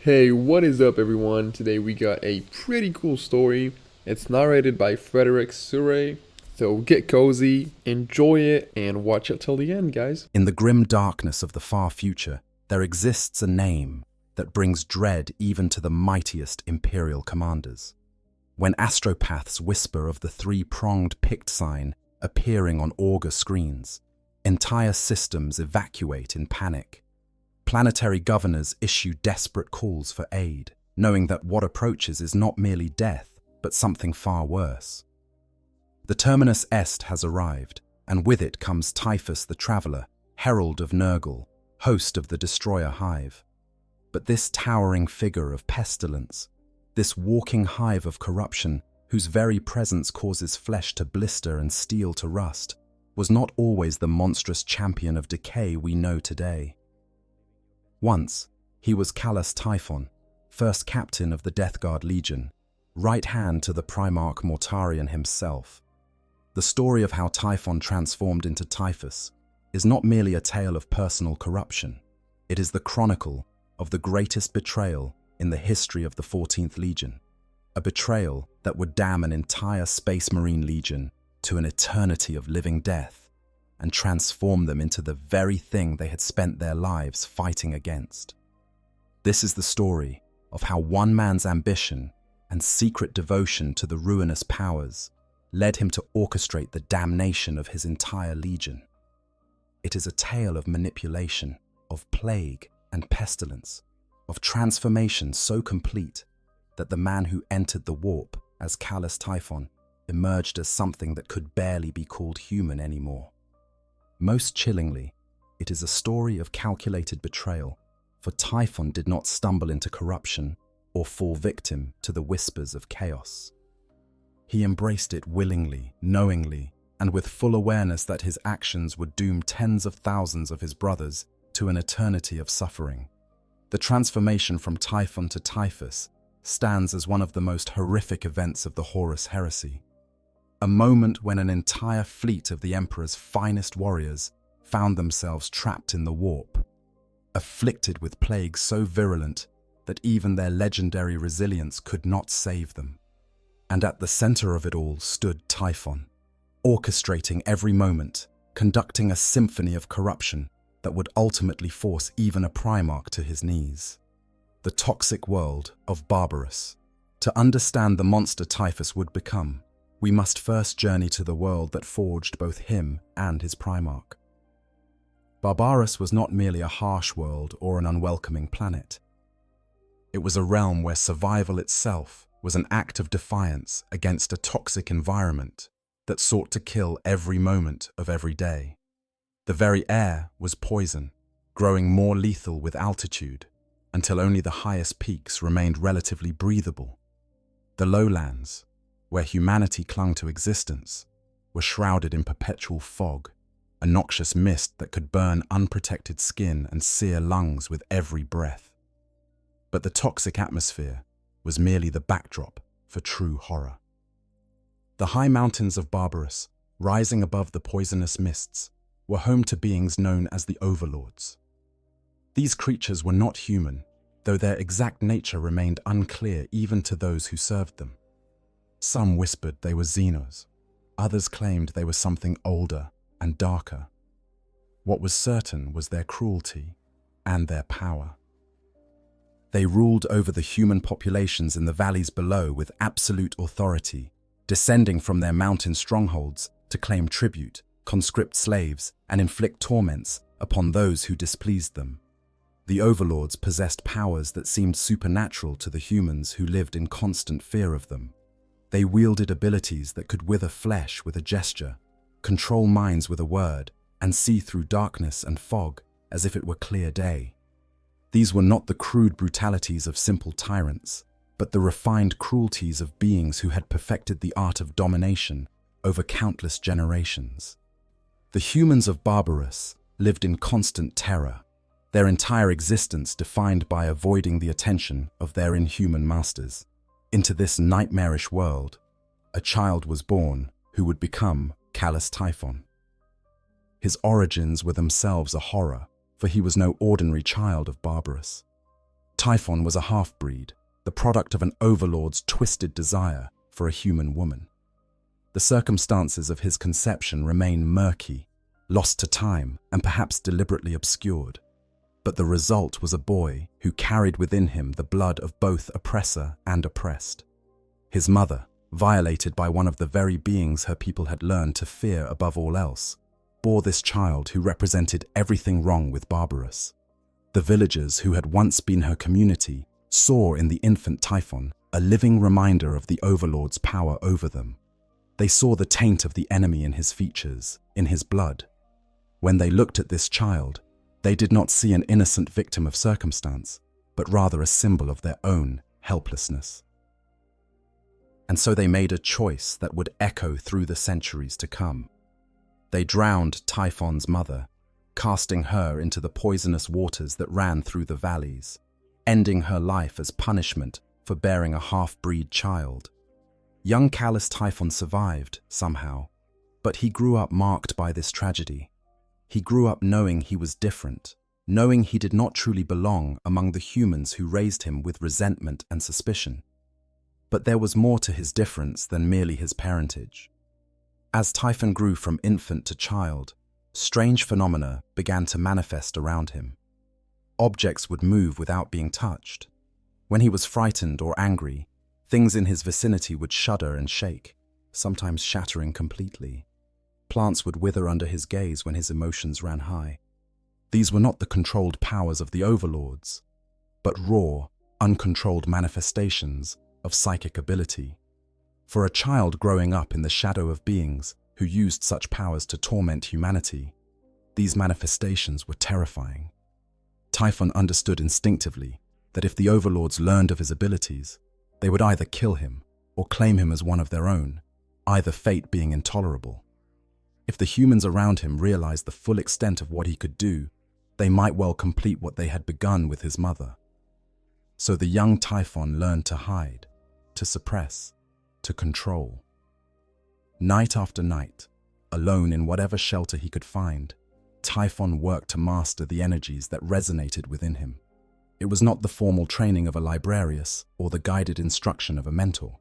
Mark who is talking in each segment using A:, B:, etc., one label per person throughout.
A: Hey, what is up, everyone? Today we got a pretty cool story. It's narrated by Frederick Surrey. So get cozy, enjoy it, and watch it till the end, guys.
B: In the grim darkness of the far future, there exists a name that brings dread even to the mightiest Imperial commanders. When astropaths whisper of the three-pronged pict sign appearing on augur screens, entire systems evacuate in panic. Planetary governors issue desperate calls for aid, knowing that what approaches is not merely death, but something far worse. The Terminus Est has arrived, and with it comes Typhus the Traveller, herald of Nurgle, host of the destroyer hive. But this towering figure of pestilence, this walking hive of corruption, whose very presence causes flesh to blister and steel to rust, was not always the monstrous champion of decay we know today. Once, he was Callus Typhon, first captain of the Death Guard Legion, right hand to the Primarch Mortarion himself. The story of how Typhon transformed into Typhus is not merely a tale of personal corruption. It is the chronicle of the greatest betrayal in the history of the 14th Legion, a betrayal that would damn an entire Space Marine Legion to an eternity of living death and transform them into the very thing they had spent their lives fighting against. This is the story of how one man's ambition and secret devotion to the ruinous powers led him to orchestrate the damnation of his entire legion. It is a tale of manipulation, of plague and pestilence, of transformation so complete that the man who entered the warp as Callus Typhon emerged as something that could barely be called human anymore. Most chillingly, it is a story of calculated betrayal, for Typhon did not stumble into corruption or fall victim to the whispers of chaos. He embraced it willingly, knowingly, and with full awareness that his actions would doom tens of thousands of his brothers to an eternity of suffering. The transformation from Typhon to Typhus stands as one of the most horrific events of the Horus heresy. A moment when an entire fleet of the Emperor's finest warriors found themselves trapped in the warp, afflicted with plague so virulent that even their legendary resilience could not save them. And at the center of it all stood Typhon, orchestrating every moment, conducting a symphony of corruption that would ultimately force even a Primarch to his knees. The toxic world of Barbarus. To understand the monster Typhus would become, we must first journey to the world that forged both him and his Primarch. Barbarus was not merely a harsh world or an unwelcoming planet. It was a realm where survival itself was an act of defiance against a toxic environment that sought to kill every moment of every day. The very air was poison, growing more lethal with altitude, until only the highest peaks remained relatively breathable. The lowlands, where humanity clung to existence, were shrouded in perpetual fog, a noxious mist that could burn unprotected skin and sear lungs with every breath. But the toxic atmosphere was merely the backdrop for true horror. The high mountains of Barbarus, rising above the poisonous mists, were home to beings known as the Overlords. These creatures were not human, though their exact nature remained unclear even to those who served them. Some whispered they were Xenos, others claimed they were something older and darker. What was certain was their cruelty and their power. They ruled over the human populations in the valleys below with absolute authority, descending from their mountain strongholds to claim tribute, conscript slaves, and inflict torments upon those who displeased them. The overlords possessed powers that seemed supernatural to the humans who lived in constant fear of them. They wielded abilities that could wither flesh with a gesture, control minds with a word, and see through darkness and fog as if it were clear day. These were not the crude brutalities of simple tyrants, but the refined cruelties of beings who had perfected the art of domination over countless generations. The humans of Barbarus lived in constant terror, their entire existence defined by avoiding the attention of their inhuman masters. Into this nightmarish world, a child was born who would become Callus Typhon. His origins were themselves a horror, for he was no ordinary child of Barbarus. Typhon was a half-breed, the product of an overlord's twisted desire for a human woman. The circumstances of his conception remain murky, lost to time, and perhaps deliberately obscured. But the result was a boy who carried within him the blood of both oppressor and oppressed. His mother, violated by one of the very beings her people had learned to fear above all else, bore this child who represented everything wrong with Barbarous. The villagers who had once been her community saw in the infant Typhon a living reminder of the overlord's power over them. They saw the taint of the enemy in his features, in his blood. When they looked at this child, they did not see an innocent victim of circumstance, but rather a symbol of their own helplessness. And so they made a choice that would echo through the centuries to come. They drowned Typhon's mother, casting her into the poisonous waters that ran through the valleys, ending her life as punishment for bearing a half-breed child. Young callous Typhon survived, somehow, but he grew up marked by this tragedy. He grew up knowing he was different, knowing he did not truly belong among the humans who raised him with resentment and suspicion. But there was more to his difference than merely his parentage. As Typhon grew from infant to child, strange phenomena began to manifest around him. Objects would move without being touched. When he was frightened or angry, things in his vicinity would shudder and shake, sometimes shattering completely. Plants would wither under his gaze when his emotions ran high. These were not the controlled powers of the overlords, but raw, uncontrolled manifestations of psychic ability. For a child growing up in the shadow of beings who used such powers to torment humanity, these manifestations were terrifying. Typhon understood instinctively that if the overlords learned of his abilities, they would either kill him or claim him as one of their own, either fate being intolerable. If the humans around him realized the full extent of what he could do, they might well complete what they had begun with his mother. So the young Typhon learned to hide, to suppress, to control. Night after night, alone in whatever shelter he could find, Typhon worked to master the energies that resonated within him. It was not the formal training of a librarius or the guided instruction of a mentor.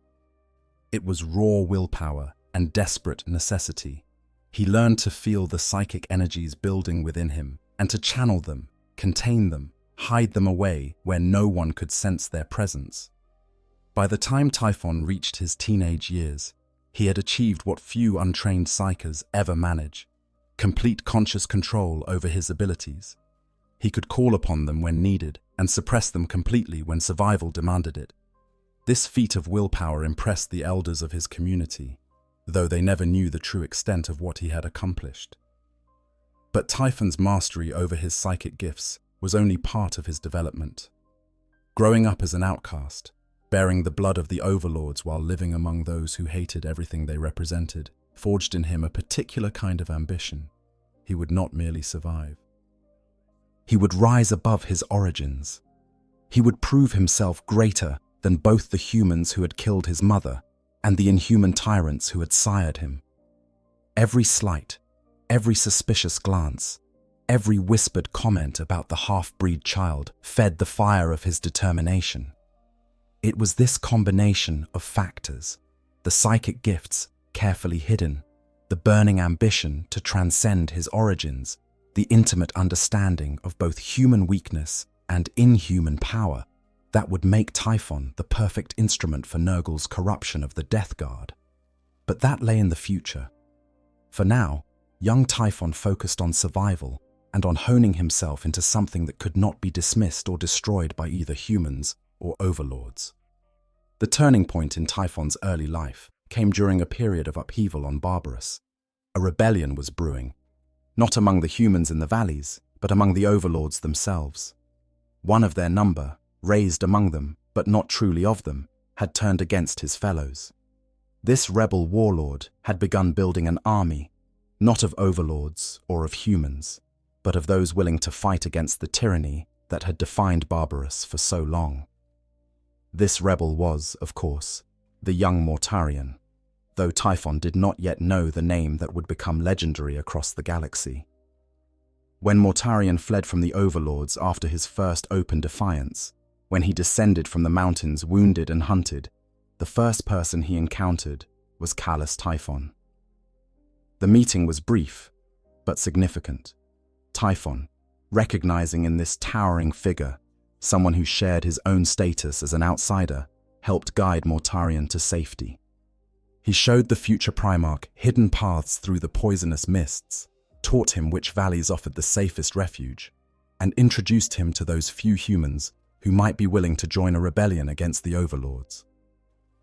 B: It was raw willpower and desperate necessity. He learned to feel the psychic energies building within him and to channel them, contain them, hide them away where no one could sense their presence. By the time Typhon reached his teenage years, he had achieved what few untrained psychers ever manage: complete conscious control over his abilities. He could call upon them when needed and suppress them completely when survival demanded it. This feat of willpower impressed the elders of his community, though they never knew the true extent of what he had accomplished. But Typhon's mastery over his psychic gifts was only part of his development. Growing up as an outcast, bearing the blood of the overlords while living among those who hated everything they represented, forged in him a particular kind of ambition. He would not merely survive. He would rise above his origins. He would prove himself greater than both the humans who had killed his mother and the inhuman tyrants who had sired him. Every slight, every suspicious glance, every whispered comment about the half-breed child fed the fire of his determination. It was this combination of factors, the psychic gifts carefully hidden, the burning ambition to transcend his origins, the intimate understanding of both human weakness and inhuman power, that would make Typhon the perfect instrument for Nurgle's corruption of the Death Guard. But that lay in the future. For now, young Typhon focused on survival and on honing himself into something that could not be dismissed or destroyed by either humans or overlords. The turning point in Typhon's early life came during a period of upheaval on Barbarous. A rebellion was brewing, not among the humans in the valleys, but among the overlords themselves. One of their number, raised among them, but not truly of them, had turned against his fellows. This rebel warlord had begun building an army, not of overlords or of humans, but of those willing to fight against the tyranny that had defined Barbarous for so long. This rebel was, of course, the young Mortarion, though Typhon did not yet know the name that would become legendary across the galaxy. When Mortarion fled from the overlords after his first open defiance, When he descended from the mountains wounded and hunted, the first person he encountered was callous Typhon. The meeting was brief, but significant. Typhon, recognizing in this towering figure someone who shared his own status as an outsider, helped guide Mortarion to safety. He showed the future Primarch hidden paths through the poisonous mists, taught him which valleys offered the safest refuge, and introduced him to those few humans who might be willing to join a rebellion against the overlords.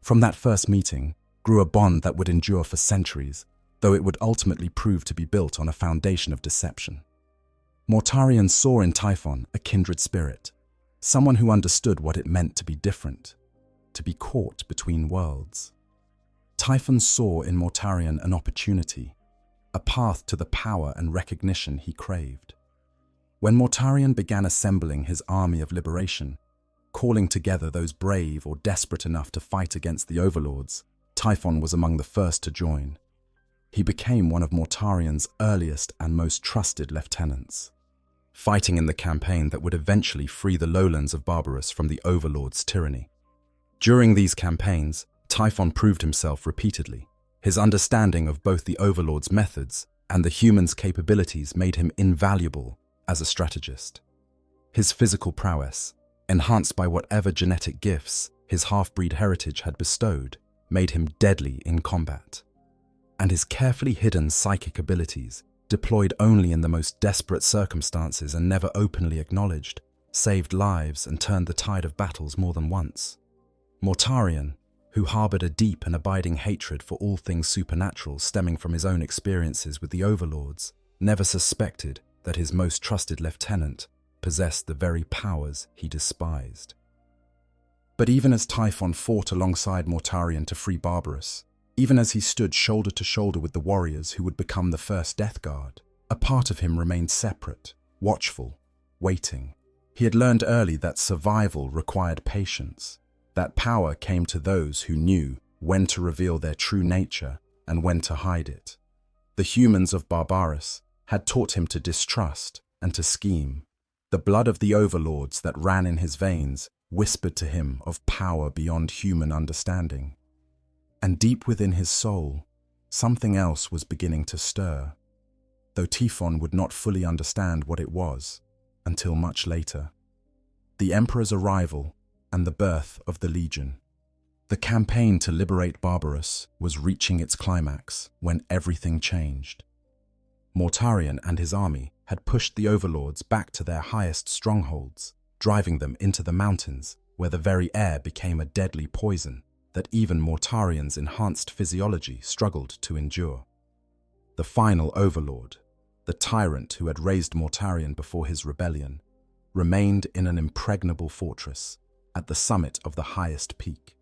B: From that first meeting grew a bond that would endure for centuries, though it would ultimately prove to be built on a foundation of deception. Mortarion saw in Typhon a kindred spirit, someone who understood what it meant to be different, to be caught between worlds. Typhon saw in Mortarion an opportunity, a path to the power and recognition he craved. When Mortarion began assembling his army of liberation, calling together those brave or desperate enough to fight against the overlords, Typhon was among the first to join. He became one of Mortarion's earliest and most trusted lieutenants, fighting in the campaign that would eventually free the lowlands of Barbarus from the overlord's tyranny. During these campaigns, Typhon proved himself repeatedly. His understanding of both the overlord's methods and the humans' capabilities made him invaluable as a strategist. His physical prowess, enhanced by whatever genetic gifts his half-breed heritage had bestowed, made him deadly in combat. And his carefully hidden psychic abilities, deployed only in the most desperate circumstances and never openly acknowledged, saved lives and turned the tide of battles more than once. Mortarion, who harbored a deep and abiding hatred for all things supernatural stemming from his own experiences with the overlords, never suspected that his most trusted lieutenant possessed the very powers he despised. But even as Typhon fought alongside Mortarion to free Barbarus, even as he stood shoulder to shoulder with the warriors who would become the first Death Guard, a part of him remained separate, watchful, waiting. He had learned early that survival required patience, that power came to those who knew when to reveal their true nature and when to hide it. The humans of Barbarus had taught him to distrust and to scheme. The blood of the overlords that ran in his veins whispered to him of power beyond human understanding. And deep within his soul, something else was beginning to stir, though Typhon would not fully understand what it was until much later. The Emperor's arrival and the birth of the Legion. The campaign to liberate Barbarus was reaching its climax when everything changed. Mortarion and his army had pushed the overlords back to their highest strongholds, driving them into the mountains where the very air became a deadly poison that even Mortarion's enhanced physiology struggled to endure. The final overlord, the tyrant who had raised Mortarion before his rebellion, remained in an impregnable fortress at the summit of the highest peak.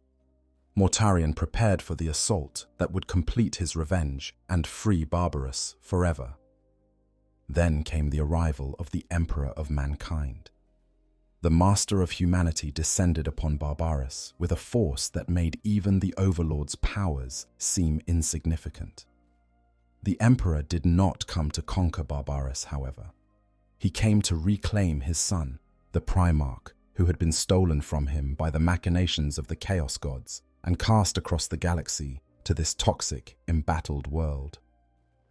B: Mortarion prepared for the assault that would complete his revenge and free Barbarus forever. Then came the arrival of the Emperor of Mankind. The master of humanity descended upon Barbarus with a force that made even the Overlord's powers seem insignificant. The Emperor did not come to conquer Barbarus, however. He came to reclaim his son, the Primarch, who had been stolen from him by the machinations of the Chaos Gods and cast across the galaxy to this toxic, embattled world.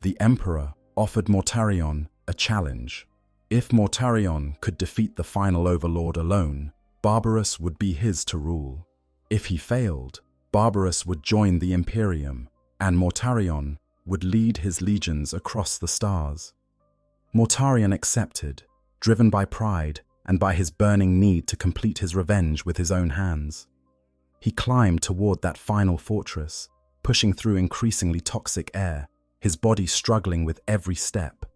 B: The Emperor offered Mortarion a challenge. If Mortarion could defeat the final overlord alone, Barbarus would be his to rule. If he failed, Barbarus would join the Imperium, and Mortarion would lead his legions across the stars. Mortarion accepted, driven by pride and by his burning need to complete his revenge with his own hands. He climbed toward that final fortress, pushing through increasingly toxic air, his body struggling with every step.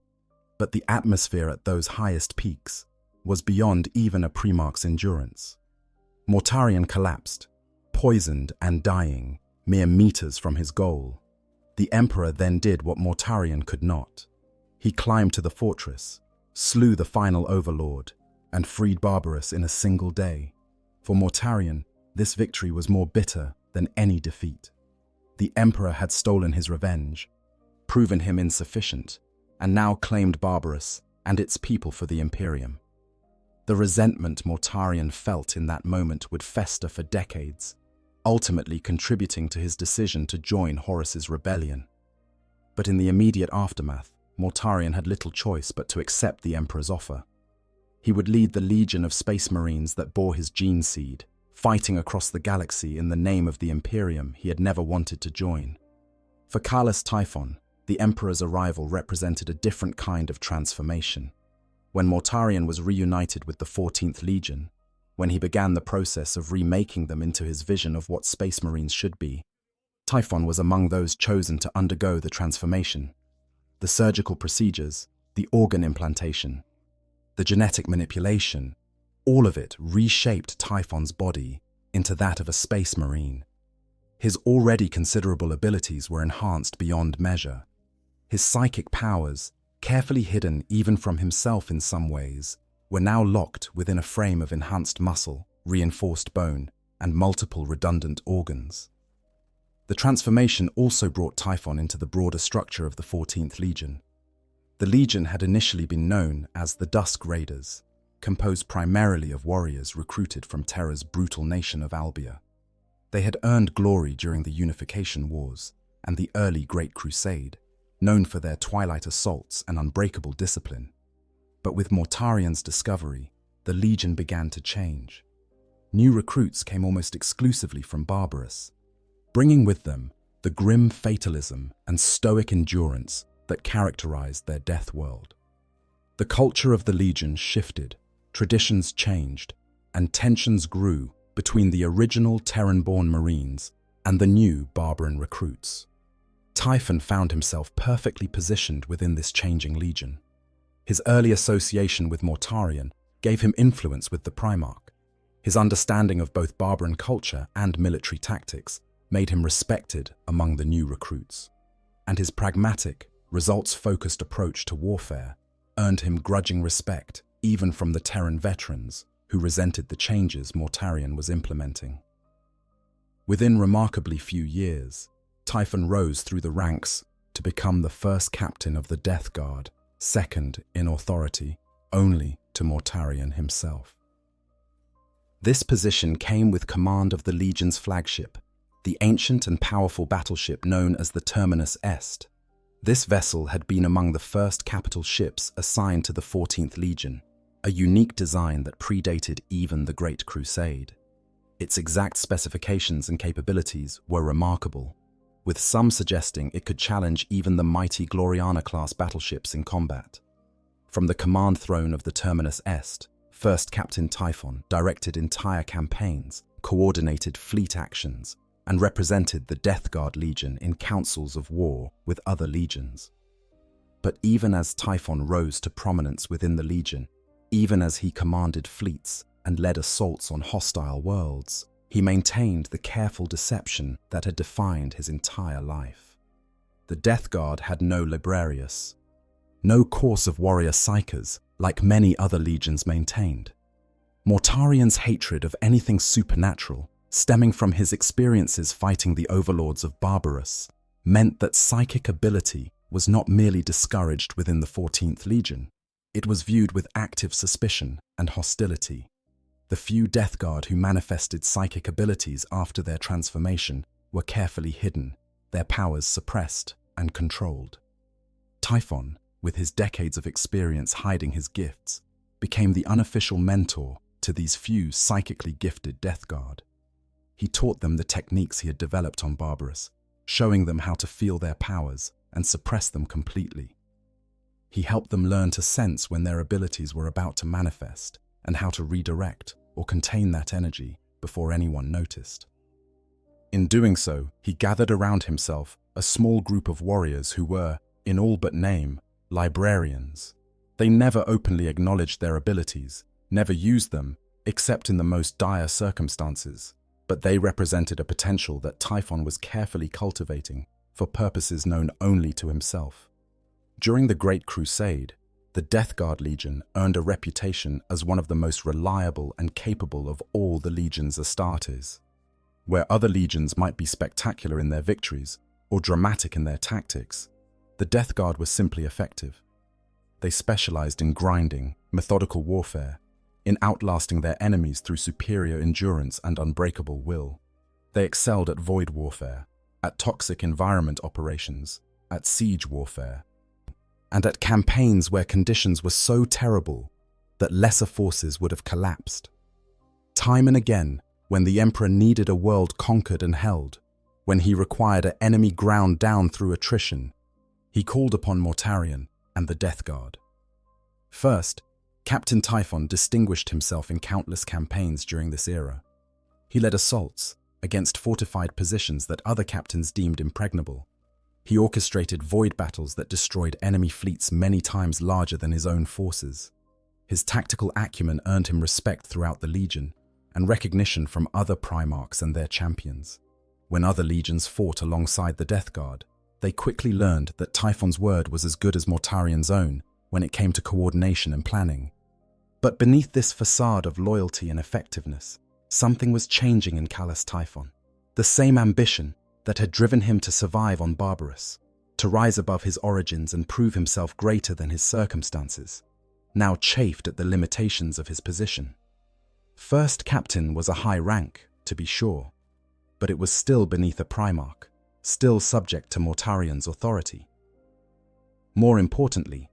B: But the atmosphere at those highest peaks was beyond even a Primarch's endurance. Mortarion collapsed, poisoned and dying, mere meters from his goal. The Emperor then did what Mortarion could not. He climbed to the fortress, slew the final overlord, and freed Barbarus in a single day. For Mortarion, this victory was more bitter than any defeat. The Emperor had stolen his revenge, proven him insufficient, and now claimed Barbarus and its people for the Imperium. The resentment Mortarion felt in that moment would fester for decades, ultimately contributing to his decision to join Horus's rebellion. But in the immediate aftermath, Mortarion had little choice but to accept the Emperor's offer. He would lead the legion of space marines that bore his gene seed, fighting across the galaxy in the name of the Imperium he had never wanted to join. For Carlos Typhon, the Emperor's arrival represented a different kind of transformation. When Mortarion was reunited with the 14th Legion, when he began the process of remaking them into his vision of what Space Marines should be, Typhon was among those chosen to undergo the transformation. The surgical procedures, the organ implantation, the genetic manipulation, all of it reshaped Typhon's body into that of a Space Marine. His already considerable abilities were enhanced beyond measure. His psychic powers, carefully hidden even from himself in some ways, were now locked within a frame of enhanced muscle, reinforced bone, and multiple redundant organs. The transformation also brought Typhon into the broader structure of the 14th Legion. The Legion had initially been known as the Dusk Raiders, composed primarily of warriors recruited from Terra's brutal nation of Albia. They had earned glory during the Unification Wars and the early Great Crusade, known for their twilight assaults and unbreakable discipline. But with Mortarion's discovery, the Legion began to change. New recruits came almost exclusively from Barbarous, bringing with them the grim fatalism and stoic endurance that characterized their death world. The culture of the Legion shifted, traditions changed, and tensions grew between the original Terran-born Marines and the new Barbaran recruits. Typhon found himself perfectly positioned within this changing Legion. His early association with Mortarion gave him influence with the Primarch. His understanding of both Barbaran culture and military tactics made him respected among the new recruits. And his pragmatic, results-focused approach to warfare earned him grudging respect even from the Terran veterans who resented the changes Mortarion was implementing. Within remarkably few years, Typhon rose through the ranks to become the first captain of the Death Guard, second in authority only to Mortarion himself. This position came with command of the Legion's flagship, the ancient and powerful battleship known as the Terminus Est. This vessel had been among the first capital ships assigned to the 14th Legion, a unique design that predated even the Great Crusade. Its exact specifications and capabilities were remarkable, with some suggesting it could challenge even the mighty Gloriana-class battleships in combat. From the command throne of the Terminus Est, First Captain Typhon directed entire campaigns, coordinated fleet actions, and represented the Death Guard Legion in councils of war with other legions. But even as Typhon rose to prominence within the Legion, even as he commanded fleets and led assaults on hostile worlds, he maintained the careful deception that had defined his entire life. The Death Guard had no librarius, no course of warrior psychers like many other legions maintained. Mortarion's hatred of anything supernatural, stemming from his experiences fighting the overlords of Barbarous, meant that psychic ability was not merely discouraged within the 14th Legion. It was viewed with active suspicion and hostility. The few Death Guard who manifested psychic abilities after their transformation were carefully hidden, their powers suppressed and controlled. Typhon, with his decades of experience hiding his gifts, became the unofficial mentor to these few psychically gifted Death Guard. He taught them the techniques he had developed on Barbarous, showing them how to feel their powers and suppress them completely. He helped them learn to sense when their abilities were about to manifest and how to redirect or contain that energy before anyone noticed. In doing so, he gathered around himself a small group of warriors who were, in all but name, librarians. They never openly acknowledged their abilities, never used them, except in the most dire circumstances, but they represented a potential that Typhon was carefully cultivating for purposes known only to himself. During the Great Crusade, the Death Guard Legion earned a reputation as one of the most reliable and capable of all the Legion's Astartes. Where other legions might be spectacular in their victories or dramatic in their tactics, the Death Guard was simply effective. They specialized in grinding, methodical warfare, in outlasting their enemies through superior endurance and unbreakable will. They excelled at void warfare, at toxic environment operations, at siege warfare, and at campaigns where conditions were so terrible that lesser forces would have collapsed. Time and again, when the Emperor needed a world conquered and held, when he required an enemy ground down through attrition, he called upon Mortarion and the Death Guard. First, Captain Typhon distinguished himself in countless campaigns during this era. He led assaults against fortified positions that other captains deemed impregnable. He orchestrated void battles that destroyed enemy fleets many times larger than his own forces. His tactical acumen earned him respect throughout the Legion and recognition from other Primarchs and their champions. When other legions fought alongside the Death Guard, they quickly learned that Typhon's word was as good as Mortarion's own when it came to coordination and planning. But beneath this facade of loyalty and effectiveness, something was changing in Callus Typhon. The same ambition that had driven him to survive on Barbarous, to rise above his origins and prove himself greater than his circumstances, now chafed at the limitations of his position. First Captain was a high rank, to be sure, but it was still beneath a Primarch, still subject to Mortarion's authority. More importantly,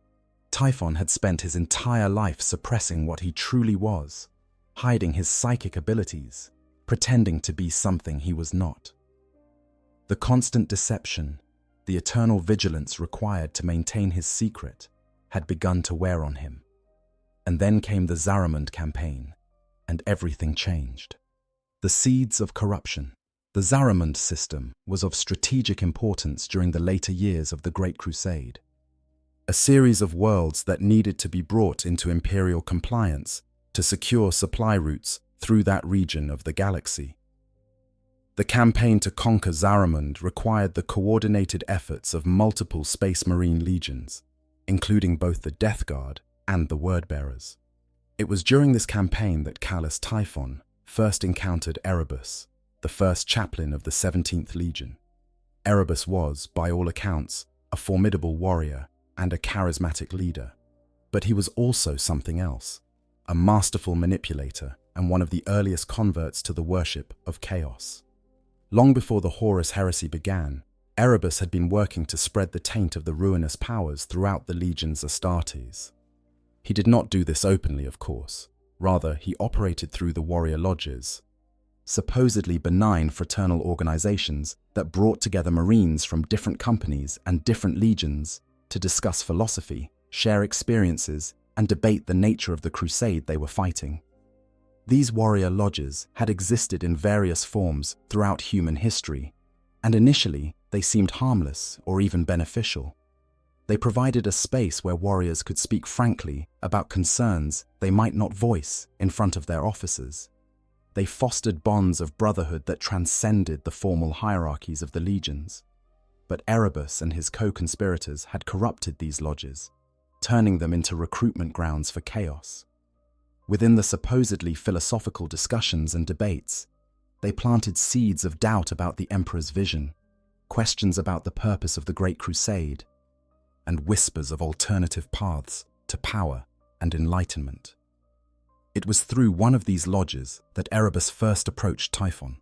B: Typhon had spent his entire life suppressing what he truly was, hiding his psychic abilities, pretending to be something he was not. The constant deception, the eternal vigilance required to maintain his secret, had begun to wear on him. And then came the Zaramund campaign, and everything changed. The seeds of corruption. The Zaramund system was of strategic importance during the later years of the Great Crusade. A series of worlds that needed to be brought into Imperial compliance to secure supply routes through that region of the galaxy. The campaign to conquer Zaramund required the coordinated efforts of multiple Space Marine legions, including both the Death Guard and the Wordbearers. It was during this campaign that Callus Typhon first encountered Erebus, the first chaplain of the 17th Legion. Erebus was, by all accounts, a formidable warrior and a charismatic leader, but he was also something else, a masterful manipulator and one of the earliest converts to the worship of chaos. Long before the Horus heresy began, Erebus had been working to spread the taint of the ruinous powers throughout the Legion's Astartes. He did not do this openly, of course. Rather, he operated through the warrior lodges, supposedly benign fraternal organizations that brought together Marines from different companies and different legions to discuss philosophy, share experiences, and debate the nature of the crusade they were fighting. These warrior lodges had existed in various forms throughout human history, and initially they seemed harmless or even beneficial. They provided a space where warriors could speak frankly about concerns they might not voice in front of their officers. They fostered bonds of brotherhood that transcended the formal hierarchies of the legions. But Erebus and his co-conspirators had corrupted these lodges, turning them into recruitment grounds for chaos. Within the supposedly philosophical discussions and debates, they planted seeds of doubt about the Emperor's vision, questions about the purpose of the Great Crusade, and whispers of alternative paths to power and enlightenment. It was through one of these lodges that Erebus first approached Typhon.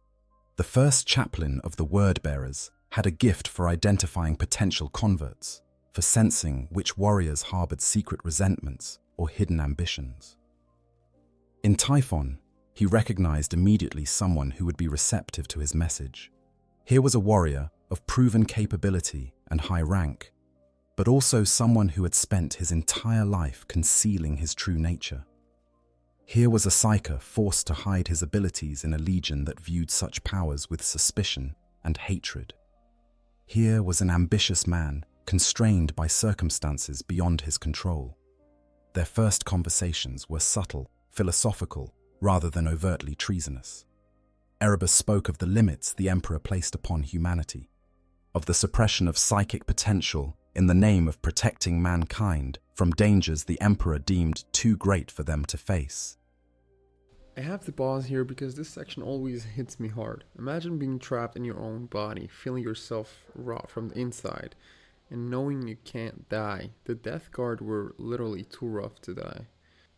B: The first chaplain of the Wordbearers had a gift for identifying potential converts, for sensing which warriors harbored secret resentments or hidden ambitions. In Typhon, he recognized immediately someone who would be receptive to his message. Here was a warrior of proven capability and high rank, but also someone who had spent his entire life concealing his true nature. Here was a psyker forced to hide his abilities in a legion that viewed such powers with suspicion and hatred. Here was an ambitious man constrained by circumstances beyond his control. Their first conversations were subtle, philosophical, rather than overtly treasonous. Erebus spoke of the limits the Emperor placed upon humanity, of the suppression of psychic potential in the name of protecting mankind from dangers the Emperor deemed too great for them to face.
A: I have to pause here because this section always hits me hard. Imagine being trapped in your own body, feeling yourself rot from the inside, and knowing you can't die. The Death Guard were literally too rough to die.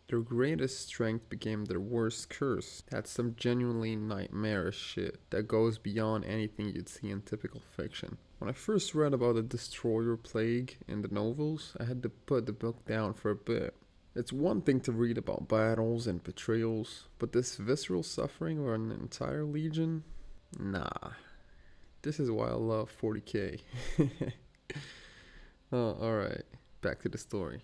A: Their greatest strength became their worst curse. That's some genuinely nightmarish shit that goes beyond anything you'd see in typical fiction. When I first read about the Destroyer Plague in the novels, I had to put the book down for a bit. It's one thing to read about battles and betrayals, but this visceral suffering of an entire legion? Nah. This is why I love 40k. Oh, alright. Back to the story.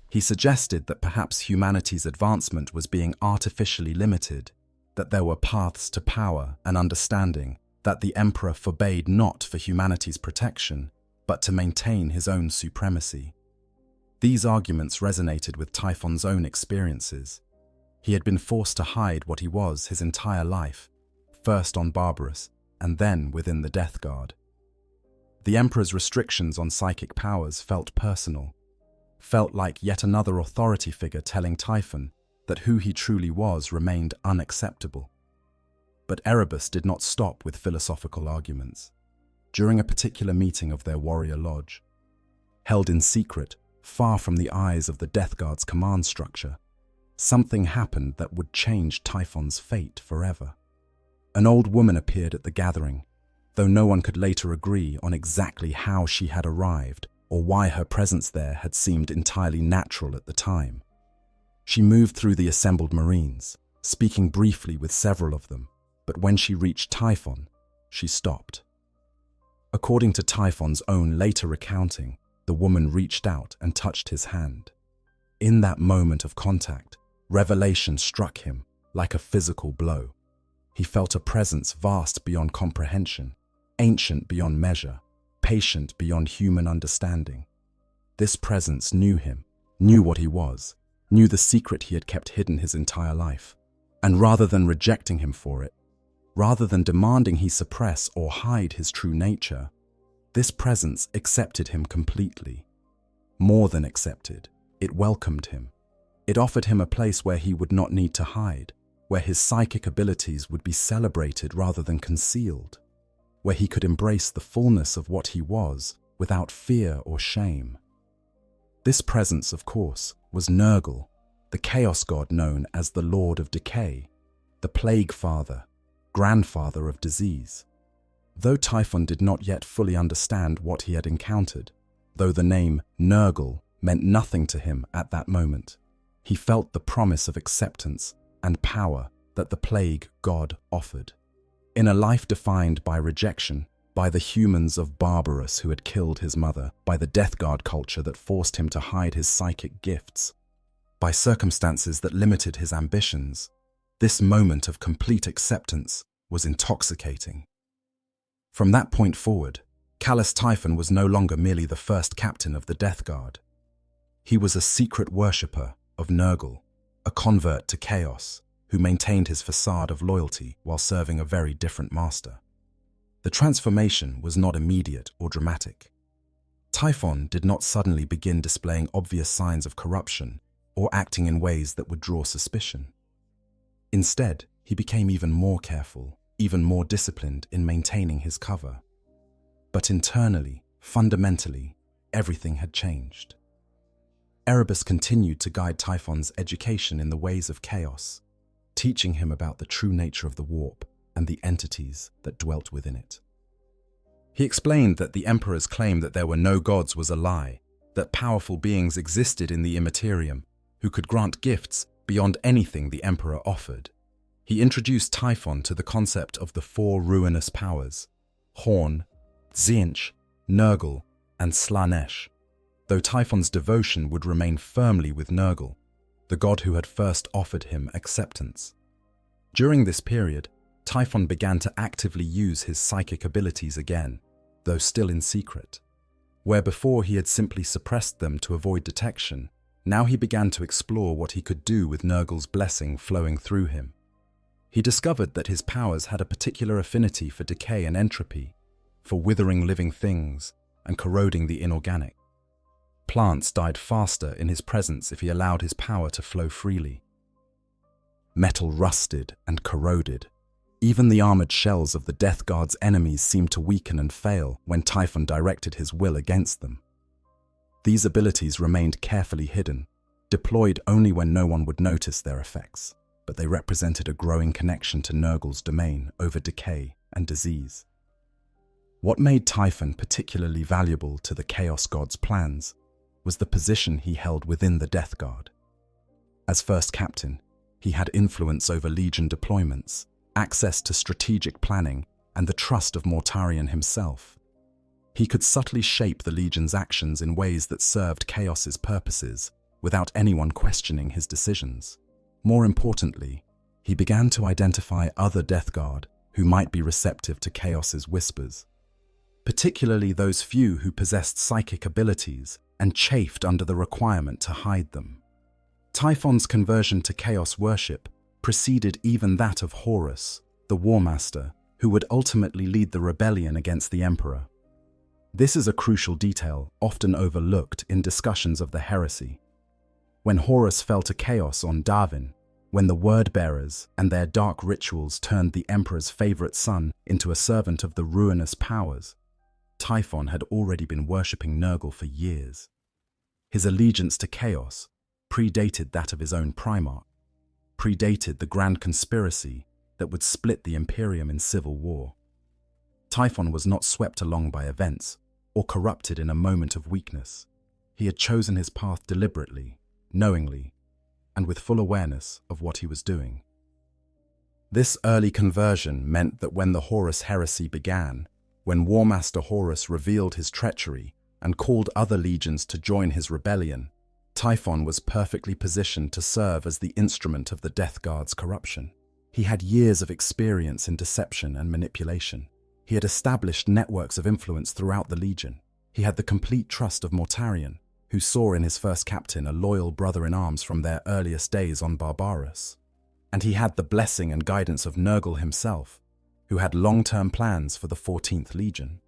B: He suggested that perhaps humanity's advancement was being artificially limited, that there were paths to power and understanding, that the Emperor forbade not for humanity's protection, but to maintain his own supremacy. These arguments resonated with Typhon's own experiences. He had been forced to hide what he was his entire life, first on Barbarous, and then within the Death Guard. The Emperor's restrictions on psychic powers felt personal, felt like yet another authority figure telling Typhon that who he truly was remained unacceptable. But Erebus did not stop with philosophical arguments. During a particular meeting of their warrior lodge, held in secret, far from the eyes of the Death Guard's command structure, something happened that would change Typhon's fate forever. An old woman appeared at the gathering, though no one could later agree on exactly how she had arrived or why her presence there had seemed entirely natural at the time. She moved through the assembled Marines, speaking briefly with several of them, but when she reached Typhon, she stopped. According to Typhon's own later recounting, the woman reached out and touched his hand. In that moment of contact, revelation struck him like a physical blow. He felt a presence vast beyond comprehension, ancient beyond measure, patient beyond human understanding. This presence knew him, knew what he was, knew the secret he had kept hidden his entire life. And rather than rejecting him for it, rather than demanding he suppress or hide his true nature, this presence accepted him completely. More than accepted, it welcomed him. It offered him a place where he would not need to hide, where his psychic abilities would be celebrated rather than concealed, where he could embrace the fullness of what he was without fear or shame. This presence, of course, was Nurgle, the chaos god known as the Lord of Decay, the Plague Father, grandfather of disease. Though Typhon did not yet fully understand what he had encountered, though the name Nurgle meant nothing to him at that moment, he felt the promise of acceptance and power that the Plague God offered. In a life defined by rejection, by the humans of Barbarous who had killed his mother, by the Death Guard culture that forced him to hide his psychic gifts, by circumstances that limited his ambitions, this moment of complete acceptance was intoxicating. From that point forward, Callous Typhon was no longer merely the first captain of the Death Guard. He was a secret worshipper of Nurgle, a convert to chaos, who maintained his facade of loyalty while serving a very different master. The transformation was not immediate or dramatic. Typhon did not suddenly begin displaying obvious signs of corruption or acting in ways that would draw suspicion. Instead, he became even more careful, even more disciplined in maintaining his cover. But internally, fundamentally, everything had changed. Erebus continued to guide Typhon's education in the ways of chaos, teaching him about the true nature of the warp and the entities that dwelt within it. He explained that the Emperor's claim that there were no gods was a lie, that powerful beings existed in the Imperium who could grant gifts beyond anything the Emperor offered. He introduced Typhon to the concept of the four ruinous powers, Horn, Tzeentch, Nurgle, and Slaanesh, though Typhon's devotion would remain firmly with Nurgle, the god who had first offered him acceptance. During this period, Typhon began to actively use his psychic abilities again, though still in secret. Where before he had simply suppressed them to avoid detection, now he began to explore what he could do with Nurgle's blessing flowing through him. He discovered that his powers had a particular affinity for decay and entropy, for withering living things and corroding the inorganic. Plants died faster in his presence if he allowed his power to flow freely. Metal rusted and corroded. Even the armored shells of the Death Guard's enemies seemed to weaken and fail when Typhon directed his will against them. These abilities remained carefully hidden, deployed only when no one would notice their effects, but they represented a growing connection to Nurgle's domain over decay and disease. What made Typhon particularly valuable to the Chaos God's plans was the position he held within the Death Guard. As first captain, he had influence over Legion deployments, access to strategic planning, and the trust of Mortarion himself. He could subtly shape the Legion's actions in ways that served Chaos's purposes, without anyone questioning his decisions. More importantly, he began to identify other Death Guard who might be receptive to Chaos's whispers, particularly those few who possessed psychic abilities and chafed under the requirement to hide them. Typhon's conversion to Chaos worship preceded even that of Horus, the War Master, who would ultimately lead the rebellion against the Emperor. This is a crucial detail often overlooked in discussions of the heresy. When Horus fell to Chaos on Darwin, when the Word-Bearers and their dark rituals turned the Emperor's favorite son into a servant of the ruinous powers, Typhon had already been worshipping Nurgle for years. His allegiance to Chaos predated that of his own Primarch, predated the grand conspiracy that would split the Imperium in civil war. Typhon was not swept along by events or corrupted in a moment of weakness. He had chosen his path deliberately, knowingly, and with full awareness of what he was doing. This early conversion meant that when the Horus heresy began, when War Master Horus revealed his treachery and called other legions to join his rebellion, Typhon was perfectly positioned to serve as the instrument of the Death Guard's corruption. He had years of experience in deception and manipulation. He had established networks of influence throughout the Legion. He had the complete trust of Mortarion, who saw in his first captain a loyal brother-in-arms from their earliest days on Barbarus. And he had the blessing and guidance of Nurgle himself, who had long-term plans for the 14th Legion.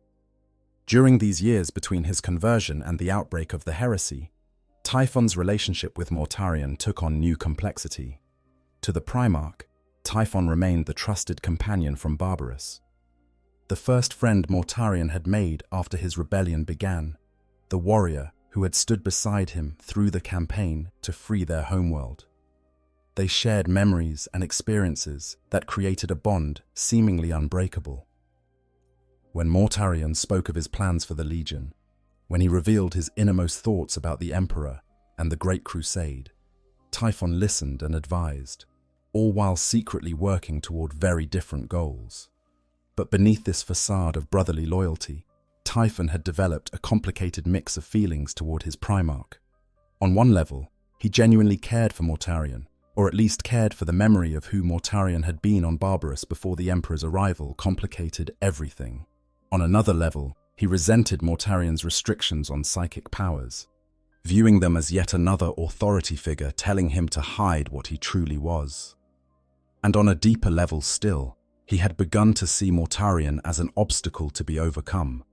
B: During these years between his conversion and the outbreak of the heresy, Typhon's relationship with Mortarion took on new complexity. To the Primarch, Typhon remained the trusted companion from Barbarus, the first friend Mortarion had made after his rebellion began, the warrior who had stood beside him through the campaign to free their homeworld. They shared memories and experiences that created a bond seemingly unbreakable. When Mortarion spoke of his plans for the Legion, when he revealed his innermost thoughts about the Emperor and the Great Crusade, Typhon listened and advised, all while secretly working toward very different goals. But beneath this facade of brotherly loyalty, Typhon had developed a complicated mix of feelings toward his Primarch. On one level, he genuinely cared for Mortarion, or at least cared for the memory of who Mortarion had been on Barbarus before the Emperor's arrival complicated everything. On another level, he resented Mortarion's restrictions on psychic powers, viewing them as yet another authority figure telling him to hide what he truly was. And on a deeper level still, he had begun to see Mortarion as an obstacle to be overcome,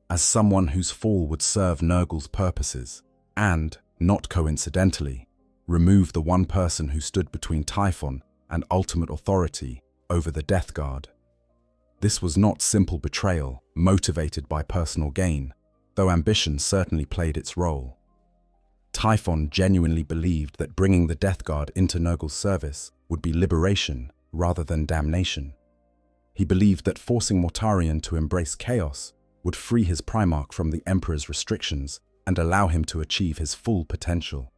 B: as someone whose fall would serve Nurgle's purposes, and, not coincidentally, remove the one person who stood between Typhon and ultimate authority over the Death Guard. This was not simple betrayal, motivated by personal gain, though ambition certainly played its role. Typhon genuinely believed that bringing the Death Guard into Nurgle's service would be liberation rather than damnation. He believed that forcing Mortarion to embrace chaos would free his Primarch from the Emperor's restrictions and allow him to achieve his full potential.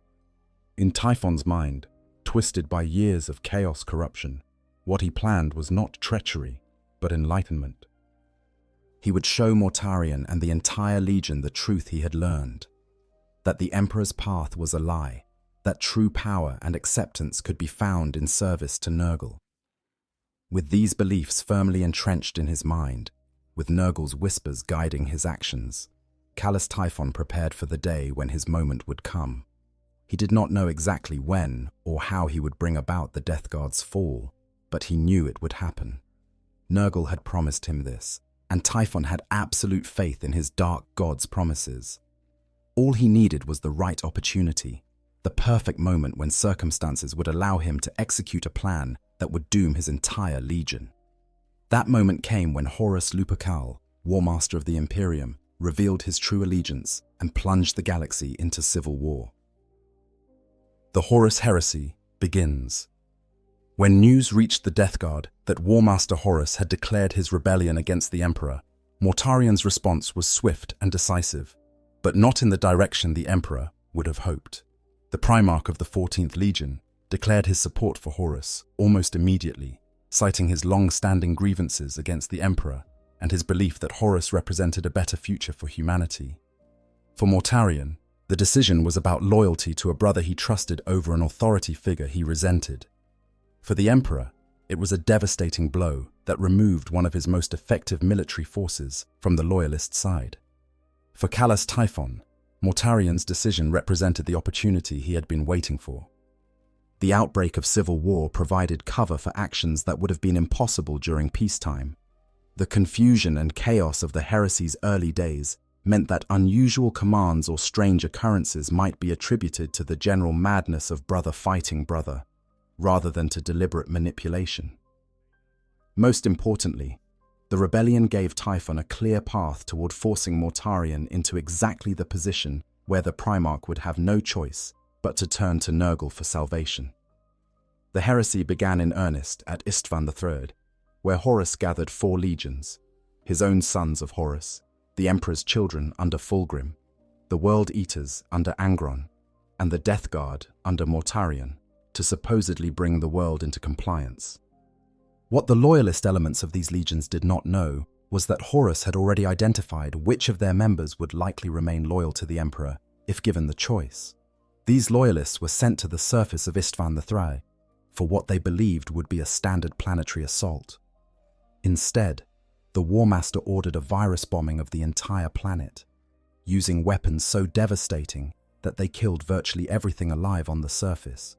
B: In Typhon's mind, twisted by years of chaos corruption, what he planned was not treachery, but enlightenment. He would show Mortarion and the entire Legion the truth he had learned, that the Emperor's path was a lie, that true power and acceptance could be found in service to Nurgle. With these beliefs firmly entrenched in his mind, with Nurgle's whispers guiding his actions, callous Typhon prepared for the day when his moment would come. He did not know exactly when or how he would bring about the Death Guard's fall, but he knew it would happen. Nurgle had promised him this, and Typhon had absolute faith in his dark god's promises. All he needed was the right opportunity, the perfect moment when circumstances would allow him to execute a plan that would doom his entire Legion. That moment came when Horus Lupercal, War Master of the Imperium, revealed his true allegiance and plunged the galaxy into civil war. The Horus heresy begins. When news reached the Death Guard that War Master Horus had declared his rebellion against the Emperor, Mortarian's response was swift and decisive, but not in the direction the Emperor would have hoped. The Primarch of the 14th Legion declared his support for Horus almost immediately, citing his long-standing grievances against the Emperor and his belief that Horus represented a better future for humanity. For Mortarian, the decision was about loyalty to a brother he trusted over an authority figure he resented. For the Emperor, it was a devastating blow that removed one of his most effective military forces from the loyalist side. For Callus Typhon, Mortarian's decision represented the opportunity he had been waiting for. The outbreak of civil war provided cover for actions that would have been impossible during peacetime. The confusion and chaos of the heresy's early days meant that unusual commands or strange occurrences might be attributed to the general madness of brother fighting brother, rather than to deliberate manipulation. Most importantly, the rebellion gave Typhon a clear path toward forcing Mortarian into exactly the position where the Primarch would have no choice but to turn to Nurgle for salvation. The heresy began in earnest at Istvan III, where Horus gathered 4 legions, his own sons of Horus, the Emperor's children under Fulgrim, the World Eaters under Angron, and the Death Guard under Mortarian, to supposedly bring the world into compliance. What the loyalist elements of these legions did not know was that Horus had already identified which of their members would likely remain loyal to the Emperor if given the choice. These loyalists were sent to the surface of Istvan III for what they believed would be a standard planetary assault. Instead, the War Master ordered a virus bombing of the entire planet, using weapons so devastating that they killed virtually everything alive on the surface.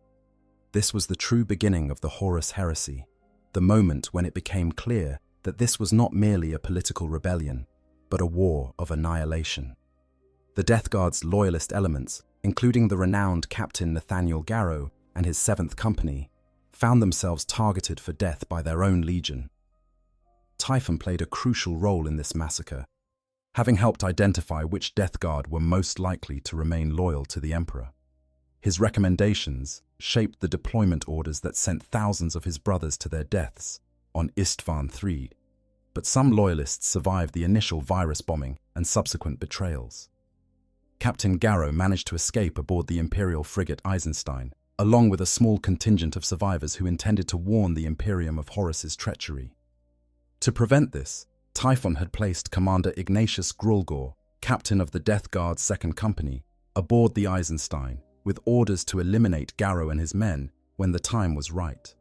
B: This was the true beginning of the Horus heresy, the moment when it became clear that this was not merely a political rebellion, but a war of annihilation. The Death Guard's loyalist elements, including the renowned Captain Nathaniel Garrow and his 7th Company, found themselves targeted for death by their own legion. Typhon played a crucial role in this massacre, having helped identify which Death Guard were most likely to remain loyal to the Emperor. His recommendations shaped the deployment orders that sent thousands of his brothers to their deaths on Istvan III, but some loyalists survived the initial virus bombing and subsequent betrayals. Captain Garrow managed to escape aboard the Imperial frigate Eisenstein, along with a small contingent of survivors who intended to warn the Imperium of Horus's treachery. To prevent this, Typhon had placed Commander Ignatius Grulgor, captain of the Death Guard's 2nd Company, aboard the Eisenstein, with orders to eliminate Garrow and his men when the time was right.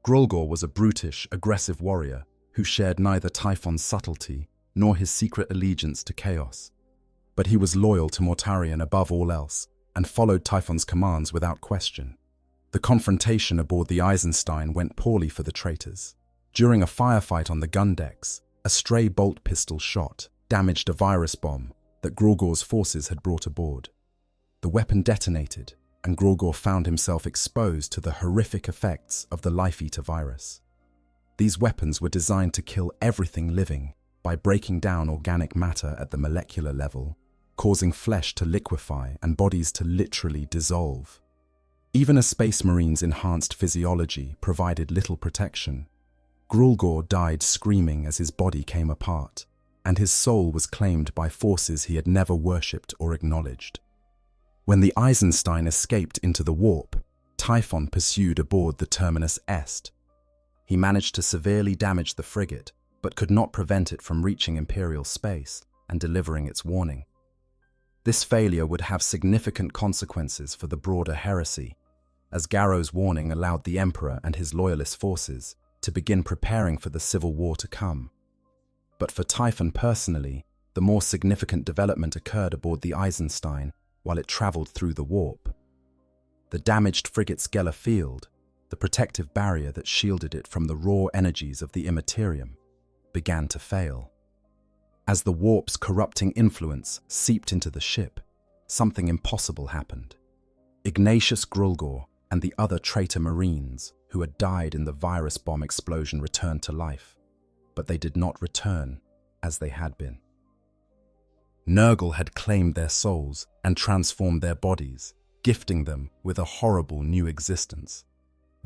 B: Grulgor was a brutish, aggressive warrior who shared neither Typhon's subtlety nor his secret allegiance to chaos. But he was loyal to Mortarian above all else and followed Typhon's commands without question. The confrontation aboard the Eisenstein went poorly for the traitors. During a firefight on the gun decks, a stray bolt pistol shot damaged a virus bomb that Grulgor's forces had brought aboard. The weapon detonated, and Grulgor found himself exposed to the horrific effects of the Life Eater virus. These weapons were designed to kill everything living by breaking down organic matter at the molecular level, causing flesh to liquefy and bodies to literally dissolve. Even a Space Marine's enhanced physiology provided little protection. Grulgor died screaming as his body came apart, and his soul was claimed by forces he had never worshipped or acknowledged. When the Eisenstein escaped into the warp, Typhon pursued aboard the Terminus Est. He managed to severely damage the frigate, but could not prevent it from reaching Imperial space and delivering its warning. This failure would have significant consequences for the broader heresy, as Garrow's warning allowed the Emperor and his loyalist forces to begin preparing for the civil war to come. But for Typhon personally, the more significant development occurred aboard the Eisenstein while it traveled through the warp. The damaged frigate's Geller field, the protective barrier that shielded it from the raw energies of the Imperium, began to fail. As the warp's corrupting influence seeped into the ship, something impossible happened. Ignatius Grulgor and the other traitor Marines who had died in the virus bomb explosion returned to life, but they did not return as they had been. Nurgle had claimed their souls and transformed their bodies, gifting them with a horrible new existence.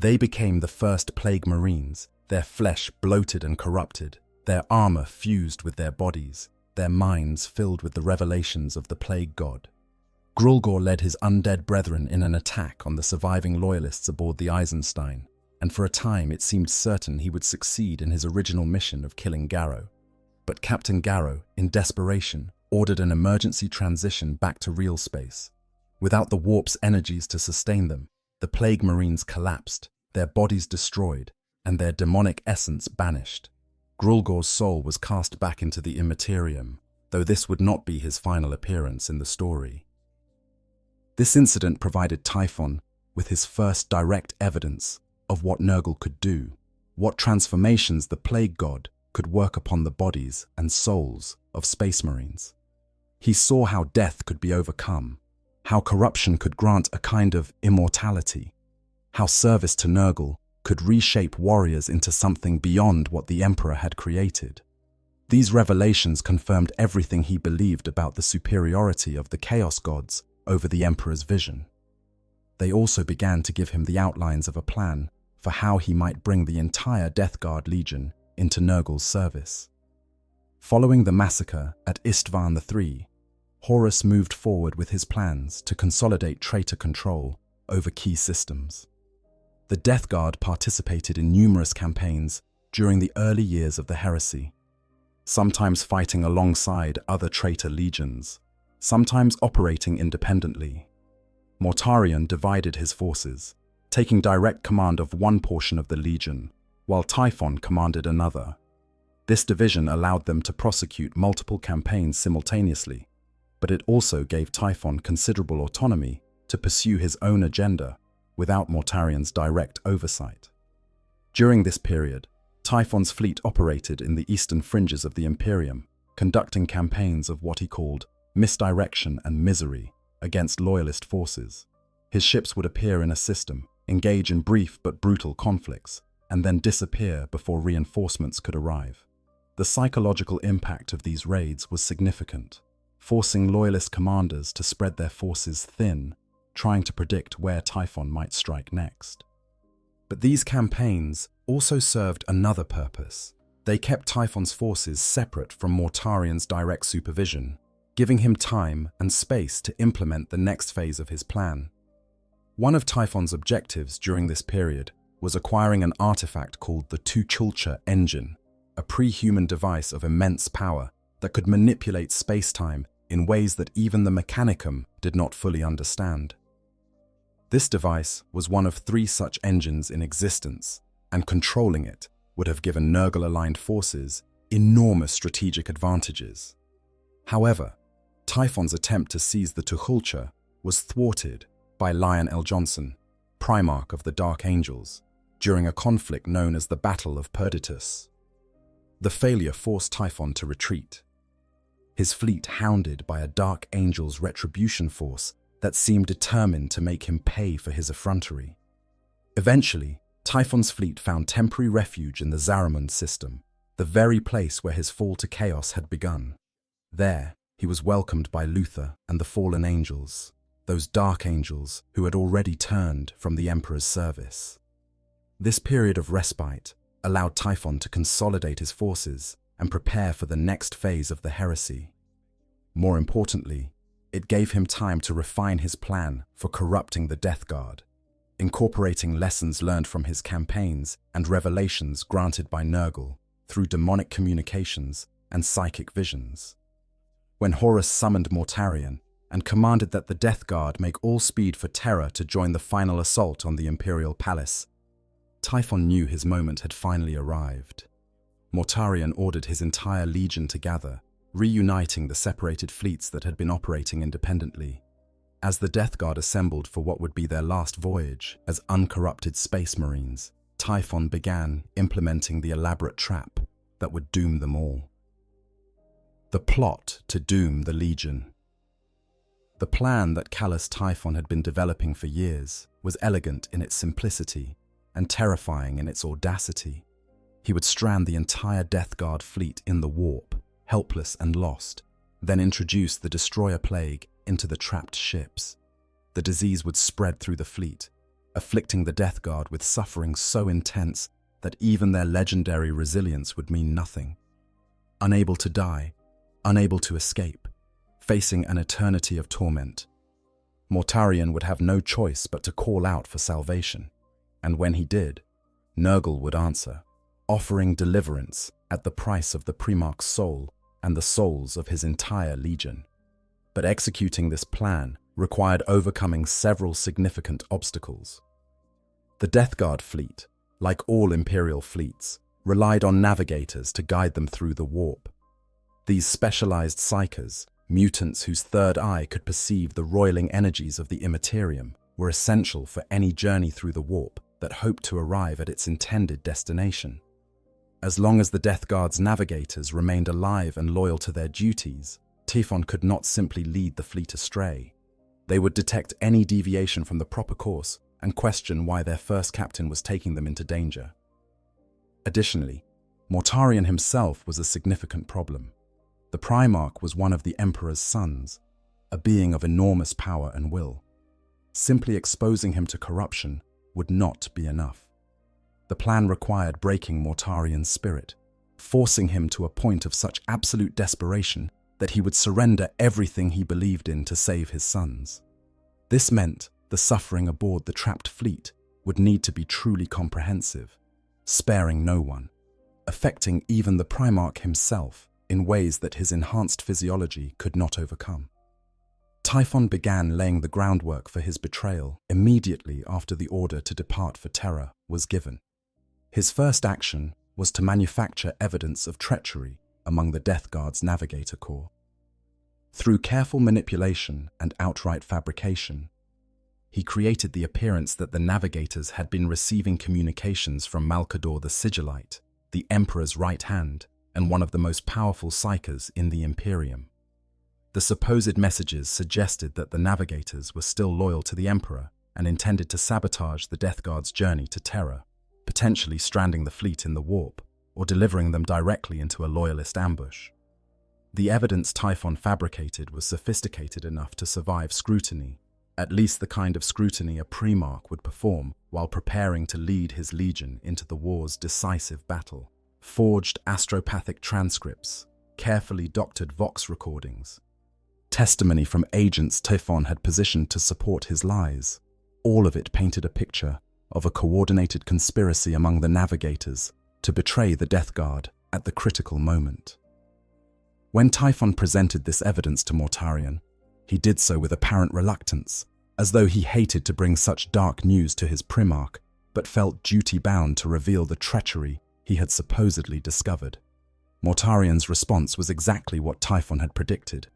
B: They became the first plague marines, their flesh bloated and corrupted, their armor fused with their bodies, their minds filled with the revelations of the plague god. Grulgor led his undead brethren in an attack on the surviving loyalists aboard the Eisenstein, and for a time it seemed certain he would succeed in his original mission of killing Garrow. But Captain Garrow, in desperation, ordered an emergency transition back to real space. Without the warp's energies to sustain them, the plague marines collapsed, their bodies destroyed, and their demonic essence banished. Grulgor's soul was cast back into the Imperium, though this would not be his final appearance in the story. This incident provided Typhon with his first direct evidence of what Nurgle could do, what transformations the plague god could work upon the bodies and souls of space marines. He saw how death could be overcome, how corruption could grant a kind of immortality, how service to Nurgle could reshape warriors into something beyond what the Emperor had created. These revelations confirmed everything he believed about the superiority of the Chaos Gods over the Emperor's vision. They also began to give him the outlines of a plan for how he might bring the entire Death Guard Legion into Nurgle's service. Following the massacre at Istvan III, Horus moved forward with his plans to consolidate traitor control over key systems. The Death Guard participated in numerous campaigns during the early years of the heresy, sometimes fighting alongside other traitor legions, sometimes operating independently. Mortarion divided his forces, taking direct command of one portion of the legion, while Typhon commanded another. This division allowed them to prosecute multiple campaigns simultaneously, but it also gave Typhon considerable autonomy to pursue his own agenda without Mortarion's direct oversight. During this period, Typhon's fleet operated in the eastern fringes of the Imperium, conducting campaigns of what he called misdirection and misery against loyalist forces. His ships would appear in a system, engage in brief but brutal conflicts, and then disappear before reinforcements could arrive. The psychological impact of these raids was significant, forcing loyalist commanders to spread their forces thin, trying to predict where Typhon might strike next. But these campaigns also served another purpose. They kept Typhon's forces separate from Mortarion's direct supervision, giving him time and space to implement the next phase of his plan. One of Typhon's objectives during this period was acquiring an artifact called the Tuchulcha Engine, a pre-human device of immense power that could manipulate space-time in ways that even the Mechanicum did not fully understand. This device was one of 3 such engines in existence, and controlling it would have given Nurgle-aligned forces enormous strategic advantages. However, Typhon's attempt to seize the Tuchulcha was thwarted by Lion L. Johnson, Primarch of the Dark Angels, during a conflict known as the Battle of Perditus. The failure forced Typhon to retreat, his fleet hounded by a Dark Angel's retribution force that seemed determined to make him pay for his effrontery. Eventually, Typhon's fleet found temporary refuge in the Zaramund system, the very place where his fall to chaos had begun. There, he was welcomed by Luther and the fallen angels, those Dark Angels who had already turned from the Emperor's service. This period of respite allowed Typhon to consolidate his forces and prepare for the next phase of the heresy. More importantly, it gave him time to refine his plan for corrupting the Death Guard, incorporating lessons learned from his campaigns and revelations granted by Nurgle through demonic communications and psychic visions. When Horus summoned Mortarion and commanded that the Death Guard make all speed for Terra to join the final assault on the Imperial Palace, Typhon knew his moment had finally arrived. Mortarion ordered his entire legion to gather, reuniting the separated fleets that had been operating independently. As the Death Guard assembled for what would be their last voyage as uncorrupted space marines, Typhon began implementing the elaborate trap that would doom them all. The plot to doom the Legion. The plan that callous Typhon had been developing for years was elegant in its simplicity and terrifying in its audacity. He would strand the entire Death Guard fleet in the warp, helpless and lost, then introduce the destroyer plague into the trapped ships. the disease would spread through the fleet, afflicting the Death Guard with suffering so intense that even their legendary resilience would mean nothing. Unable to die, unable to escape, facing an eternity of torment, Mortarion would have no choice but to call out for salvation, and when he did, Nurgle would answer, offering deliverance at the price of the Primarch's soul and the souls of his entire legion. But executing this plan required overcoming several significant obstacles. The Death Guard fleet, like all Imperial fleets, relied on navigators to guide them through the warp. These specialized psychers, mutants whose third eye could perceive the roiling energies of the Imperium, were essential for any journey through the warp that hoped to arrive at its intended destination. As long as the Death Guard's navigators remained alive and loyal to their duties, Typhon could not simply lead the fleet astray. They would detect any deviation from the proper course and question why their first captain was taking them into danger. Additionally, Mortarion himself was a significant problem. The Primarch was one of the Emperor's sons, a being of enormous power and will. Simply exposing him to corruption would not be enough. The plan required breaking Mortarion's spirit, forcing him to a point of such absolute desperation that he would surrender everything he believed in to save his sons. This meant the suffering aboard the trapped fleet would need to be truly comprehensive, sparing no one, affecting even the Primarch himself in ways that his enhanced physiology could not overcome. Typhon began laying the groundwork for his betrayal immediately after the order to depart for Terra was given. His first action was to manufacture evidence of treachery among the Death Guard's Navigator Corps. Through careful manipulation and outright fabrication, he created the appearance that the Navigators had been receiving communications from Malcador the Sigillite, the Emperor's right hand and one of the most powerful psychers in the Imperium. The supposed messages suggested that the Navigators were still loyal to the Emperor and intended to sabotage the Death Guard's journey to Terra, potentially stranding the fleet in the warp or delivering them directly into a loyalist ambush. The evidence Typhon fabricated was sophisticated enough to survive scrutiny, at least the kind of scrutiny a Primarch would perform while preparing to lead his legion into the war's decisive battle. Forged astropathic transcripts, carefully doctored Vox recordings, testimony from agents Typhon had positioned to support his lies. All of it painted a picture of a coordinated conspiracy among the Navigators to betray the Death Guard at the critical moment. When Typhon presented this evidence to Mortarion, he did so with apparent reluctance, as though he hated to bring such dark news to his Primarch, but felt duty-bound to reveal the treachery he had supposedly discovered. Mortarion's response was exactly what Typhon had predicted.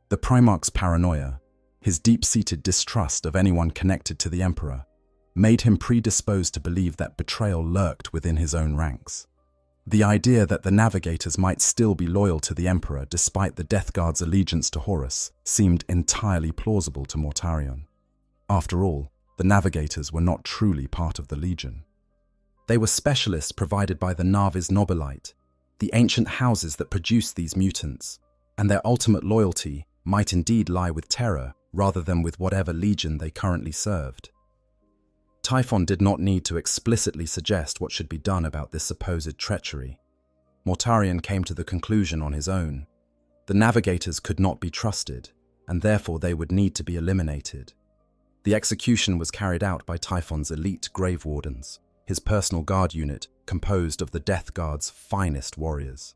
B: The Primarch's paranoia, his deep-seated distrust of anyone connected to the Emperor, made him predisposed to believe that betrayal lurked within his own ranks. The idea that the Navigators might still be loyal to the Emperor despite the Death Guard's allegiance to Horus seemed entirely plausible to Mortarion. After all, the Navigators were not truly part of the Legion. They were specialists provided by the Navis Nobilite, the ancient houses that produced these mutants, and their ultimate loyalty might indeed lie with Terra rather than with whatever legion they currently served. Typhon did not need to explicitly suggest what should be done about this supposed treachery. Mortarion came to the conclusion on his own. The Navigators could not be trusted, and therefore they would need to be eliminated. The execution was carried out by Typhon's elite Grave Wardens, his personal guard unit composed of the Death Guard's finest warriors.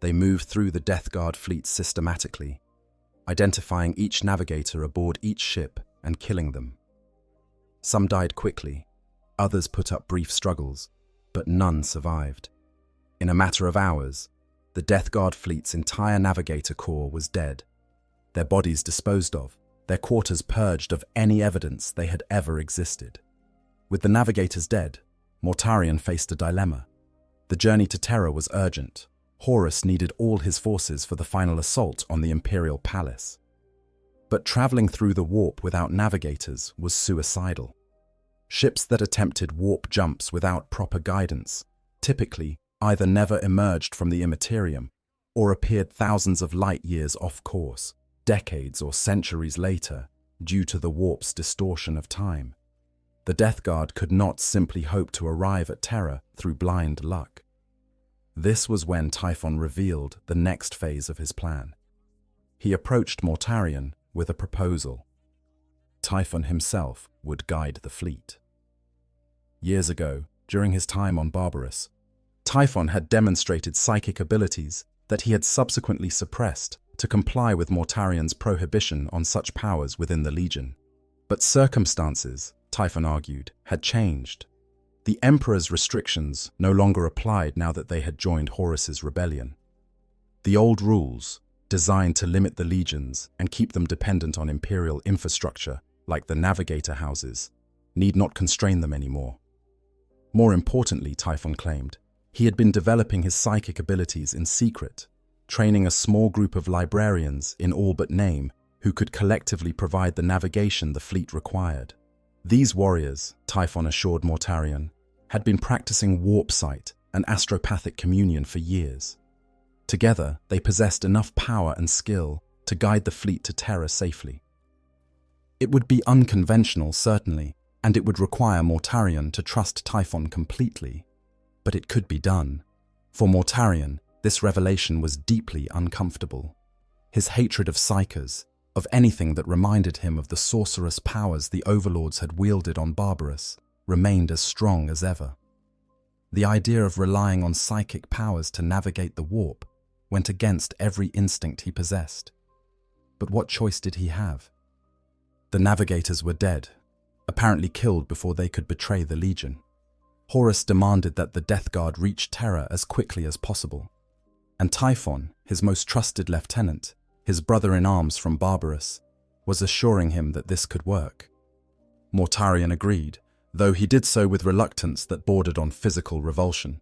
B: They moved through the Death Guard fleet systematically, identifying each navigator aboard each ship and killing them. Some died quickly, others put up brief struggles, but none survived. In a matter of hours, the Death Guard fleet's entire navigator corps was dead, their bodies disposed of, their quarters purged of any evidence they had ever existed. With the navigators dead, Mortarion faced a dilemma. The journey to Terra was urgent. Horus needed all his forces for the final assault on the Imperial Palace. But traveling through the warp without navigators was suicidal. Ships that attempted warp jumps without proper guidance typically either never emerged from the Imperium or appeared thousands of light years off course, decades or centuries later, due to the warp's distortion of time. The Death Guard could not simply hope to arrive at Terra through blind luck. This was when Typhon revealed the next phase of his plan. He approached Mortarion with a proposal. Typhon himself would guide the fleet. Years ago, during his time on Barbarous, Typhon had demonstrated psychic abilities that he had subsequently suppressed to comply with Mortarion's prohibition on such powers within the Legion. But circumstances, Typhon argued, had changed. The Emperor's restrictions no longer applied now that they had joined Horus's rebellion. The old rules, designed to limit the legions and keep them dependent on Imperial infrastructure, like the navigator houses, need not constrain them anymore. More importantly, Typhon claimed, he had been developing his psychic abilities in secret, training a small group of librarians in all but name who could collectively provide the navigation the fleet required. These warriors, Typhon assured Mortarion, had been practicing warp sight and astropathic communion for years. Together, they possessed enough power and skill to guide the fleet to Terra safely. It would be unconventional, certainly, and it would require Mortarion to trust Typhon completely. But it could be done. For Mortarion, this revelation was deeply uncomfortable. His hatred of psychers, of anything that reminded him of the sorcerous powers the overlords had wielded on Barbarous, remained as strong as ever. The idea of relying on psychic powers to navigate the warp went against every instinct he possessed. But what choice did he have? The navigators were dead, apparently killed before they could betray the Legion. Horus demanded that the Death Guard reach Terra as quickly as possible. And Typhon, his most trusted lieutenant, his brother-in-arms from Barbarous, was assuring him that this could work. Mortarion agreed, though he did so with reluctance that bordered on physical revulsion.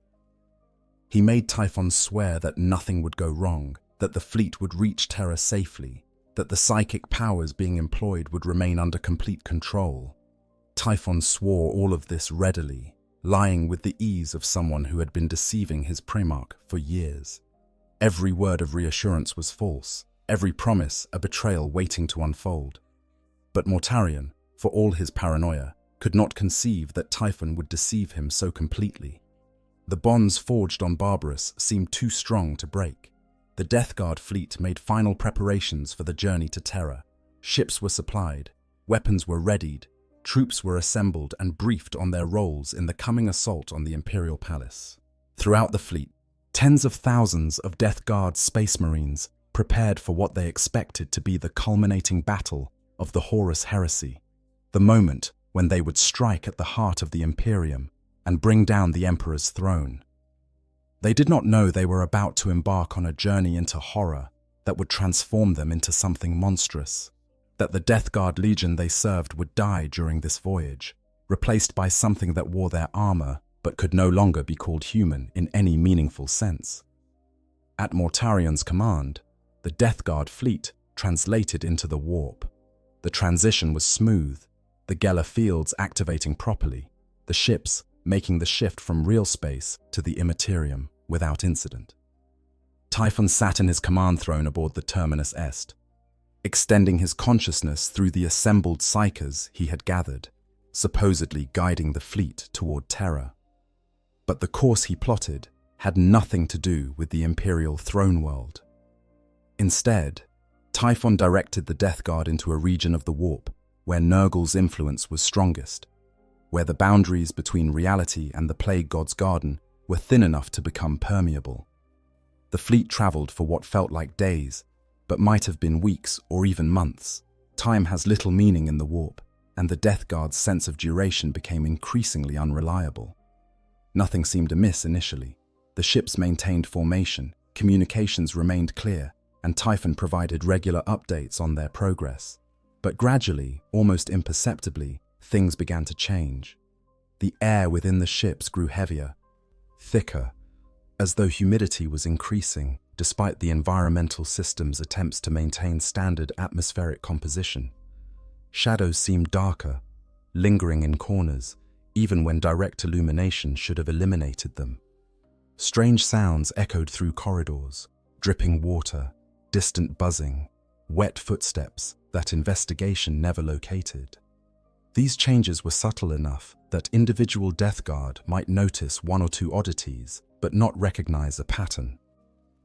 B: He made Typhon swear that nothing would go wrong, that the fleet would reach Terra safely, that the psychic powers being employed would remain under complete control. Typhon swore all of this readily, lying with the ease of someone who had been deceiving his Primarch for years. Every word of reassurance was false, every promise a betrayal waiting to unfold. But Mortarion, for all his paranoia, could not conceive that Typhon would deceive him so completely. The bonds forged on Barbarous seemed too strong to break. The Death Guard fleet made final preparations for the journey to Terra. Ships were supplied, weapons were readied, troops were assembled and briefed on their roles in the coming assault on the Imperial Palace. Throughout the fleet, tens of thousands of Death Guard Space Marines prepared for what they expected to be the culminating battle of the Horus heresy, the moment when they would strike at the heart of the Imperium and bring down the Emperor's throne. They did not know they were about to embark on a journey into horror that would transform them into something monstrous, that the Death Guard Legion they served would die during this voyage, replaced by something that wore their armor but could no longer be called human in any meaningful sense. At Mortarion's command, the Death Guard fleet translated into the warp. The transition was smooth, the Geller fields activating properly, the ships making the shift from real space to the Imperium without incident. Typhon sat in his command throne aboard the Terminus Est, extending his consciousness through the assembled psychers he had gathered, supposedly guiding the fleet toward Terra. But the course he plotted had nothing to do with the Imperial throne world. Instead, Typhon directed the Death Guard into a region of the warp where Nurgle's influence was strongest, where the boundaries between reality and the Plague God's garden were thin enough to become permeable. The fleet traveled for what felt like days, but might have been weeks or even months. Time has little meaning in the warp, and the Death Guard's sense of duration became increasingly unreliable. Nothing seemed amiss initially. The ships maintained formation, communications remained clear, and Typhon provided regular updates on their progress. But gradually, almost imperceptibly, things began to change. The air within the ships grew heavier, thicker, as though humidity was increasing, despite the environmental system's attempts to maintain standard atmospheric composition. Shadows seemed darker, lingering in corners, even when direct illumination should have eliminated them. Strange sounds echoed through corridors, dripping water, distant buzzing, wet footsteps that investigation never located. These changes were subtle enough that individual Death Guard might notice one or two oddities, but not recognize a pattern.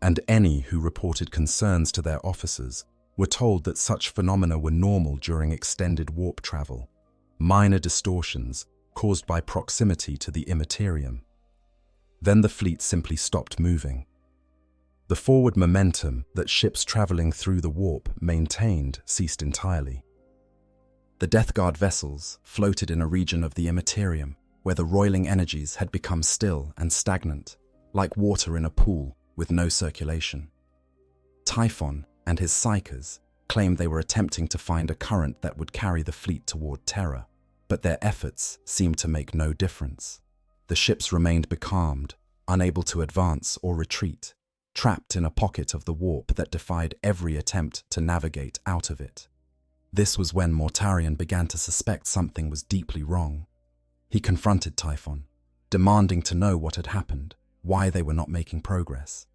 B: And any who reported concerns to their officers were told that such phenomena were normal during extended warp travel, minor distortions caused by proximity to the Imperium. Then the fleet simply stopped moving. The forward momentum that ships traveling through the warp maintained ceased entirely. The Death Guard vessels floated in a region of the Imperium where the roiling energies had become still and stagnant, like water in a pool with no circulation. Typhon and his psychers claimed they were attempting to find a current that would carry the fleet toward Terra, but their efforts seemed to make no difference. The ships remained becalmed, unable to advance or retreat, trapped in a pocket of the warp that defied every attempt to navigate out of it. This was when Mortarion began to suspect something was deeply wrong. He confronted Typhon, demanding to know what had happened, why they were not making progress.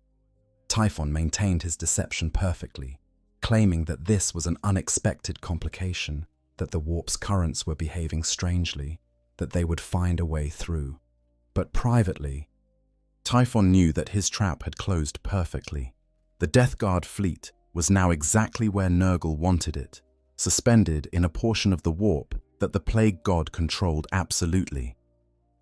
B: Typhon maintained his deception perfectly, claiming that this was an unexpected complication, that the warp's currents were behaving strangely, that they would find a way through. But privately, Typhon knew that his trap had closed perfectly. The Death Guard fleet was now exactly where Nurgle wanted it, suspended in a portion of the warp that the Plague God controlled absolutely.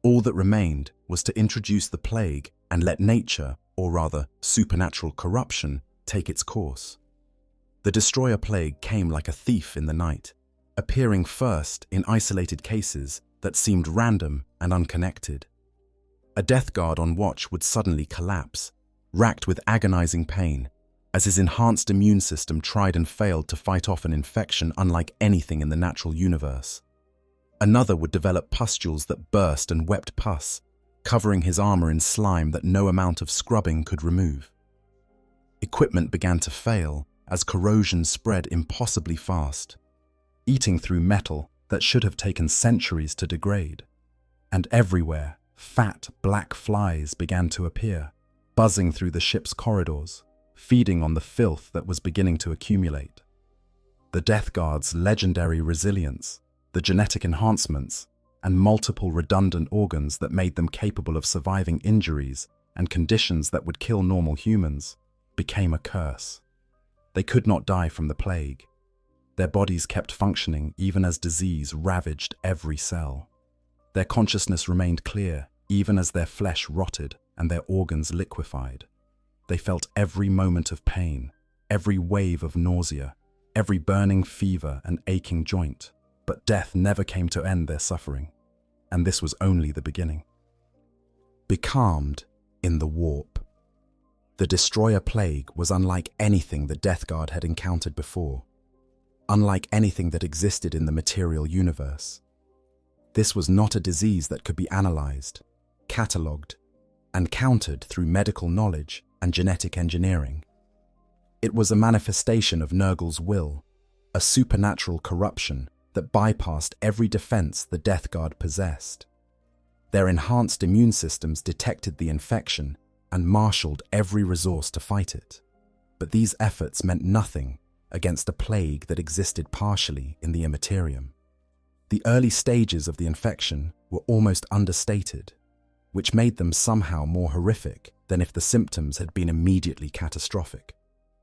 B: All that remained was to introduce the plague and let nature, or rather supernatural corruption, take its course. The Destroyer Plague came like a thief in the night, appearing first in isolated cases that seemed random and unconnected. A Death Guard on watch would suddenly collapse, racked with agonizing pain, as his enhanced immune system tried and failed to fight off an infection unlike anything in the natural universe. Another would develop pustules that burst and wept pus, covering his armor in slime that no amount of scrubbing could remove. Equipment began to fail as corrosion spread impossibly fast, eating through metal that should have taken centuries to degrade. And everywhere, fat black flies began to appear, buzzing through the ship's corridors, feeding on the filth that was beginning to accumulate. The Death Guard's legendary resilience, the genetic enhancements, and multiple redundant organs that made them capable of surviving injuries and conditions that would kill normal humans, became a curse. They could not die from the plague. Their bodies kept functioning even as disease ravaged every cell. Their consciousness remained clear even as their flesh rotted and their organs liquefied. They felt every moment of pain, every wave of nausea, every burning fever and aching joint, but death never came to end their suffering, and this was only the beginning. Becalmed in the warp. The Destroyer Plague was unlike anything the Death Guard had encountered before, unlike anything that existed in the material universe. This was not a disease that could be analyzed, catalogued, and countered through medical knowledge and genetic engineering. It was a manifestation of Nurgle's will, a supernatural corruption that bypassed every defense the Death Guard possessed. Their enhanced immune systems detected the infection and marshaled every resource to fight it. But these efforts meant nothing against a plague that existed partially in the Imperium. The early stages of the infection were almost understated, which made them somehow more horrific than if the symptoms had been immediately catastrophic.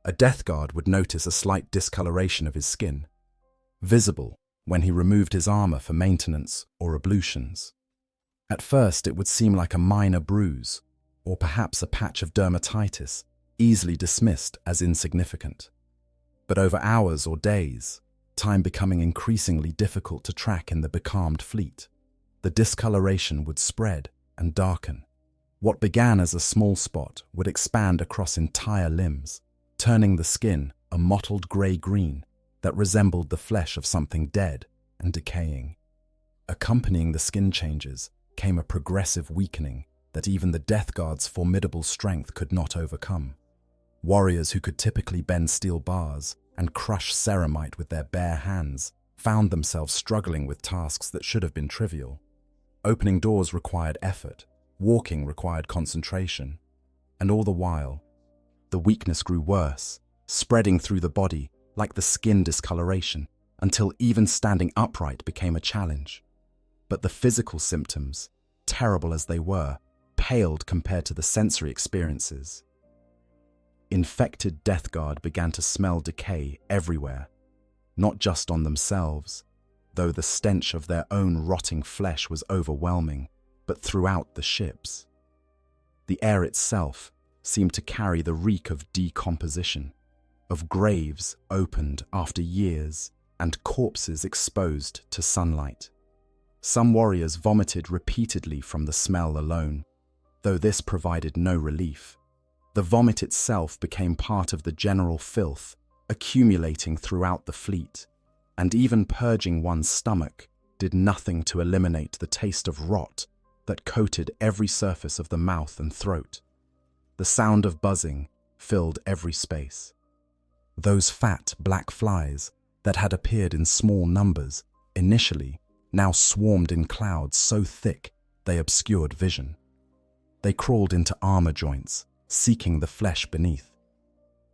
B: A Death Guard would notice a slight discoloration of his skin, visible when he removed his armor for maintenance or ablutions. At first, it would seem like a minor bruise, or perhaps a patch of dermatitis, easily dismissed as insignificant. But over hours or days, time becoming increasingly difficult to track in the becalmed fleet, the discoloration would spread and darken. What began as a small spot would expand across entire limbs, turning the skin a mottled grey-green that resembled the flesh of something dead and decaying. Accompanying the skin changes came a progressive weakening that even the Death Guard's formidable strength could not overcome. Warriors who could typically bend steel bars and crush ceramite with their bare hands found themselves struggling with tasks that should have been trivial. Opening doors required effort, walking required concentration, and all the while, the weakness grew worse, spreading through the body like the skin discoloration, until even standing upright became a challenge. But the physical symptoms, terrible as they were, paled compared to the sensory experiences. Infected Death Guard began to smell decay everywhere, not just on themselves, though the stench of their own rotting flesh was overwhelming, but throughout the ships. The air itself seemed to carry the reek of decomposition, of graves opened after years and corpses exposed to sunlight. Some warriors vomited repeatedly from the smell alone, though this provided no relief. The vomit itself became part of the general filth, accumulating throughout the fleet, and even purging one's stomach did nothing to eliminate the taste of rot that coated every surface of the mouth and throat. The sound of buzzing filled every space. Those fat black flies that had appeared in small numbers initially now swarmed in clouds so thick they obscured vision. They crawled into armor joints, seeking the flesh beneath.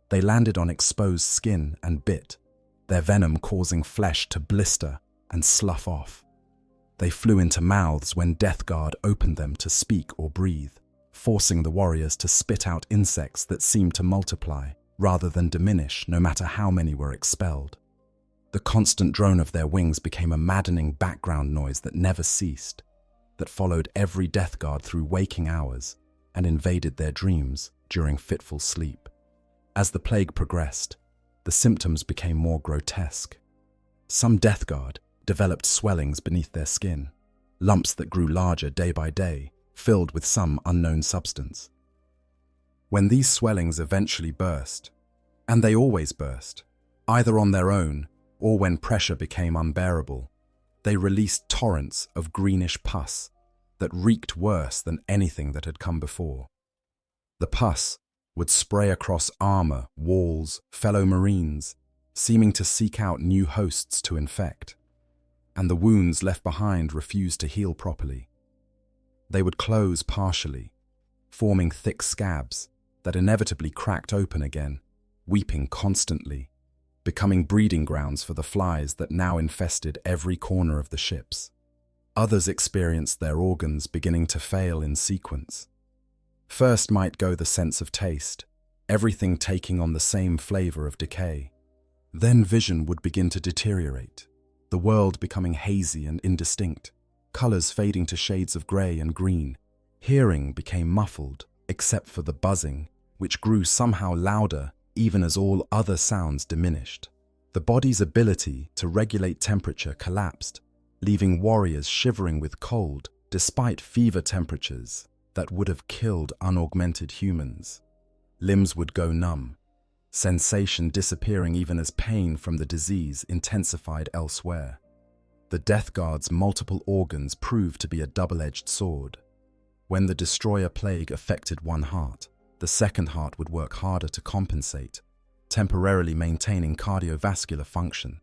B: They landed on exposed skin and bit, their venom causing flesh to blister and slough off. They flew into mouths when Death Guard opened them to speak or breathe, forcing the warriors to spit out insects that seemed to multiply rather than diminish no matter how many were expelled. The constant drone of their wings became a maddening background noise that never ceased, that followed every Death Guard through waking hours and invaded their dreams during fitful sleep. As the plague progressed, the symptoms became more grotesque. Some Death Guard developed swellings beneath their skin, lumps that grew larger day by day, filled with some unknown substance. When these swellings eventually burst, and they always burst, either on their own or when pressure became unbearable, they released torrents of greenish pus that reeked worse than anything that had come before. The pus would spray across armor, walls, fellow Marines, seeming to seek out new hosts to infect, and the wounds left behind refused to heal properly. They would close partially, forming thick scabs that inevitably cracked open again, weeping constantly, becoming breeding grounds for the flies that now infested every corner of the ships. Others experienced their organs beginning to fail in sequence. First might go the sense of taste, everything taking on the same flavor of decay. Then vision would begin to deteriorate, the world becoming hazy and indistinct, colors fading to shades of gray and green. Hearing became muffled, except for the buzzing, which grew somehow louder even as all other sounds diminished. The body's ability to regulate temperature collapsed, leaving warriors shivering with cold despite fever temperatures that would have killed unaugmented humans. Limbs would go numb, sensation disappearing even as pain from the disease intensified elsewhere. The Death Guard's multiple organs proved to be a double-edged sword. When the destroyer plague affected one heart, the second heart would work harder to compensate, temporarily maintaining cardiovascular function.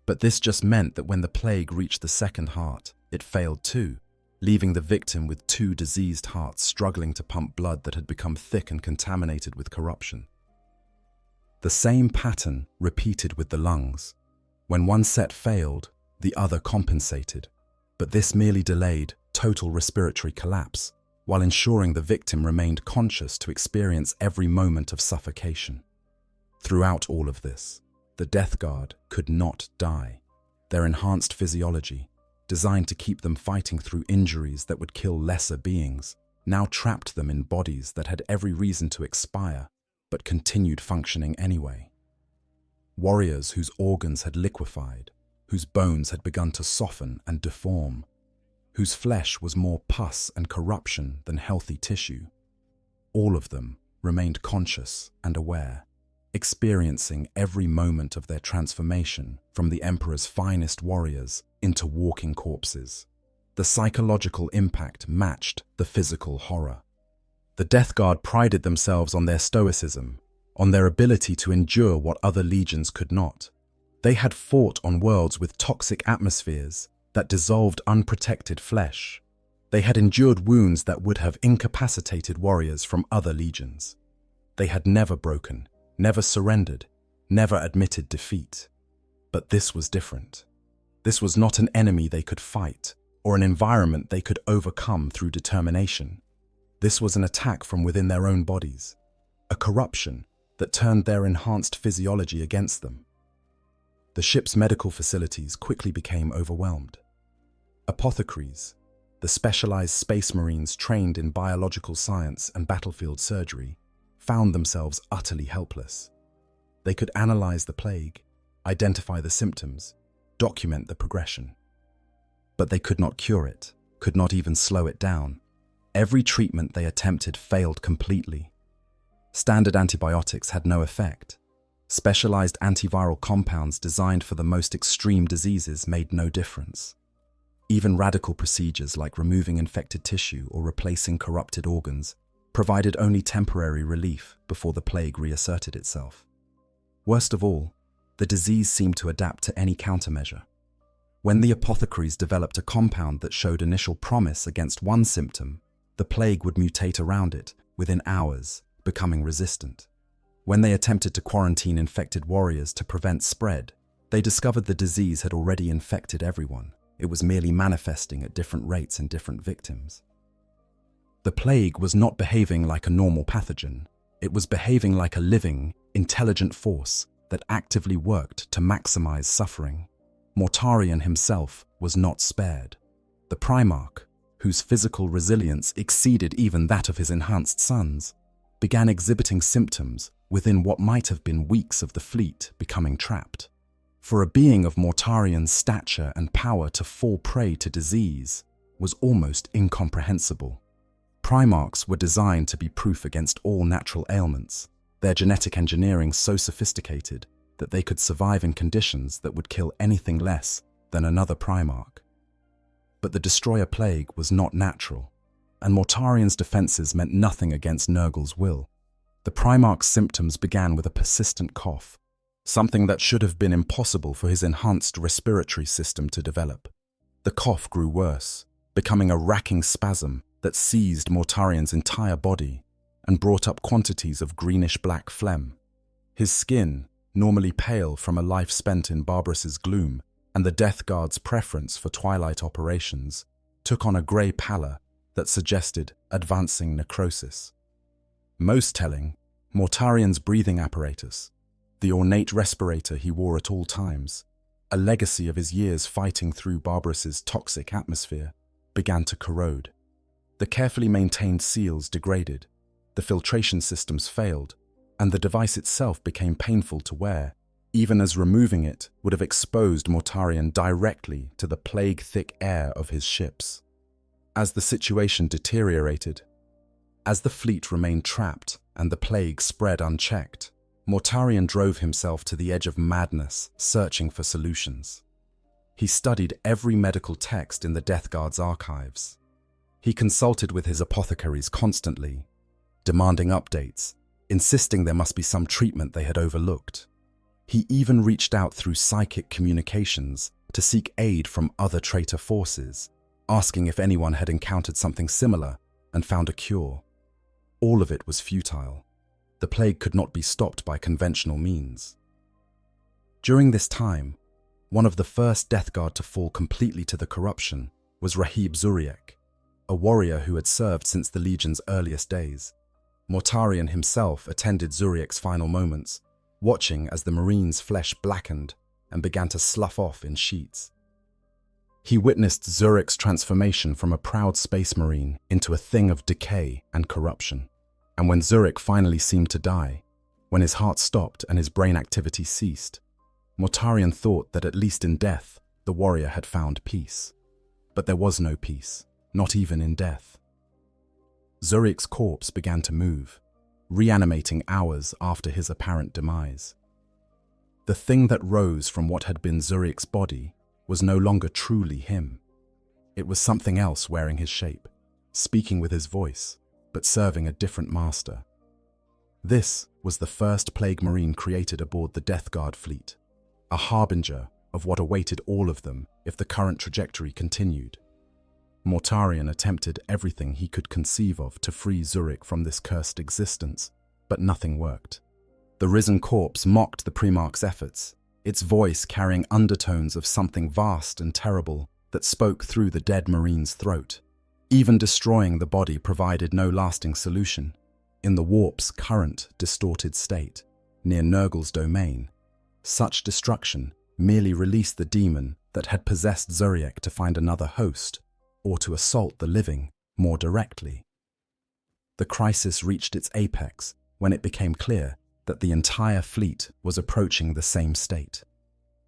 B: But this just meant that when the plague reached the second heart, it failed too, leaving the victim with two diseased hearts struggling to pump blood that had become thick and contaminated with corruption. The same pattern repeated with the lungs. When one set failed, the other compensated, but this merely delayed total respiratory collapse, while ensuring the victim remained conscious to experience every moment of suffocation. Throughout all of this, the Death Guard could not die. Their enhanced physiology, designed to keep them fighting through injuries that would kill lesser beings, now trapped them in bodies that had every reason to expire, but continued functioning anyway. Warriors whose organs had liquefied, whose bones had begun to soften and deform, whose flesh was more pus and corruption than healthy tissue. All of them remained conscious and aware, experiencing every moment of their transformation from the Emperor's finest warriors into walking corpses. The psychological impact matched the physical horror. The Death Guard prided themselves on their stoicism, on their ability to endure what other legions could not. They had fought on worlds with toxic atmospheres that dissolved unprotected flesh. They had endured wounds that would have incapacitated warriors from other legions. They had never broken, never surrendered, never admitted defeat. But this was different. This was not an enemy they could fight, or an environment they could overcome through determination. This was an attack from within their own bodies, a corruption that turned their enhanced physiology against them. The ship's medical facilities quickly became overwhelmed. Apothecaries, the specialized space marines trained in biological science and battlefield surgery, found themselves utterly helpless. They could analyze the plague, identify the symptoms, document the progression. But they could not cure it, could not even slow it down. Every treatment they attempted failed completely. Standard antibiotics had no effect. Specialized antiviral compounds designed for the most extreme diseases made no difference. Even radical procedures like removing infected tissue or replacing corrupted organs provided only temporary relief before the plague reasserted itself. Worst of all, the disease seemed to adapt to any countermeasure. When the apothecaries developed a compound that showed initial promise against one symptom, the plague would mutate around it within hours, becoming resistant. When they attempted to quarantine infected warriors to prevent spread, they discovered the disease had already infected everyone. It was merely manifesting at different rates in different victims. The plague was not behaving like a normal pathogen. It was behaving like a living, intelligent force that actively worked to maximize suffering. Mortarion himself was not spared. The Primarch, whose physical resilience exceeded even that of his enhanced sons, began exhibiting symptoms within what might have been weeks of the fleet becoming trapped. For a being of Mortarion's stature and power to fall prey to disease was almost incomprehensible. Primarchs were designed to be proof against all natural ailments, their genetic engineering so sophisticated that they could survive in conditions that would kill anything less than another Primarch. But the Destroyer Plague was not natural, and Mortarion's defenses meant nothing against Nurgle's will. The Primarch's symptoms began with a persistent cough, something that should have been impossible for his enhanced respiratory system to develop. The cough grew worse, becoming a racking spasm that seized Mortarion's entire body and brought up quantities of greenish-black phlegm. His skin, normally pale from a life spent in Barbaros's gloom and the Death Guard's preference for twilight operations, took on a grey pallor that suggested advancing necrosis. Most telling, Mortarion's breathing apparatus, the ornate respirator he wore at all times, a legacy of his years fighting through Barbaros's toxic atmosphere, began to corrode. The carefully maintained seals degraded, the filtration systems failed, and the device itself became painful to wear, even as removing it would have exposed Mortarion directly to the plague-thick air of his ships. As the situation deteriorated, as the fleet remained trapped and the plague spread unchecked, Mortarion drove himself to the edge of madness, searching for solutions. He studied every medical text in the Death Guard's archives. He consulted with his apothecaries constantly, demanding updates, insisting there must be some treatment they had overlooked. He even reached out through psychic communications to seek aid from other traitor forces, asking if anyone had encountered something similar and found a cure. All of it was futile. The plague could not be stopped by conventional means. During this time, one of the first Death Guard to fall completely to the corruption was Rahib Zuriek, a warrior who had served since the Legion's earliest days. Mortarion himself attended Zuriek's final moments, watching as the Marine's flesh blackened and began to slough off in sheets. He witnessed Zuriek's transformation from a proud space marine into a thing of decay and corruption. And when Zuriek finally seemed to die, when his heart stopped and his brain activity ceased, Mortarion thought that at least in death, the warrior had found peace. But there was no peace, not even in death. Zuriek's corpse began to move, reanimating hours after his apparent demise. The thing that rose from what had been Zuriek's body was no longer truly him. It was something else wearing his shape, speaking with his voice, but serving a different master. This was the first Plague Marine created aboard the Death Guard fleet, a harbinger of what awaited all of them if the current trajectory continued. Mortarion attempted everything he could conceive of to free Zuriek from this cursed existence, but nothing worked. The risen corpse mocked the Primarch's efforts, its voice carrying undertones of something vast and terrible that spoke through the dead Marine's throat. Even destroying the body provided no lasting solution. In the warp's current, distorted state, near Nurgle's domain, such destruction merely released the demon that had possessed Zuriek to find another host, or to assault the living more directly. The crisis reached its apex when it became clear that the entire fleet was approaching the same state.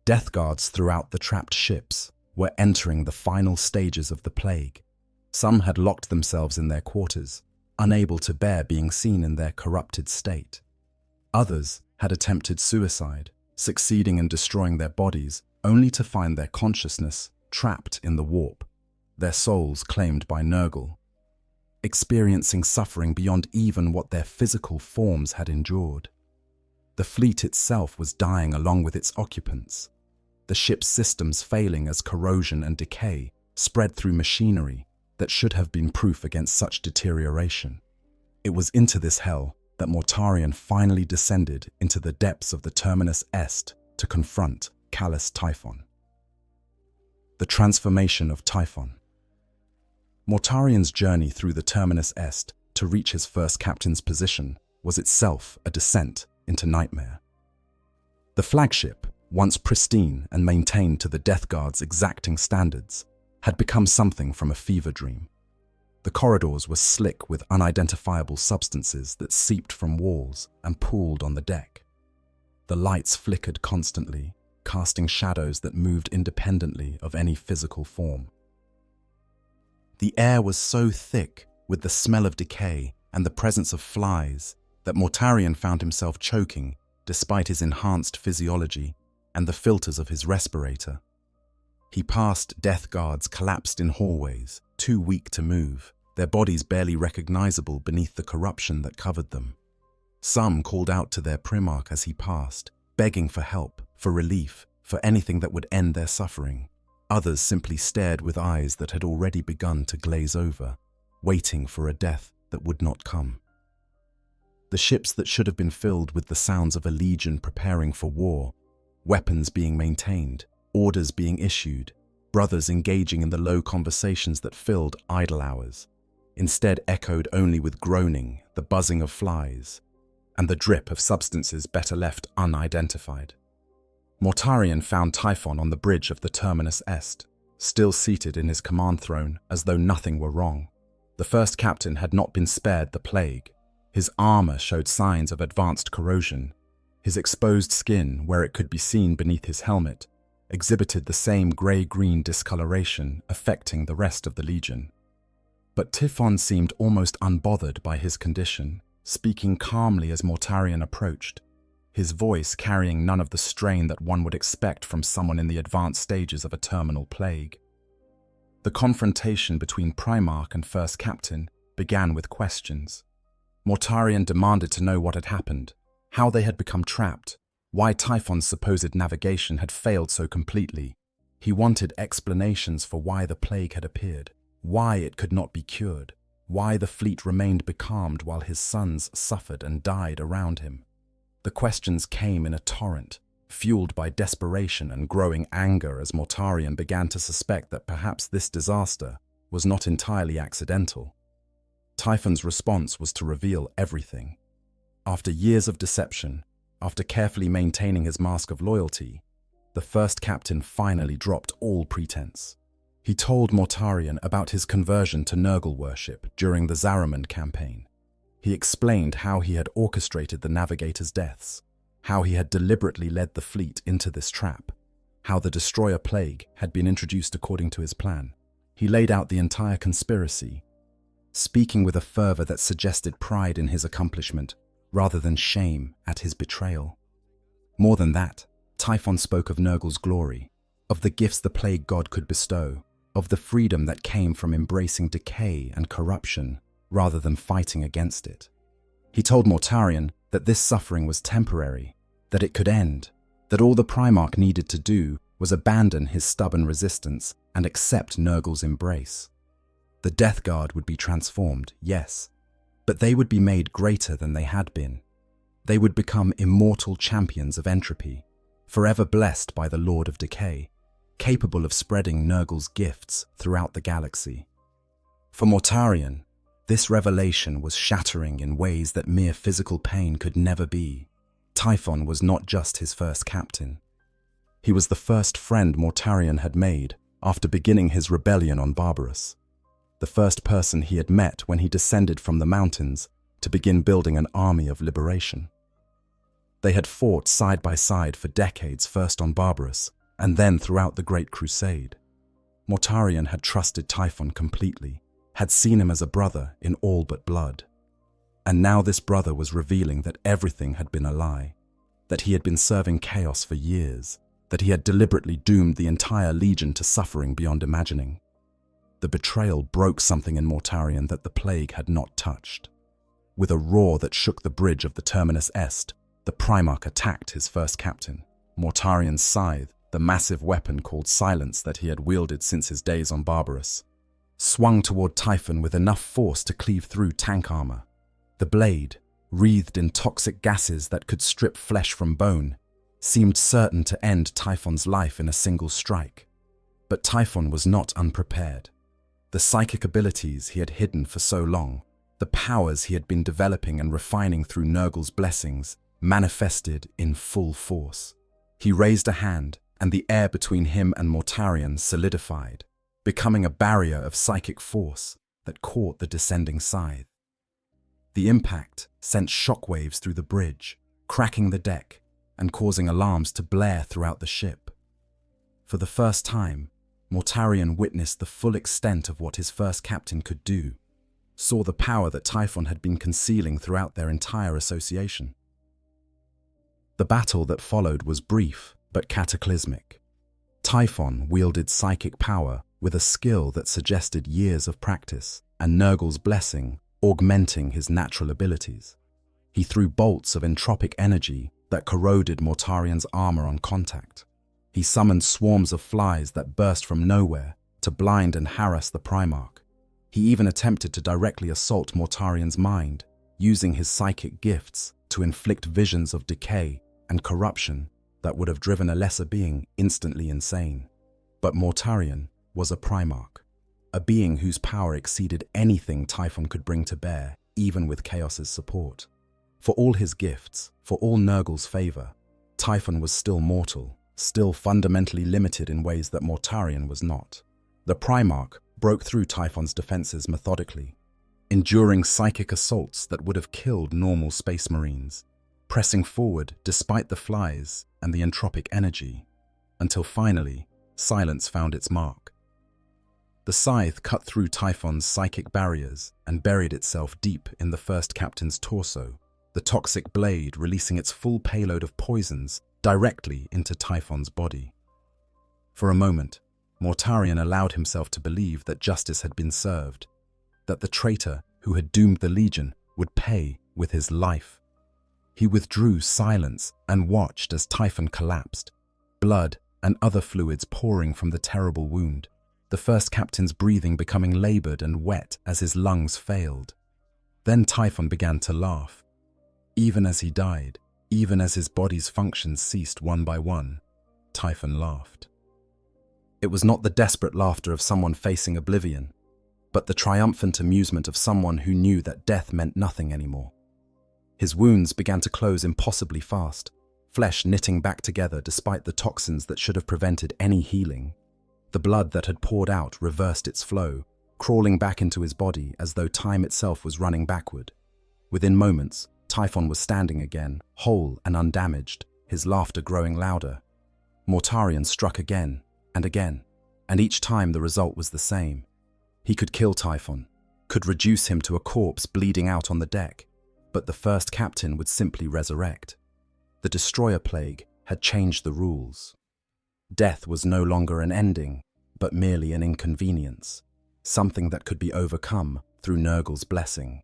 B: Death guards throughout the trapped ships were entering the final stages of the plague. Some had locked themselves in their quarters, unable to bear being seen in their corrupted state. Others had attempted suicide, succeeding in destroying their bodies only to find their consciousness trapped in the warp, their souls claimed by Nurgle, experiencing suffering beyond even what their physical forms had endured. The fleet itself was dying along with its occupants, the ship's systems failing as corrosion and decay spread through machinery that should have been proof against such deterioration. It was into this hell that Mortarion finally descended into the depths of the Terminus Est to confront Callous Typhon. The transformation of Typhon. Mortarion's journey through the Terminus Est to reach his first captain's position was itself a descent into nightmare. The flagship, once pristine and maintained to the Death Guard's exacting standards, had become something from a fever dream. The corridors were slick with unidentifiable substances that seeped from walls and pooled on the deck. The lights flickered constantly, casting shadows that moved independently of any physical form. The air was so thick with the smell of decay and the presence of flies that Mortarion found himself choking despite his enhanced physiology and the filters of his respirator. He passed death guards collapsed in hallways, too weak to move, their bodies barely recognizable beneath the corruption that covered them. Some called out to their Primarch as he passed, begging for help, for relief, for anything that would end their suffering. Others simply stared with eyes that had already begun to glaze over, waiting for a death that would not come. The ships that should have been filled with the sounds of a legion preparing for war, weapons being maintained, orders being issued, brothers engaging in the low conversations that filled idle hours, instead echoed only with groaning, the buzzing of flies, and the drip of substances better left unidentified. Mortarion found Typhon on the bridge of the Terminus Est, still seated in his command throne as though nothing were wrong. The first captain had not been spared the plague. His armor showed signs of advanced corrosion. His exposed skin, where it could be seen beneath his helmet, exhibited the same grey-green discoloration affecting the rest of the Legion. But Typhon seemed almost unbothered by his condition, speaking calmly as Mortarion approached, his voice carrying none of the strain that one would expect from someone in the advanced stages of a terminal plague. The confrontation between Primarch and First Captain began with questions. Mortarion demanded to know what had happened, how they had become trapped, why Typhon's supposed navigation had failed so completely. He wanted explanations for why the plague had appeared, why it could not be cured, why the fleet remained becalmed while his sons suffered and died around him. The questions came in a torrent, fueled by desperation and growing anger as Mortarion began to suspect that perhaps this disaster was not entirely accidental. Typhon's response was to reveal everything. After years of deception, after carefully maintaining his mask of loyalty, the first captain finally dropped all pretense. He told Mortarion about his conversion to Nurgle worship during the Zaramond campaign. He explained how he had orchestrated the navigators' deaths, how he had deliberately led the fleet into this trap, how the destroyer plague had been introduced according to his plan. He laid out the entire conspiracy, speaking with a fervor that suggested pride in his accomplishment rather than shame at his betrayal. More than that, Typhon spoke of Nurgle's glory, of the gifts the plague god could bestow, of the freedom that came from embracing decay and corruption rather than fighting against it. He told Mortarion that this suffering was temporary, that it could end, that all the Primarch needed to do was abandon his stubborn resistance and accept Nurgle's embrace. The Death Guard would be transformed, yes, but they would be made greater than they had been. They would become immortal champions of entropy, forever blessed by the Lord of Decay, capable of spreading Nurgle's gifts throughout the galaxy. For Mortarion, this revelation was shattering in ways that mere physical pain could never be. Typhon was not just his first captain. He was the first friend Mortarion had made after beginning his rebellion on Barbarous. The first person he had met when he descended from the mountains to begin building an army of liberation. They had fought side by side for decades, first on Barbarous, and then throughout the Great Crusade. Mortarion had trusted Typhon completely, had seen him as a brother in all but blood. And now this brother was revealing that everything had been a lie, that he had been serving chaos for years, that he had deliberately doomed the entire Legion to suffering beyond imagining. The betrayal broke something in Mortarion that the plague had not touched. With a roar that shook the bridge of the Terminus Est, the Primarch attacked his first captain. Mortarion's scythe, the massive weapon called Silence that he had wielded since his days on Barbarous, swung toward Typhon with enough force to cleave through tank armor. The blade, wreathed in toxic gases that could strip flesh from bone, seemed certain to end Typhon's life in a single strike. But Typhon was not unprepared. The psychic abilities he had hidden for so long, the powers he had been developing and refining through Nurgle's blessings, manifested in full force. He raised a hand, and the air between him and Mortarion solidified, becoming a barrier of psychic force that caught the descending scythe. The impact sent shockwaves through the bridge, cracking the deck and causing alarms to blare throughout the ship. For the first time, Mortarion witnessed the full extent of what his first captain could do, saw the power that Typhon had been concealing throughout their entire association. The battle that followed was brief but cataclysmic. Typhon wielded psychic power with a skill that suggested years of practice, and Nurgle's blessing augmenting his natural abilities. He threw bolts of entropic energy that corroded Mortarion's armor on contact. He summoned swarms of flies that burst from nowhere to blind and harass the Primarch. He even attempted to directly assault Mortarion's mind, using his psychic gifts to inflict visions of decay and corruption that would have driven a lesser being instantly insane. But Mortarion was a Primarch, a being whose power exceeded anything Typhon could bring to bear, even with Chaos's support. For all his gifts, for all Nurgle's favor, Typhon was still mortal, still fundamentally limited in ways that Mortarion was not. The Primarch broke through Typhon's defenses methodically, enduring psychic assaults that would have killed normal space marines, pressing forward despite the flies and the entropic energy, until finally, Silence found its mark. The scythe cut through Typhon's psychic barriers and buried itself deep in the first captain's torso, the toxic blade releasing its full payload of poisons directly into Typhon's body. For a moment, Mortarion allowed himself to believe that justice had been served, that the traitor who had doomed the Legion would pay with his life. He withdrew Silence and watched as Typhon collapsed, blood and other fluids pouring from the terrible wound, the first captain's breathing becoming labored and wet as his lungs failed. Then Typhon began to laugh. Even as he died, even as his body's functions ceased one by one, Typhon laughed. It was not the desperate laughter of someone facing oblivion, but the triumphant amusement of someone who knew that death meant nothing anymore. His wounds began to close impossibly fast, flesh knitting back together despite the toxins that should have prevented any healing. The blood that had poured out reversed its flow, crawling back into his body as though time itself was running backward. Within moments, Typhon was standing again, whole and undamaged, his laughter growing louder. Mortarion struck again, and each time the result was the same. He could kill Typhon, could reduce him to a corpse bleeding out on the deck, but the first captain would simply resurrect. The destroyer plague had changed the rules. Death was no longer an ending, but merely an inconvenience, something that could be overcome through Nurgle's blessing.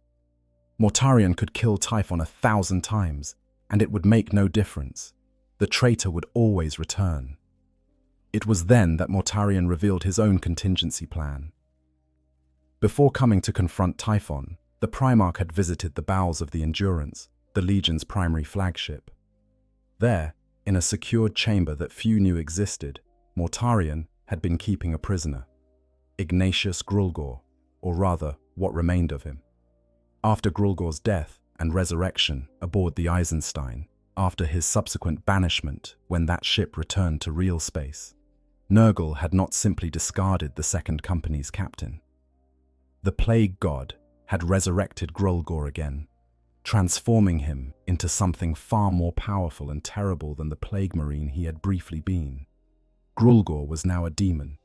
B: Mortarion could kill Typhon 1,000 times, and it would make no difference. The traitor would always return. It was then that Mortarion revealed his own contingency plan. Before coming to confront Typhon, the Primarch had visited the bowels of the Endurance, the Legion's primary flagship. There, in a secured chamber that few knew existed, Mortarion had been keeping a prisoner, Ignatius Grulgor, or rather, what remained of him. After Grulgor's death and resurrection aboard the Eisenstein, after his subsequent banishment when that ship returned to real space, Nurgle had not simply discarded the Second Company's captain. The Plague God had resurrected Grulgor again, transforming him into something far more powerful and terrible than the Plague Marine he had briefly been. Grulgor was now a demon,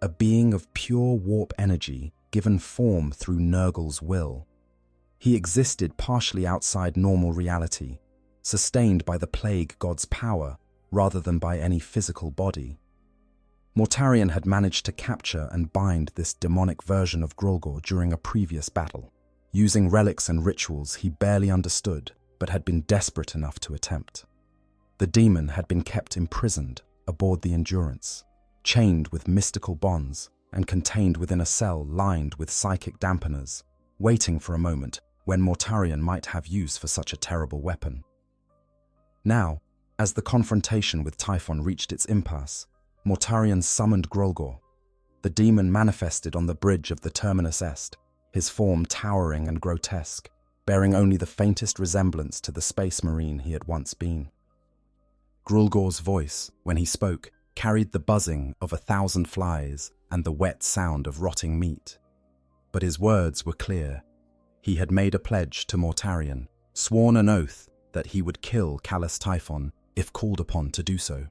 B: a being of pure warp energy given form through Nurgle's will. He existed partially outside normal reality, sustained by the Plague God's power rather than by any physical body. Mortarion had managed to capture and bind this demonic version of Grulgor during a previous battle, using relics and rituals he barely understood but had been desperate enough to attempt. The demon had been kept imprisoned aboard the Endurance, chained with mystical bonds and contained within a cell lined with psychic dampeners, waiting for a moment when Mortarion might have use for such a terrible weapon. Now, as the confrontation with Typhon reached its impasse, Mortarion summoned Grulgor. The demon manifested on the bridge of the Terminus Est, his form towering and grotesque, bearing only the faintest resemblance to the space marine he had once been. Grulgor's voice, when he spoke, carried the buzzing of 1,000 flies and the wet sound of rotting meat. But his words were clear. He had made a pledge to Mortarion, sworn an oath that he would kill Callous Typhon if called upon to do so.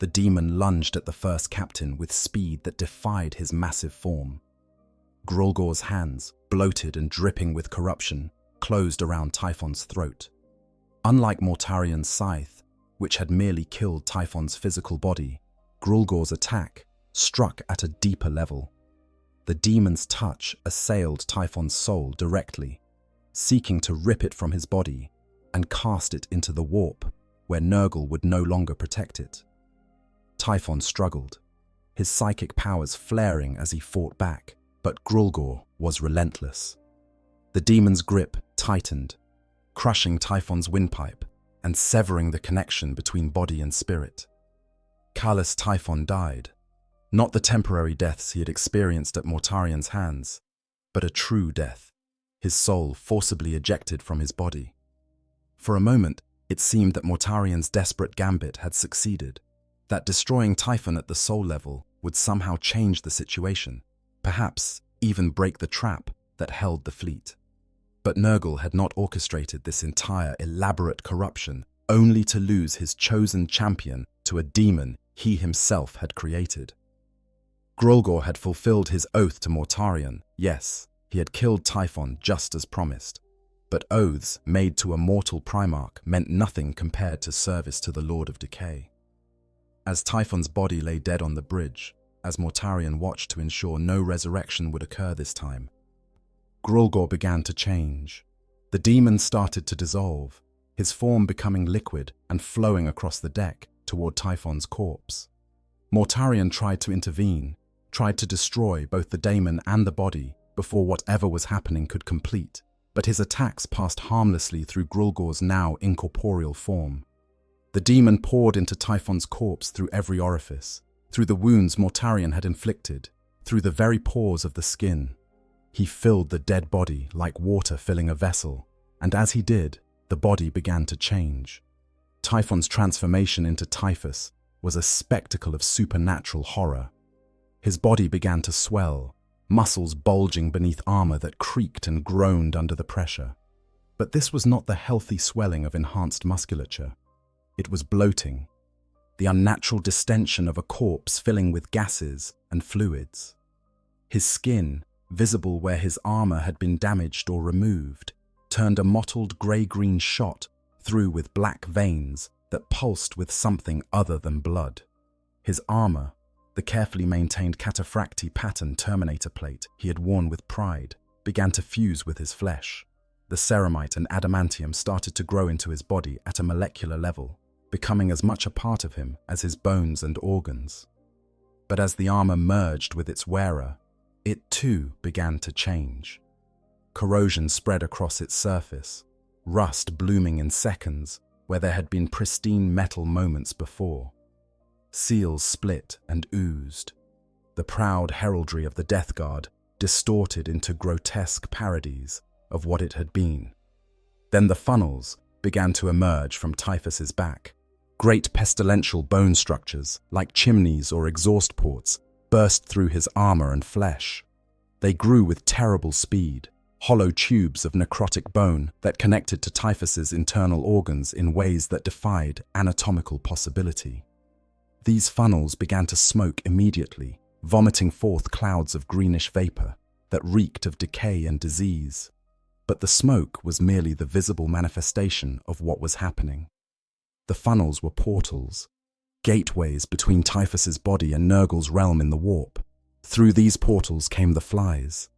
B: The demon lunged at the first captain with speed that defied his massive form. Grulgor's hands, bloated and dripping with corruption, closed around Typhon's throat. Unlike Mortarion's scythe, which had merely killed Typhon's physical body, Grulgor's attack struck at a deeper level. The demon's touch assailed Typhon's soul directly, seeking to rip it from his body and cast it into the warp where Nurgle would no longer protect it. Typhon struggled, his psychic powers flaring as he fought back, but Grulgor was relentless. The demon's grip tightened, crushing Typhon's windpipe and severing the connection between body and spirit. Callous Typhon died, not the temporary deaths he had experienced at Mortarion's hands, but a true death, his soul forcibly ejected from his body. For a moment, it seemed that Mortarion's desperate gambit had succeeded, that destroying Typhon at the soul level would somehow change the situation, perhaps even break the trap that held the fleet. But Nurgle had not orchestrated this entire elaborate corruption only to lose his chosen champion to a demon he himself had created. Grulgor had fulfilled his oath to Mortarion. Yes, he had killed Typhon just as promised. But oaths made to a mortal Primarch meant nothing compared to service to the Lord of Decay. As Typhon's body lay dead on the bridge, as Mortarion watched to ensure no resurrection would occur this time, Grulgor began to change. The demon started to dissolve, his form becoming liquid and flowing across the deck toward Typhon's corpse. Mortarion tried to intervene, tried to destroy both the daemon and the body before whatever was happening could complete, but his attacks passed harmlessly through Grulgor's now incorporeal form. The demon poured into Typhon's corpse through every orifice, through the wounds Mortarion had inflicted, through the very pores of the skin. He filled the dead body like water filling a vessel, and as he did, the body began to change. Typhon's transformation into Typhus was a spectacle of supernatural horror. His body began to swell, muscles bulging beneath armor that creaked and groaned under the pressure. But this was not the healthy swelling of enhanced musculature. It was bloating, the unnatural distension of a corpse filling with gases and fluids. His skin, visible where his armor had been damaged or removed, turned a mottled grey-green shot through with black veins that pulsed with something other than blood. His armor, the carefully maintained cataphracti pattern Terminator plate he had worn with pride, began to fuse with his flesh. The ceramite and adamantium started to grow into his body at a molecular level, becoming as much a part of him as his bones and organs. But as the armor merged with its wearer, it too began to change. Corrosion spread across its surface, rust blooming in seconds where there had been pristine metal moments before. Seals split and oozed, the proud heraldry of the Death Guard distorted into grotesque parodies of what it had been. Then the funnels began to emerge from Typhus's back. Great pestilential bone structures, like chimneys or exhaust ports, burst through his armor and flesh. They grew with terrible speed, hollow tubes of necrotic bone that connected to Typhus's internal organs in ways that defied anatomical possibility. These funnels began to smoke immediately, vomiting forth clouds of greenish vapor that reeked of decay and disease. But the smoke was merely the visible manifestation of what was happening. The funnels were portals, gateways between Typhus's body and Nurgle's realm in the warp. Through these portals came the flies.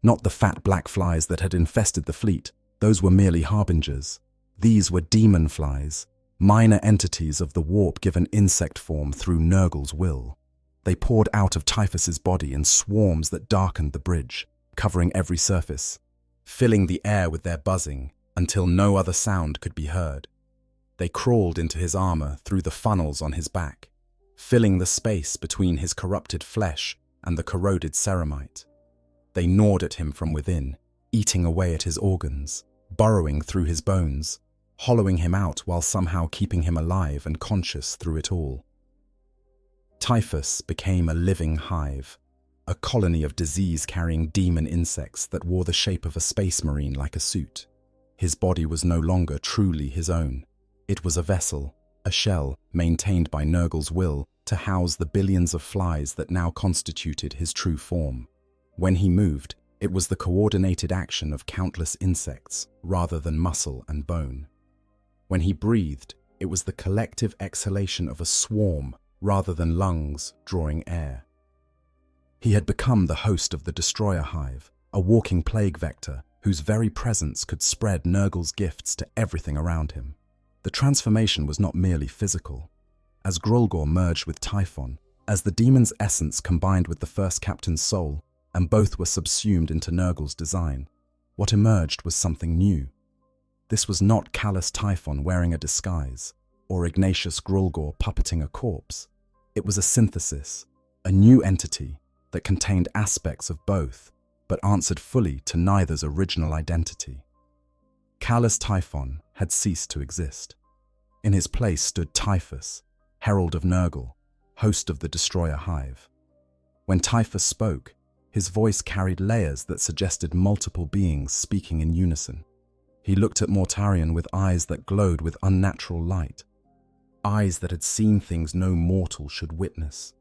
B: Not the fat black flies that had infested the fleet, those were merely harbingers. These were demon flies, minor entities of the warp given insect form through Nurgle's will. They poured out of Typhus's body in swarms that darkened the bridge, covering every surface, filling the air with their buzzing until no other sound could be heard. They crawled into his armor through the funnels on his back, filling the space between his corrupted flesh and the corroded ceramite. They gnawed at him from within, eating away at his organs, burrowing through his bones, hollowing him out while somehow keeping him alive and conscious through it all. Typhus became a living hive, a colony of disease-carrying demon insects that wore the shape of a space marine like a suit. His body was no longer truly his own. It was a vessel, a shell maintained by Nurgle's will to house the billions of flies that now constituted his true form. When he moved, it was the coordinated action of countless insects rather than muscle and bone. When he breathed, it was the collective exhalation of a swarm rather than lungs drawing air. He had become the host of the destroyer hive, a walking plague vector whose very presence could spread Nurgle's gifts to everything around him. The transformation was not merely physical. As Grolgor merged with Typhon, as the demon's essence combined with the first captain's soul, and both were subsumed into Nurgle's design, what emerged was something new. This was not callous Typhon wearing a disguise, or Ignatius Grolgor puppeting a corpse. It was a synthesis, a new entity that contained aspects of both, but answered fully to neither's original identity. Callous Typhon had ceased to exist. In his place stood Typhus, herald of Nurgle, host of the destroyer hive. When Typhus spoke, his voice carried layers that suggested multiple beings speaking in unison. He looked at Mortarion with eyes that glowed with unnatural light, eyes that had seen things no mortal should witness.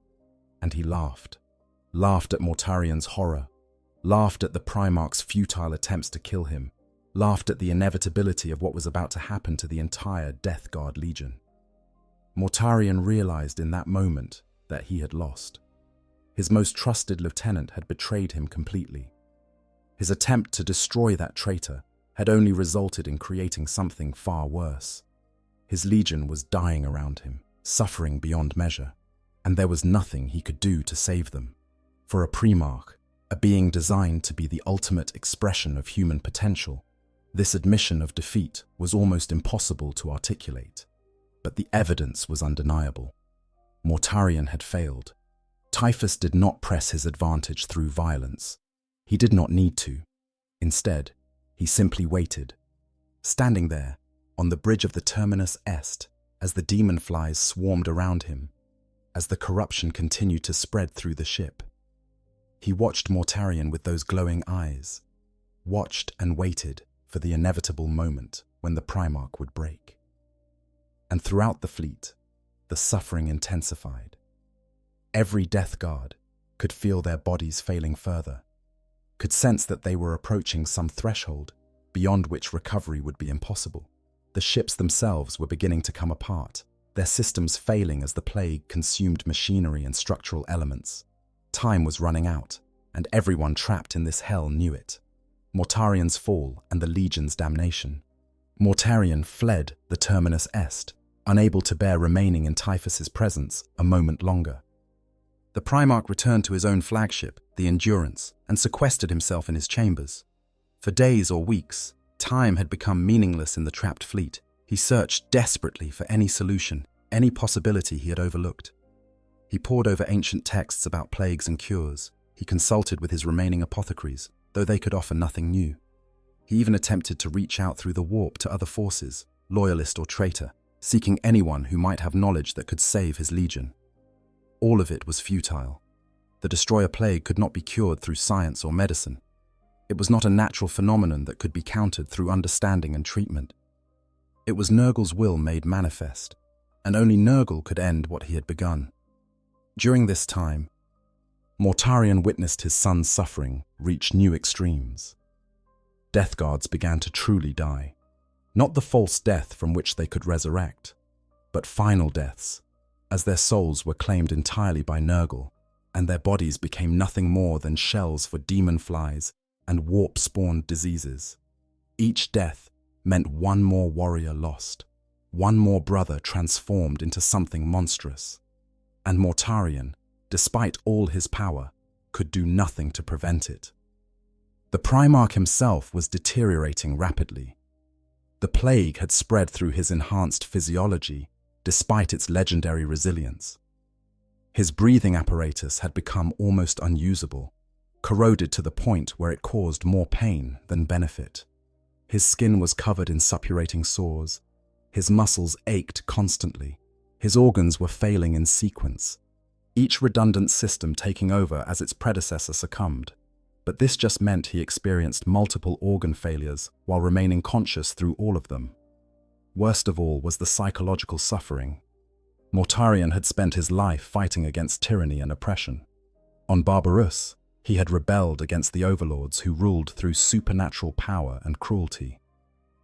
B: And he laughed at Mortarion's horror, laughed at the Primarch's futile attempts to kill him, laughed at the inevitability of what was about to happen to the entire Death Guard Legion. Mortarion realized in that moment that he had lost. His most trusted lieutenant had betrayed him completely. His attempt to destroy that traitor had only resulted in creating something far worse. His legion was dying around him, suffering beyond measure, and there was nothing he could do to save them. For a Primarch, a being designed to be the ultimate expression of human potential, this admission of defeat was almost impossible to articulate. But the evidence was undeniable. Mortarion had failed. Typhus did not press his advantage through violence. He did not need to. Instead, he simply waited, standing there on the bridge of the Terminus Est as the demon flies swarmed around him, as the corruption continued to spread through the ship. He watched Mortarion with those glowing eyes, watched and waited for the inevitable moment when the Primarch would break. And throughout the fleet, the suffering intensified. Every Death Guard could feel their bodies failing further, could sense that they were approaching some threshold beyond which recovery would be impossible. The ships themselves were beginning to come apart, their systems failing as the plague consumed machinery and structural elements. Time was running out, and everyone trapped in this hell knew it. Mortarion's fall and the Legion's damnation. Mortarion fled the Terminus Est, unable to bear remaining in Typhus's presence a moment longer. The Primarch returned to his own flagship, the Endurance, and sequestered himself in his chambers. For days or weeks, Time had become meaningless in the trapped fleet. He searched desperately for any solution, any possibility he had overlooked. He pored over ancient texts about plagues and cures. He consulted with his remaining apothecaries, though they could offer nothing new. He even attempted to reach out through the warp to other forces, loyalist or traitor, seeking anyone who might have knowledge that could save his legion. All of it was futile. The destroyer plague could not be cured through science or medicine. It was not a natural phenomenon that could be countered through understanding and treatment. It was Nurgle's will made manifest, and only Nurgle could end what he had begun. During this time, Mortarion witnessed his son's suffering reach new extremes. Death guards began to truly die. Not the false death from which they could resurrect, but final deaths, as their souls were claimed entirely by Nurgle, and their bodies became nothing more than shells for demon flies and warp-spawned diseases. Each death meant one more warrior lost, one more brother transformed into something monstrous. And Mortarion, despite all his power, could do nothing to prevent it. The Primarch himself was deteriorating rapidly. The plague had spread through his enhanced physiology, despite its legendary resilience. His breathing apparatus had become almost unusable, corroded to the point where it caused more pain than benefit. His skin was covered in suppurating sores. His muscles ached constantly. His organs were failing in sequence, each redundant system taking over as its predecessor succumbed. But this just meant he experienced multiple organ failures while remaining conscious through all of them. Worst of all was the psychological suffering. Mortarion had spent his life fighting against tyranny and oppression. On Barbarous, he had rebelled against the overlords who ruled through supernatural power and cruelty.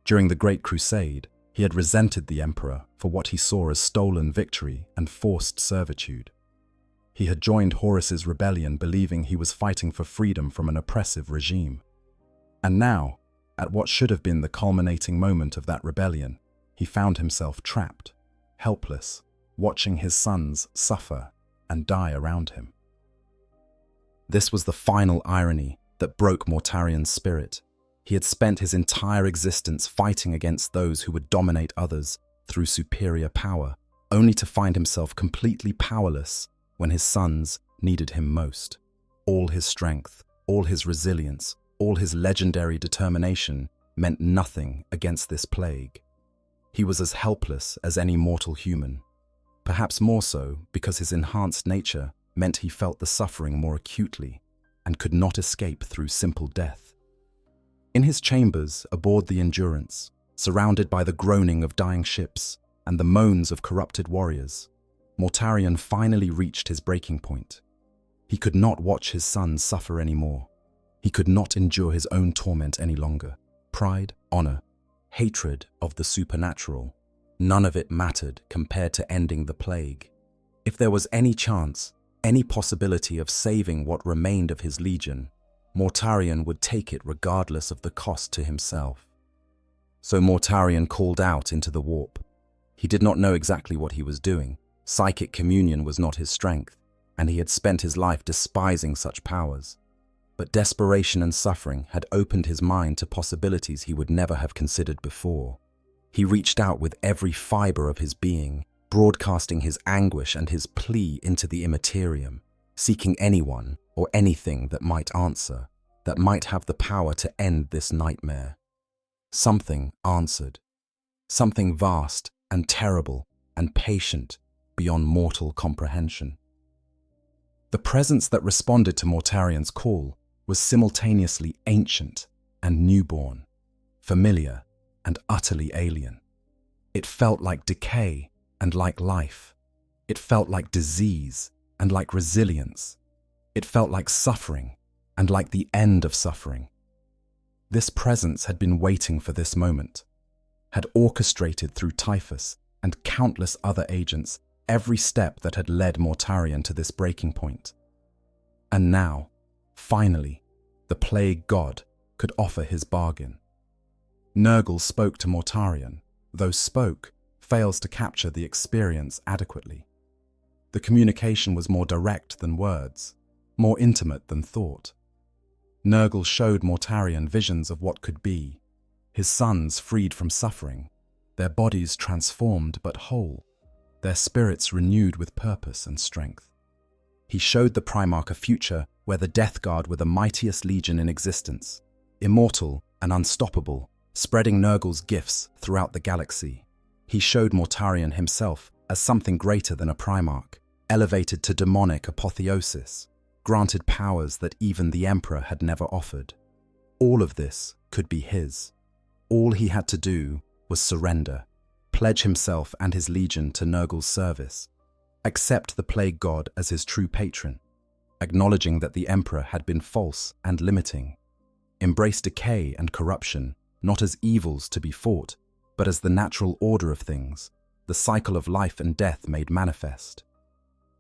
B: During the Great Crusade, he had resented the Emperor for what he saw as stolen victory and forced servitude. He had joined Horus's rebellion believing he was fighting for freedom from an oppressive regime. And now, at what should have been the culminating moment of that rebellion, he found himself trapped, helpless, watching his sons suffer and die around him. This was the final irony that broke Mortarion's spirit. He had spent his entire existence fighting against those who would dominate others through superior power, only to find himself completely powerless when his sons needed him most. All his strength, all his resilience, all his legendary determination meant nothing against this plague. He was as helpless as any mortal human, perhaps more so because his enhanced nature meant he felt the suffering more acutely and could not escape through simple death. In his chambers aboard the Endurance, surrounded by the groaning of dying ships and the moans of corrupted warriors, Mortarion finally reached his breaking point. He could not watch his son suffer anymore. He could not endure his own torment any longer. Pride, honor, hatred of the supernatural, none of it mattered compared to ending the plague. If there was any chance, any possibility of saving what remained of his legion, Mortarion would take it regardless of the cost to himself. So Mortarion called out into the warp. He did not know exactly what he was doing. Psychic communion was not his strength, and he had spent his life despising such powers. But desperation and suffering had opened his mind to possibilities he would never have considered before. He reached out with every fiber of his being, broadcasting his anguish and his plea into the Imperium, seeking anyone or anything that might answer, that might have the power to end this nightmare. Something answered. Something vast and terrible and patient beyond mortal comprehension. The presence that responded to Mortarion's call was simultaneously ancient and newborn, familiar and utterly alien. It felt like decay and like life. It felt like disease and like resilience. It felt like suffering and like the end of suffering. This presence had been waiting for this moment, had orchestrated through Typhus and countless other agents every step that had led Mortarion to this breaking point. And now, finally, the plague god could offer his bargain. Nurgle spoke to Mortarion, though spoke fails to capture the experience adequately. The communication was more direct than words, more intimate than thought. Nurgle showed Mortarion visions of what could be, his sons freed from suffering, their bodies transformed but whole, their spirits renewed with purpose and strength. He showed the Primarch a future where the Death Guard were the mightiest legion in existence, immortal and unstoppable, spreading Nurgle's gifts throughout the galaxy. He showed Mortarion himself as something greater than a Primarch, elevated to demonic apotheosis, granted powers that even the Emperor had never offered. All of this could be his. All he had to do was surrender, pledge himself and his legion to Nurgle's service, accept the Plague God as his true patron, acknowledging that the Emperor had been false and limiting, embrace decay and corruption not as evils to be fought, but as the natural order of things, the cycle of life and death made manifest.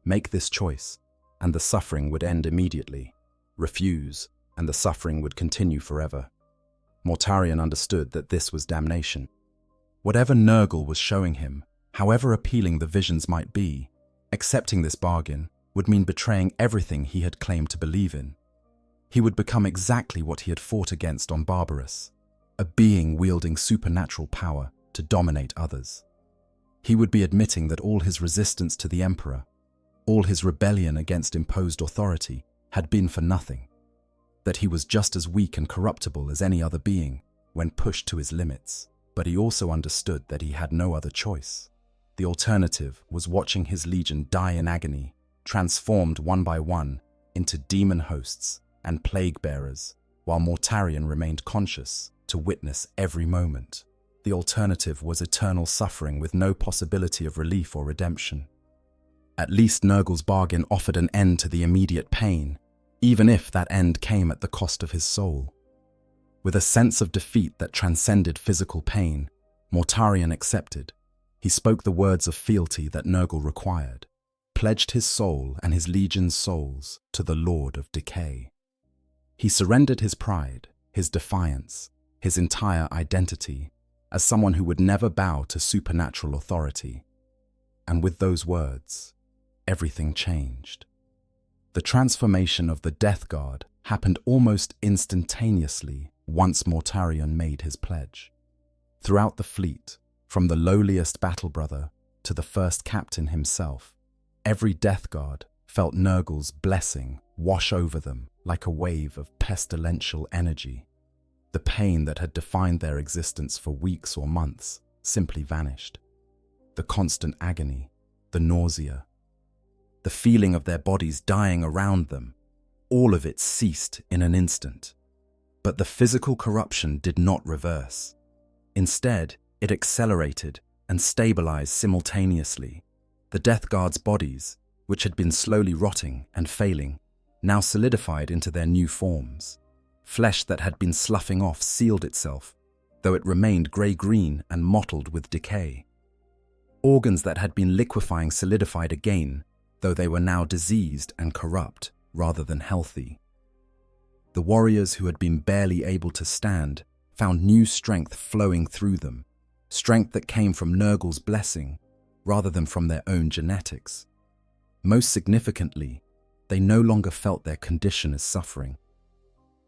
B: Make this choice, and the suffering would end immediately. Refuse, and the suffering would continue forever. Mortarion understood that this was damnation. Whatever Nurgle was showing him, however appealing the visions might be, accepting this bargain would mean betraying everything he had claimed to believe in. He would become exactly what he had fought against on Barbarous, a being wielding supernatural power to dominate others. He would be admitting that all his resistance to the Emperor, all his rebellion against imposed authority, had been for nothing. That he was just as weak and corruptible as any other being when pushed to his limits. But he also understood that he had no other choice. The alternative was watching his legion die in agony, transformed one by one into demon hosts and plague bearers, while Mortarion remained conscious to witness every moment. The alternative was eternal suffering with no possibility of relief or redemption. At least Nurgle's bargain offered an end to the immediate pain, even if that end came at the cost of his soul. With a sense of defeat that transcended physical pain, Mortarion accepted. He spoke the words of fealty that Nurgle required, pledged his soul and his legion's souls to the Lord of Decay. He surrendered his pride, his defiance, his entire identity, as someone who would never bow to supernatural authority. And with those words, everything changed. The transformation of the Death Guard happened almost instantaneously once Mortarion made his pledge. Throughout the fleet, from the lowliest battle brother to the first captain himself, every Death Guard felt Nurgle's blessing wash over them like a wave of pestilential energy. The pain that had defined their existence for weeks or months simply vanished. The constant agony, the nausea, the feeling of their bodies dying around them, all of it ceased in an instant. But the physical corruption did not reverse. Instead, it accelerated and stabilized simultaneously. The Death Guard's bodies, which had been slowly rotting and failing, now solidified into their new forms. Flesh that had been sloughing off sealed itself, though it remained grey-green and mottled with decay. Organs that had been liquefying solidified again, though they were now diseased and corrupt rather than healthy. The warriors who had been barely able to stand found new strength flowing through them, strength that came from Nurgle's blessing rather than from their own genetics. Most significantly, they no longer felt their condition as suffering.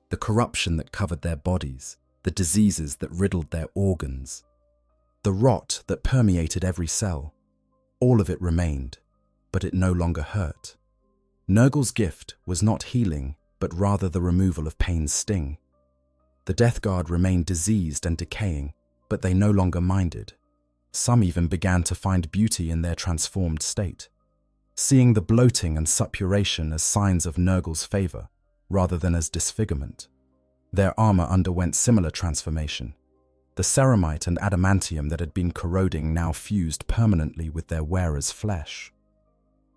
B: The corruption that covered their bodies, the diseases that riddled their organs, the rot that permeated every cell, all of it remained, but it no longer hurt. Nurgle's gift was not healing, but rather the removal of pain's sting. The Death Guard remained diseased and decaying, but they no longer minded. Some even began to find beauty in their transformed state, seeing the bloating and suppuration as signs of Nurgle's favor, rather than as disfigurement. Their armor underwent similar transformation. The ceramite and adamantium that had been corroding now fused permanently with their wearer's flesh.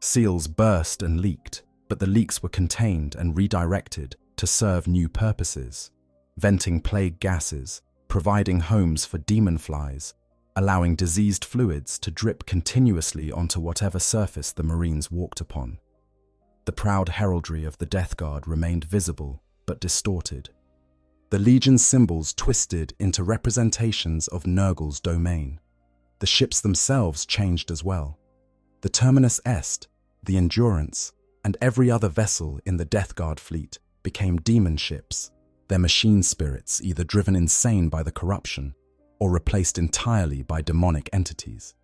B: Seals burst and leaked, but the leaks were contained and redirected to serve new purposes, venting plague gases, providing homes for demon flies, allowing diseased fluids to drip continuously onto whatever surface the Marines walked upon. The proud heraldry of the Death Guard remained visible, but distorted. The Legion's symbols twisted into representations of Nurgle's domain. The ships themselves changed as well. The Terminus Est, the Endurance, and every other vessel in the Death Guard fleet became demon ships, their machine spirits either driven insane by the corruption or replaced entirely by demonic entities.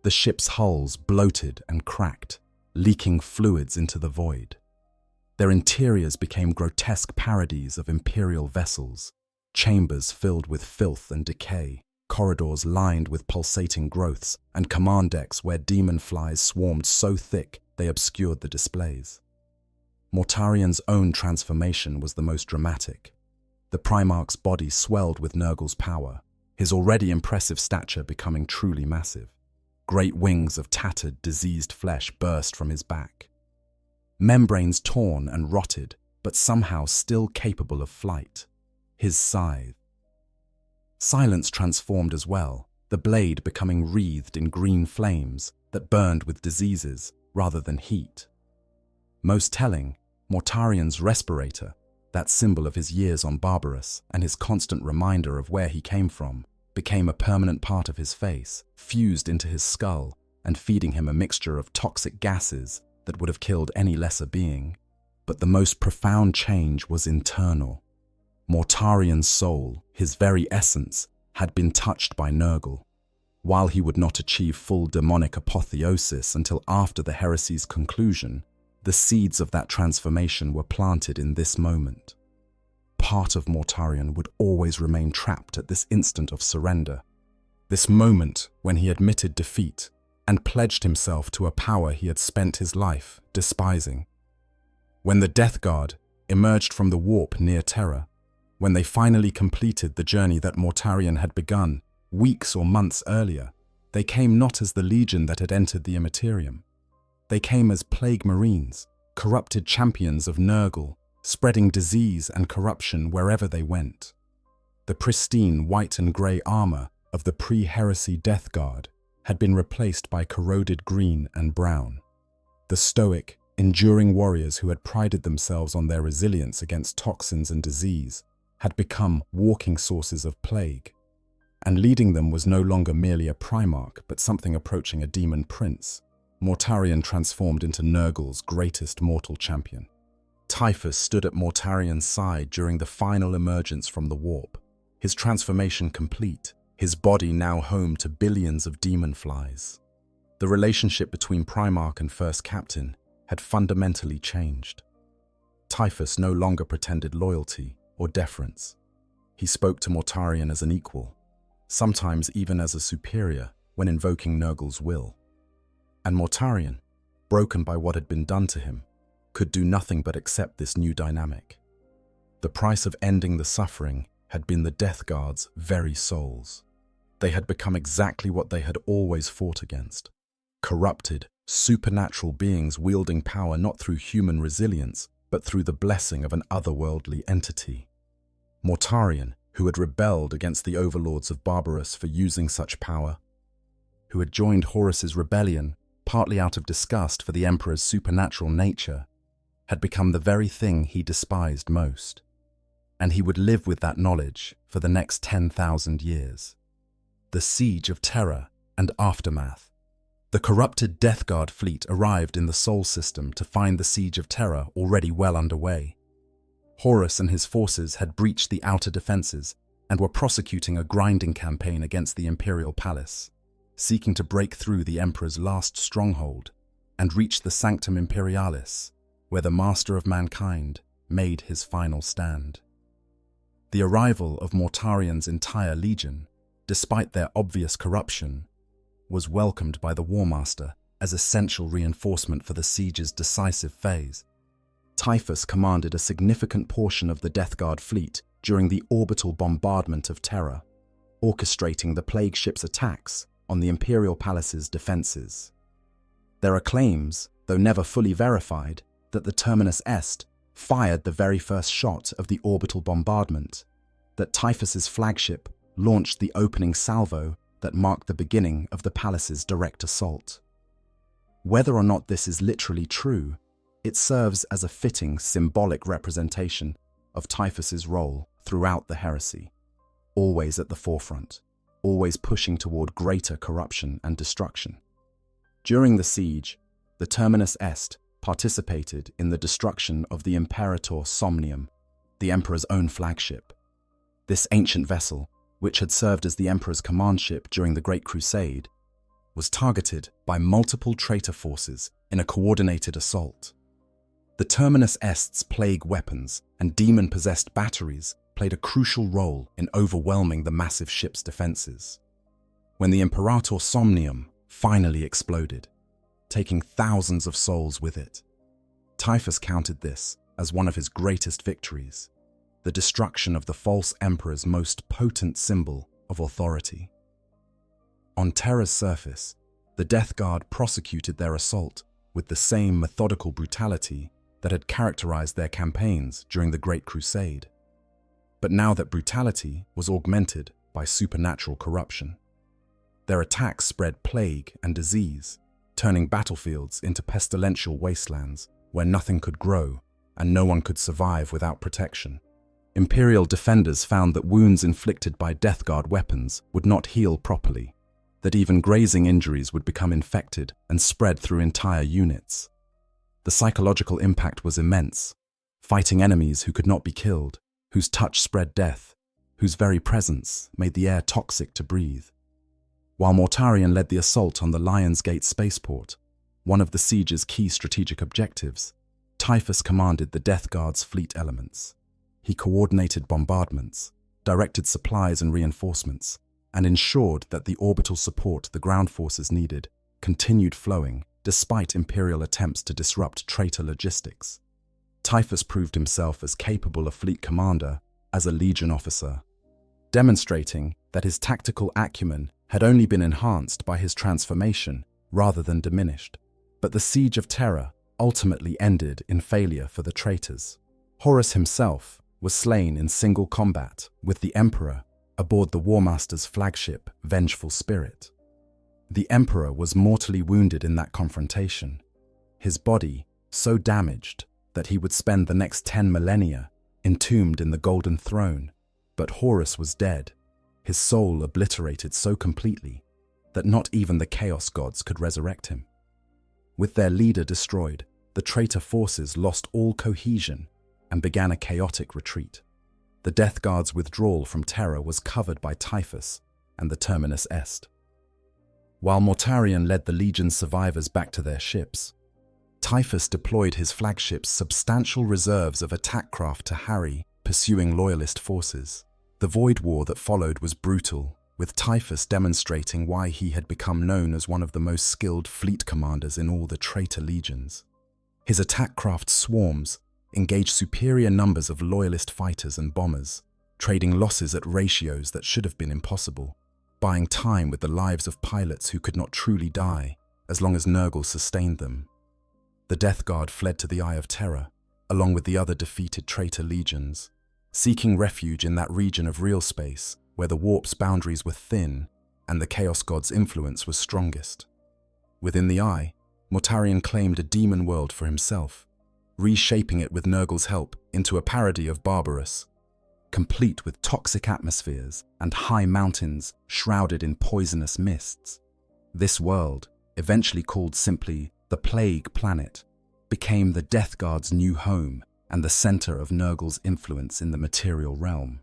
B: The ship's hulls bloated and cracked, leaking fluids into the void. Their interiors became grotesque parodies of imperial vessels, chambers filled with filth and decay, corridors lined with pulsating growths, and command decks where demon flies swarmed so thick they obscured the displays. Mortarian's own transformation was the most dramatic. The Primarch's body swelled with Nurgle's power, his already impressive stature becoming truly massive. Great wings of tattered, diseased flesh burst from his back. Membranes torn and rotted, but somehow still capable of flight. His scythe. Silence transformed as well, the blade becoming wreathed in green flames that burned with diseases rather than heat. Most telling, Mortarian's respirator, that symbol of his years on Barbarous and his constant reminder of where he came from, became a permanent part of his face, fused into his skull and feeding him a mixture of toxic gases that would have killed any lesser being. But the most profound change was internal. Mortarian's soul, his very essence, had been touched by Nurgle. While he would not achieve full demonic apotheosis until after the heresy's conclusion, the seeds of that transformation were planted in this moment. Part of Mortarian would always remain trapped at this instant of surrender, this moment when he admitted defeat and pledged himself to a power he had spent his life despising. When the Death Guard emerged from the warp near Terra, when they finally completed the journey that Mortarian had begun weeks or months earlier, they came not as the legion that had entered the Imperium. They came as plague marines, corrupted champions of Nurgle, spreading disease and corruption wherever they went. The pristine white and grey armor of the pre-heresy Death Guard had been replaced by corroded green and brown. The stoic, enduring warriors who had prided themselves on their resilience against toxins and disease had become walking sources of plague. And leading them was no longer merely a Primarch, but something approaching a demon prince. Mortarian transformed into Nurgle's greatest mortal champion. Typhus stood at Mortarian's side during the final emergence from the warp, his transformation complete, his body now home to billions of demon flies. The relationship between Primarch and First Captain had fundamentally changed. Typhus no longer pretended loyalty or deference. He spoke to Mortarian as an equal, sometimes even as a superior when invoking Nurgle's will. And Mortarian, broken by what had been done to him, could do nothing but accept this new dynamic. The price of ending the suffering had been the Death Guard's very souls. They had become exactly what they had always fought against: corrupted, supernatural beings wielding power not through human resilience, but through the blessing of an otherworldly entity. Mortarian, who had rebelled against the overlords of Barbarous for using such power, who had joined Horus's rebellion partly out of disgust for the Emperor's supernatural nature, had become the very thing he despised most. And he would live with that knowledge for the next 10,000 years. The Siege of Terra and aftermath. The corrupted Death Guard fleet arrived in the Sol system to find the Siege of Terra already well underway. Horus and his forces had breached the outer defenses and were prosecuting a grinding campaign against the Imperial Palace, seeking to break through the Emperor's last stronghold and reach the Sanctum Imperialis, where the Master of Mankind made his final stand. The arrival of Mortarian's entire legion, despite their obvious corruption, was welcomed by the War Master as essential reinforcement for the siege's decisive phase. Typhus commanded a significant portion of the Death Guard fleet during the orbital bombardment of Terra, orchestrating the plague ship's attacks on the Imperial Palace's defenses. There are claims, though never fully verified, that the Terminus Est fired the very first shot of the orbital bombardment, that Typhus's flagship launched the opening salvo that marked the beginning of the palace's direct assault. Whether or not this is literally true, it serves as a fitting symbolic representation of Typhus's role throughout the heresy, always at the forefront, always pushing toward greater corruption and destruction. During the siege, the Terminus Est participated in the destruction of the Imperator Somnium, the Emperor's own flagship. This ancient vessel, which had served as the Emperor's command ship during the Great Crusade, was targeted by multiple traitor forces in a coordinated assault. The Terminus Est's plague weapons and demon-possessed batteries played a crucial role in overwhelming the massive ship's defenses. When the Imperator Somnium finally exploded, taking thousands of souls with it, Typhus counted this as one of his greatest victories, the destruction of the false emperor's most potent symbol of authority. On Terra's surface, the Death Guard prosecuted their assault with the same methodical brutality that had characterized their campaigns during the Great Crusade. But now that brutality was augmented by supernatural corruption. Their attacks spread plague and disease, turning battlefields into pestilential wastelands where nothing could grow and no one could survive without protection. Imperial defenders found that wounds inflicted by Death Guard weapons would not heal properly, that even grazing injuries would become infected and spread through entire units. The psychological impact was immense, fighting enemies who could not be killed, whose touch spread death, whose very presence made the air toxic to breathe. While Mortarion led the assault on the Lion's Gate spaceport, one of the siege's key strategic objectives, Typhus commanded the Death Guard's fleet elements. He coordinated bombardments, directed supplies and reinforcements, and ensured that the orbital support the ground forces needed continued flowing despite Imperial attempts to disrupt traitor logistics. Typhus proved himself as capable a fleet commander as a Legion officer, demonstrating that his tactical acumen had only been enhanced by his transformation rather than diminished. But the Siege of Terra ultimately ended in failure for the traitors. Horus himself was slain in single combat with the Emperor aboard the War Master's flagship, Vengeful Spirit. The Emperor was mortally wounded in that confrontation, his body so damaged that he would spend the next 10 millennia entombed in the Golden Throne. But Horus was dead, his soul obliterated so completely that not even the Chaos Gods could resurrect him. With their leader destroyed, the traitor forces lost all cohesion and began a chaotic retreat. The Death Guard's withdrawal from Terra was covered by Typhus and the Terminus Est. While Mortarion led the Legion's survivors back to their ships, Typhus deployed his flagship's substantial reserves of attack craft to harry pursuing Loyalist forces. The Void War that followed was brutal, with Typhus demonstrating why he had become known as one of the most skilled fleet commanders in all the traitor legions. His attack craft swarms engaged superior numbers of Loyalist fighters and bombers, trading losses at ratios that should have been impossible, buying time with the lives of pilots who could not truly die as long as Nurgle sustained them. The Death Guard fled to the Eye of Terror, along with the other defeated traitor legions, seeking refuge in that region of real space where the warp's boundaries were thin and the Chaos God's influence was strongest. Within the Eye, Mortarion claimed a demon world for himself, reshaping it with Nurgle's help into a parody of Barbarous, complete with toxic atmospheres and high mountains shrouded in poisonous mists. This world, eventually called simply the Plague Planet, became the Death Guard's new home and the center of Nurgle's influence in the material realm.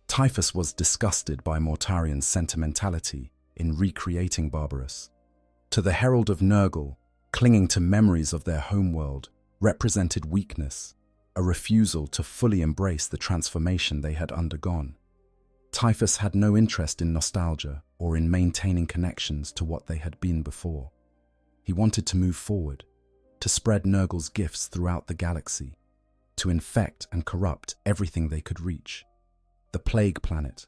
B: Typhus was disgusted by Mortarion's sentimentality in recreating Barbarous. To the Herald of Nurgle, clinging to memories of their homeworld represented weakness, a refusal to fully embrace the transformation they had undergone. Typhus had no interest in nostalgia or in maintaining connections to what they had been before. He wanted to move forward, to spread Nurgle's gifts throughout the galaxy, to infect and corrupt everything they could reach. The Plague Planet,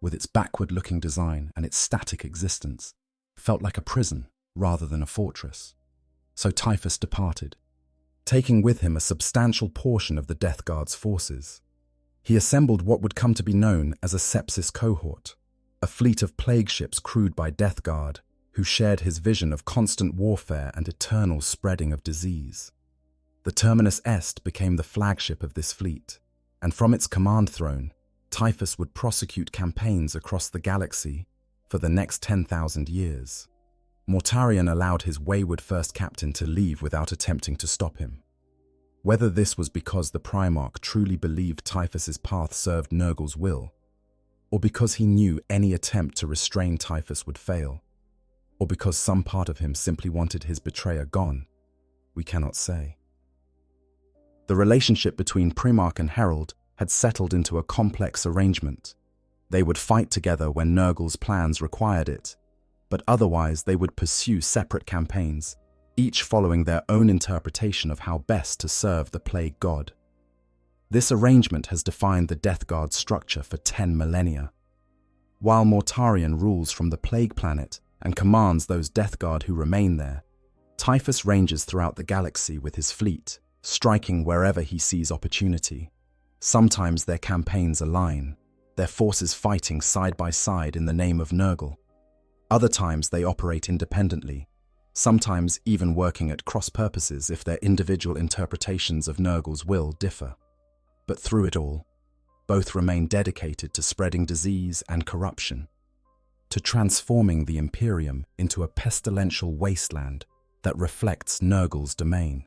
B: with its backward-looking design and its static existence, felt like a prison rather than a fortress. So Typhus departed, taking with him a substantial portion of the Death Guard's forces. He assembled what would come to be known as a Sepsis cohort, a fleet of plague ships crewed by Death Guard, who shared his vision of constant warfare and eternal spreading of disease. The Terminus Est became the flagship of this fleet, and from its command throne, Typhus would prosecute campaigns across the galaxy for the next 10,000 years. Mortarion allowed his wayward first captain to leave without attempting to stop him. Whether this was because the Primarch truly believed Typhus's path served Nurgle's will, or because he knew any attempt to restrain Typhus would fail, or because some part of him simply wanted his betrayer gone, we cannot say. The relationship between Primarch and Herald had settled into a complex arrangement. They would fight together when Nurgle's plans required it, but otherwise they would pursue separate campaigns, each following their own interpretation of how best to serve the Plague God. This arrangement has defined the Death Guard's structure for 10 millennia. While Mortarion rules from the Plague Planet and commands those Death Guard who remain there, Typhus ranges throughout the galaxy with his fleet, striking wherever he sees opportunity. Sometimes their campaigns align, their forces fighting side by side in the name of Nurgle. Other times they operate independently, sometimes even working at cross purposes if their individual interpretations of Nurgle's will differ. But through it all, both remain dedicated to spreading disease and corruption, to transforming the Imperium into a pestilential wasteland that reflects Nurgle's domain.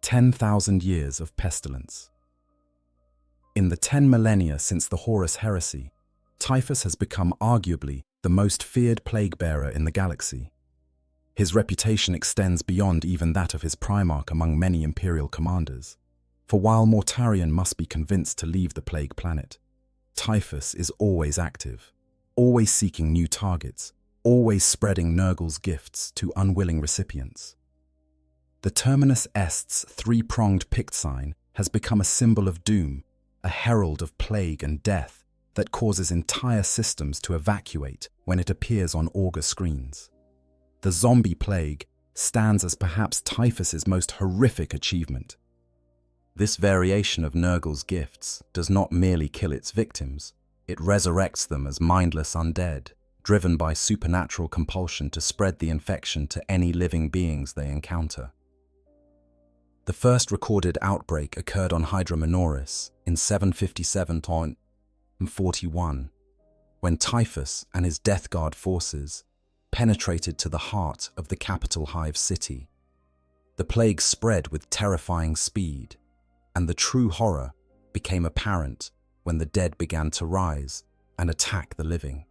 B: 10,000 years of pestilence. In the 10 millennia since the Horus Heresy, Typhus has become arguably the most feared plague-bearer in the galaxy. His reputation extends beyond even that of his Primarch among many Imperial commanders. For while Mortarion must be convinced to leave the Plague Planet, Typhus is always active, always seeking new targets, always spreading Nurgle's gifts to unwilling recipients. The Terminus Est's three-pronged pict sign has become a symbol of doom, a herald of plague and death that causes entire systems to evacuate when it appears on augur screens. The zombie plague stands as perhaps Typhus's most horrific achievement. This variation of Nurgle's gifts does not merely kill its victims, it resurrects them as mindless undead, driven by supernatural compulsion to spread the infection to any living beings they encounter. The first recorded outbreak occurred on Hydra Minoris in 757-41, when Typhus and his Death Guard forces penetrated to the heart of the capital hive city. The plague spread with terrifying speed, and the true horror became apparent when the dead began to rise and attack the living.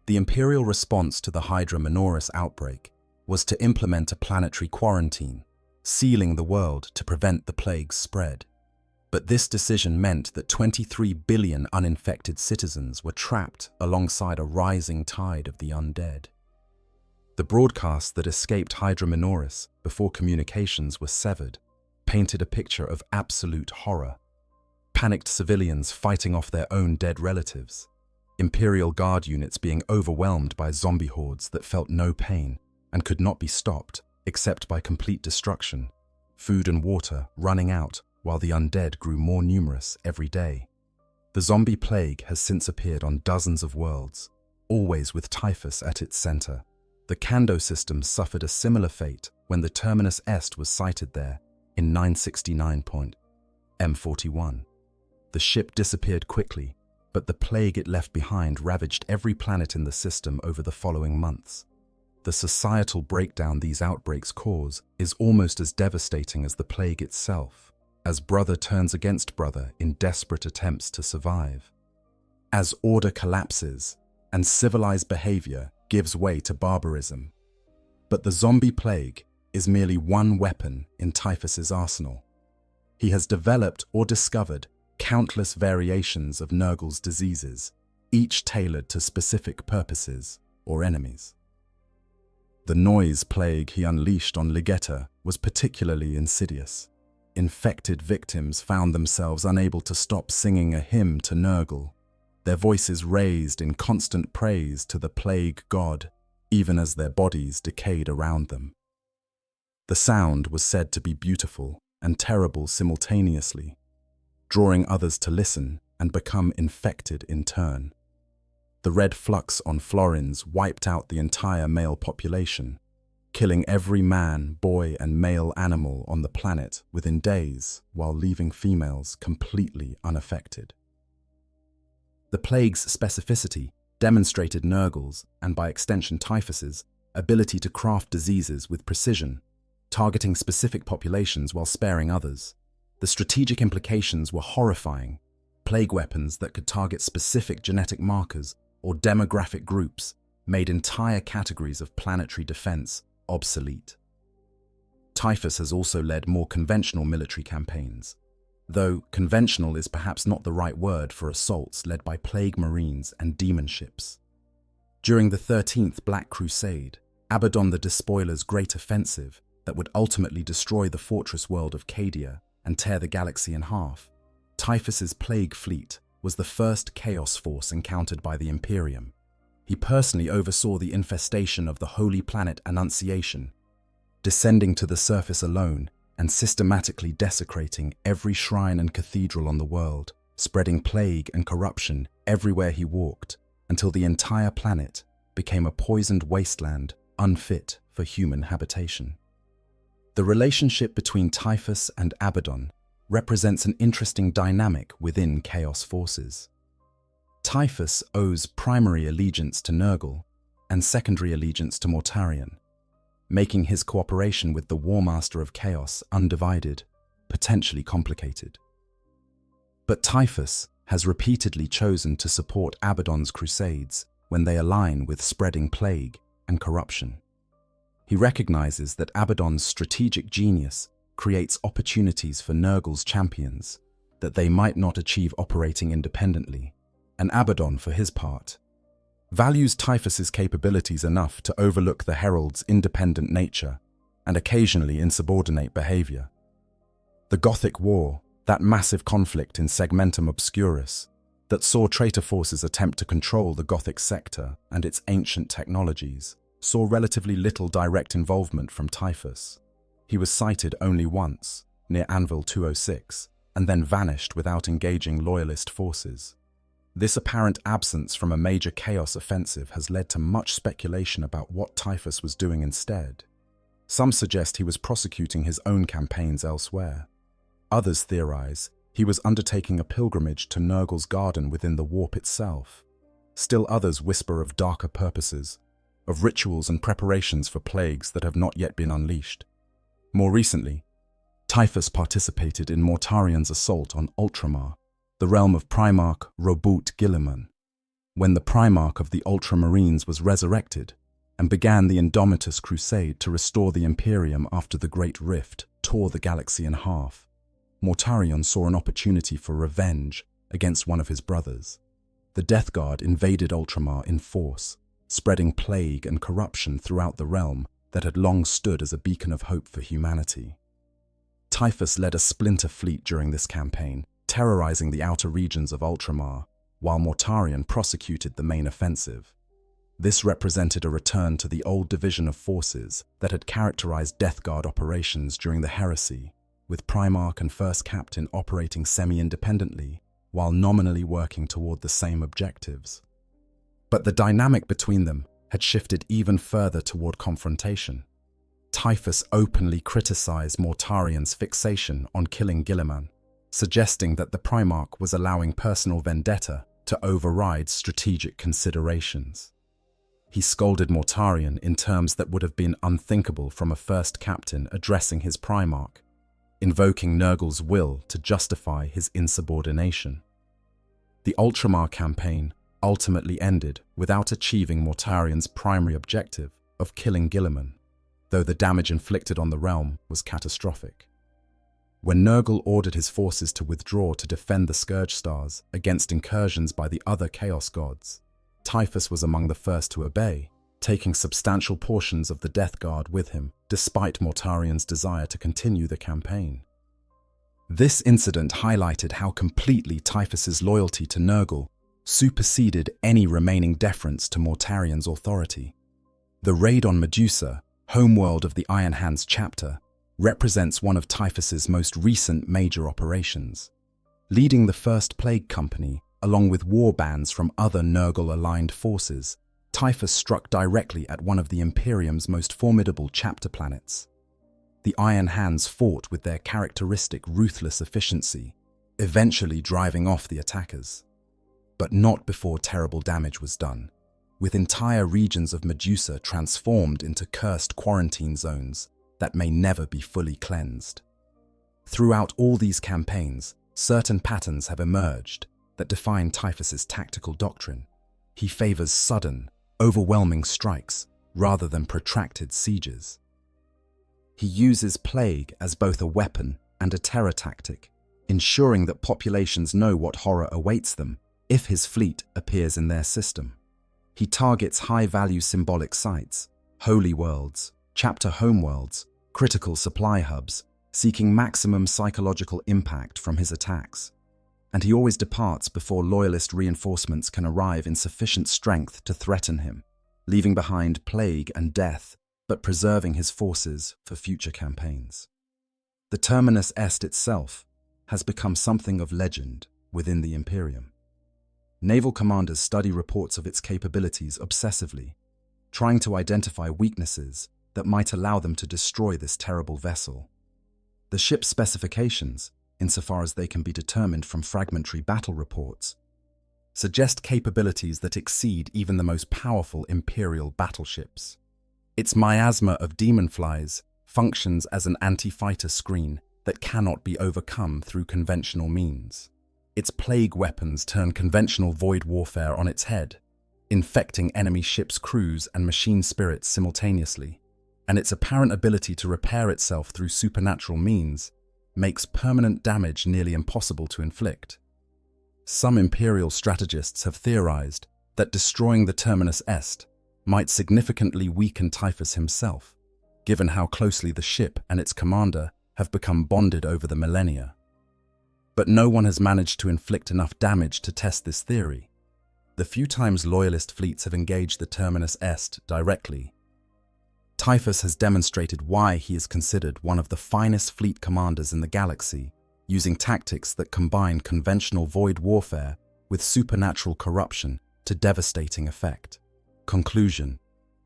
B: The Imperial response to the Hydra Minoris outbreak was to implement a planetary quarantine, sealing the world to prevent the plague's spread. But this decision meant that 23 billion uninfected citizens were trapped alongside a rising tide of the undead. The broadcast that escaped Hydra Minoris before communications were severed painted a picture of absolute horror. Panicked civilians fighting off their own dead relatives, Imperial Guard units being overwhelmed by zombie hordes that felt no pain and could not be stopped except by complete destruction, food and water running out while the undead grew more numerous every day. The zombie plague has since appeared on dozens of worlds, always with Typhus at its center. The Kando system suffered a similar fate when the Terminus Est was sighted there in 969.M41. The ship disappeared quickly, but the plague it left behind ravaged every planet in the system over the following months. The societal breakdown these outbreaks cause is almost as devastating as the plague itself, as brother turns against brother in desperate attempts to survive. As order collapses and civilized behavior gives way to barbarism. But the zombie plague is merely one weapon in Typhus's arsenal. He has developed or discovered countless variations of Nurgle's diseases, each tailored to specific purposes or enemies. The noise plague he unleashed on Ligetta was particularly insidious. Infected victims found themselves unable to stop singing a hymn to Nurgle, their voices raised in constant praise to the plague god, even as their bodies decayed around them. The sound was said to be beautiful and terrible simultaneously, drawing others to listen and become infected in turn. The red flux on Florins wiped out the entire male population, killing every man, boy, and male animal on the planet within days, while leaving females completely unaffected. The plague's specificity demonstrated Nurgle's, and by extension Typhus's, ability to craft diseases with precision, targeting specific populations while sparing others. The strategic implications were horrifying. Plague weapons that could target specific genetic markers or demographic groups made entire categories of planetary defense obsolete. Typhus has also led more conventional military campaigns, though conventional is perhaps not the right word for assaults led by plague marines and demon ships. During the 13th Black Crusade, Abaddon the Despoiler's great offensive that would ultimately destroy the fortress world of Cadia and tear the galaxy in half, Typhus's plague fleet was the first chaos force encountered by the Imperium. He personally oversaw the infestation of the holy planet Annunciation, descending to the surface alone and systematically desecrating every shrine and cathedral on the world, spreading plague and corruption everywhere he walked until the entire planet became a poisoned wasteland unfit for human habitation. The relationship between Typhus and Abaddon represents an interesting dynamic within Chaos forces. Typhus owes primary allegiance to Nurgle and secondary allegiance to Mortarion, making his cooperation with the War Master of Chaos undivided, potentially complicated. But Typhus has repeatedly chosen to support Abaddon's crusades when they align with spreading plague and corruption. He recognizes that Abaddon's strategic genius creates opportunities for Nurgle's champions that they might not achieve operating independently, and Abaddon, for his part, values Typhus's capabilities enough to overlook the Herald's independent nature and occasionally insubordinate behavior. The Gothic War, that massive conflict in Segmentum Obscurus that saw traitor forces attempt to control the Gothic sector and its ancient technologies, saw relatively little direct involvement from Typhus. He was sighted only once, near Anvil 206, and then vanished without engaging loyalist forces. This apparent absence from a major chaos offensive has led to much speculation about what Typhus was doing instead. Some suggest he was prosecuting his own campaigns elsewhere. Others theorize he was undertaking a pilgrimage to Nurgle's garden within the warp itself. Still others whisper of darker purposes, of rituals and preparations for plagues that have not yet been unleashed. More recently, Typhus participated in Mortarion's assault on Ultramar, the realm of Primarch Roboute Guilliman, when the Primarch of the Ultramarines was resurrected and began the Indomitus Crusade to restore the Imperium after the Great Rift tore the galaxy in half. Mortarion saw an opportunity for revenge against one of his brothers. The Death Guard invaded Ultramar in force, spreading plague and corruption throughout the realm that had long stood as a beacon of hope for humanity. Typhus led a splinter fleet during this campaign, terrorizing the outer regions of Ultramar, while Mortarion prosecuted the main offensive. This represented a return to the old division of forces that had characterized Death Guard operations during the Heresy, with Primarch and First Captain operating semi-independently, while nominally working toward the same objectives. But the dynamic between them had shifted even further toward confrontation. Typhus openly criticized Mortarion's fixation on killing Guilliman, suggesting that the Primarch was allowing personal vendetta to override strategic considerations. He scolded Mortarion in terms that would have been unthinkable from a First Captain addressing his Primarch, invoking Nurgle's will to justify his insubordination. The Ultramar campaign ultimately ended without achieving Mortarion's primary objective of killing Guilliman, though the damage inflicted on the realm was catastrophic. When Nurgle ordered his forces to withdraw to defend the Scourge Stars against incursions by the other Chaos Gods, Typhus was among the first to obey, taking substantial portions of the Death Guard with him, despite Mortarion's desire to continue the campaign. This incident highlighted how completely Typhus's loyalty to Nurgle superseded any remaining deference to Mortarion's authority. The raid on Medusa, homeworld of the Iron Hands chapter, represents one of Typhus's most recent major operations. Leading the First Plague Company, along with war bands from other Nurgle-aligned forces, Typhus struck directly at one of the Imperium's most formidable chapter planets. The Iron Hands fought with their characteristic ruthless efficiency, eventually driving off the attackers. But not before terrible damage was done, with entire regions of Medusa transformed into cursed quarantine zones that may never be fully cleansed. Throughout all these campaigns, certain patterns have emerged that define Typhus's tactical doctrine. He favors sudden, overwhelming strikes rather than protracted sieges. He uses plague as both a weapon and a terror tactic, ensuring that populations know what horror awaits them if his fleet appears in their system. He targets high-value symbolic sites, holy worlds, chapter homeworlds, critical supply hubs, seeking maximum psychological impact from his attacks. And he always departs before loyalist reinforcements can arrive in sufficient strength to threaten him, leaving behind plague and death, but preserving his forces for future campaigns. The Terminus Est itself has become something of legend within the Imperium. Naval commanders study reports of its capabilities obsessively, trying to identify weaknesses that might allow them to destroy this terrible vessel. The ship's specifications, insofar as they can be determined from fragmentary battle reports, suggest capabilities that exceed even the most powerful Imperial battleships. Its miasma of demonflies functions as an anti-fighter screen that cannot be overcome through conventional means. Its plague weapons turn conventional void warfare on its head, infecting enemy ships' crews and machine spirits simultaneously, and its apparent ability to repair itself through supernatural means makes permanent damage nearly impossible to inflict. Some Imperial strategists have theorized that destroying the Terminus Est might significantly weaken Typhus himself, given how closely the ship and its commander have become bonded over the millennia. But no one has managed to inflict enough damage to test this theory. The few times loyalist fleets have engaged the Terminus Est directly, Typhus has demonstrated why he is considered one of the finest fleet commanders in the galaxy, using tactics that combine conventional void warfare with supernatural corruption to devastating effect. Conclusion: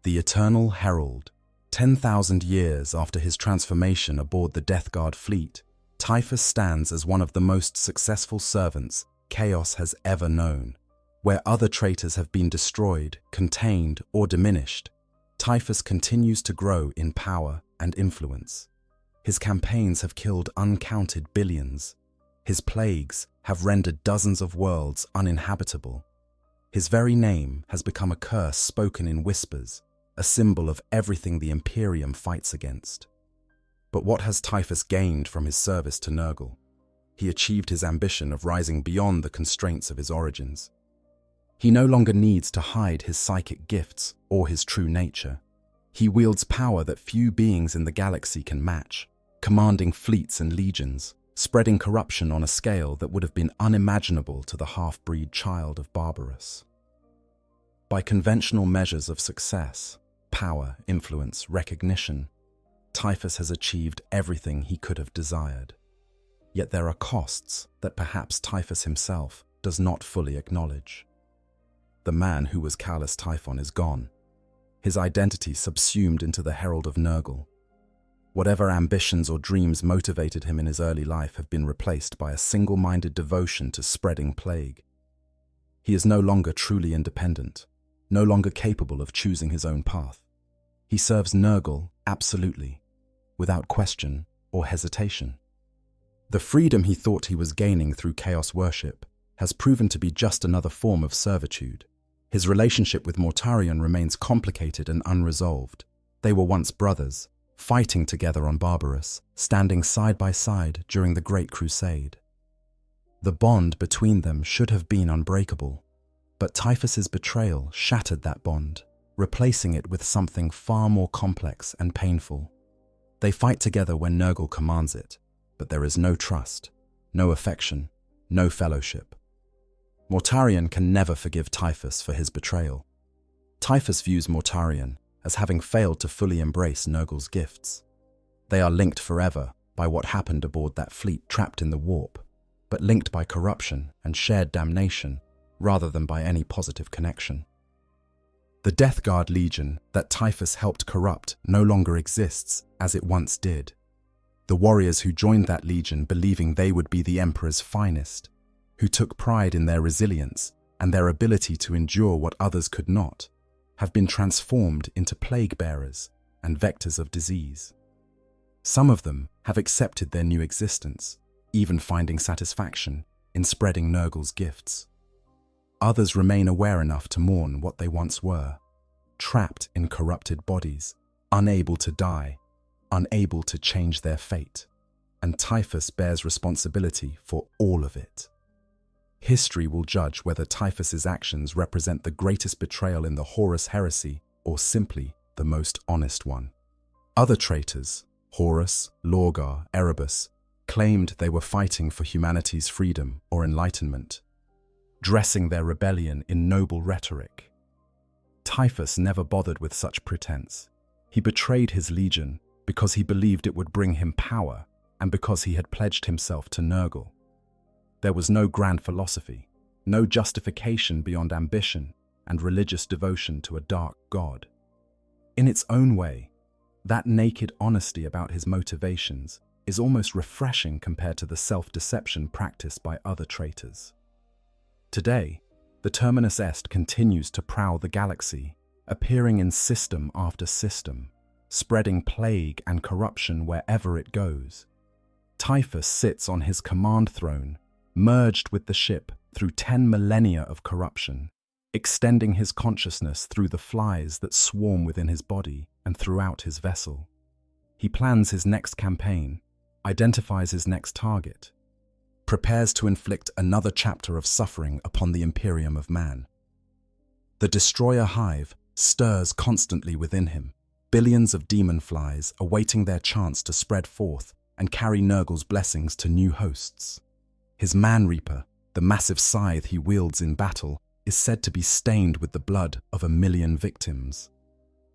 B: the Eternal Herald. 10,000 years after his transformation aboard the Death Guard fleet, Typhus stands as one of the most successful servants Chaos has ever known. Where other traitors have been destroyed, contained, or diminished, Typhus continues to grow in power and influence. His campaigns have killed uncounted billions. His plagues have rendered dozens of worlds uninhabitable. His very name has become a curse spoken in whispers, a symbol of everything the Imperium fights against. But what has Typhus gained from his service to Nurgle? He achieved his ambition of rising beyond the constraints of his origins. He no longer needs to hide his psychic gifts or his true nature. He wields power that few beings in the galaxy can match, commanding fleets and legions, spreading corruption on a scale that would have been unimaginable to the half-breed child of Barbarous. By conventional measures of success, power, influence, recognition, Typhus has achieved everything he could have desired. Yet there are costs that perhaps Typhus himself does not fully acknowledge. The man who was Callous Typhon is gone, his identity subsumed into the Herald of Nurgle. Whatever ambitions or dreams motivated him in his early life have been replaced by a single-minded devotion to spreading plague. He is no longer truly independent, no longer capable of choosing his own path. He serves Nurgle absolutely, without question or hesitation. The freedom he thought he was gaining through chaos worship has proven to be just another form of servitude. His relationship with Mortarion remains complicated and unresolved. They were once brothers, fighting together on Barbarous, standing side by side during the Great Crusade. The bond between them should have been unbreakable, but Typhus's betrayal shattered that bond, replacing it with something far more complex and painful. They fight together when Nurgle commands it, but there is no trust, no affection, no fellowship. Mortarion can never forgive Typhus for his betrayal. Typhus views Mortarion as having failed to fully embrace Nurgle's gifts. They are linked forever by what happened aboard that fleet trapped in the warp, but linked by corruption and shared damnation rather than by any positive connection. The Death Guard Legion that Typhus helped corrupt no longer exists as it once did. The warriors who joined that legion believing they would be the Emperor's finest, who took pride in their resilience and their ability to endure what others could not, have been transformed into plague bearers and vectors of disease. Some of them have accepted their new existence, even finding satisfaction in spreading Nurgle's gifts. Others remain aware enough to mourn what they once were, trapped in corrupted bodies, unable to die, unable to change their fate, and Typhus bears responsibility for all of it. History will judge whether Typhus's actions represent the greatest betrayal in the Horus heresy or simply the most honest one. Other traitors, Horus, Lorgar, Erebus, claimed they were fighting for humanity's freedom or enlightenment, dressing their rebellion in noble rhetoric. Typhus never bothered with such pretense. He betrayed his legion because he believed it would bring him power and because he had pledged himself to Nurgle. There was no grand philosophy, no justification beyond ambition and religious devotion to a dark god. In its own way, that naked honesty about his motivations is almost refreshing compared to the self-deception practiced by other traitors. Today, the Terminus Est continues to prowl the galaxy, appearing in system after system, spreading plague and corruption wherever it goes. Typhus sits on his command throne, merged with the ship through 10 millennia of corruption, extending his consciousness through the flies that swarm within his body and throughout his vessel. He plans his next campaign, identifies his next target, prepares to inflict another chapter of suffering upon the Imperium of man. The destroyer hive stirs constantly within him, billions of demon flies awaiting their chance to spread forth and carry Nurgle's blessings to new hosts. His man-reaper, the massive scythe he wields in battle, is said to be stained with the blood of 1 million victims.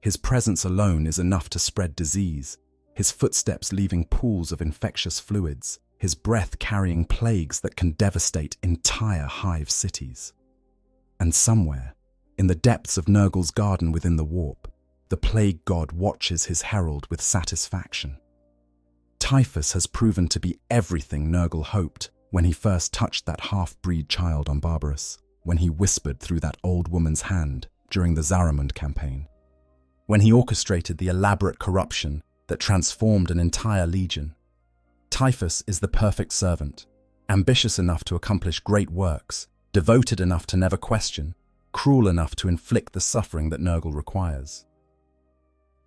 B: His presence alone is enough to spread disease, his footsteps leaving pools of infectious fluids, his breath carrying plagues that can devastate entire hive cities. And somewhere, in the depths of Nurgle's garden within the warp, the plague god watches his herald with satisfaction. Typhus has proven to be everything Nurgle hoped when he first touched that half-breed child on Barbarous, when he whispered through that old woman's hand during the Zaramund campaign, when he orchestrated the elaborate corruption that transformed an entire legion. Typhus is the perfect servant, ambitious enough to accomplish great works, devoted enough to never question, cruel enough to inflict the suffering that Nurgle requires.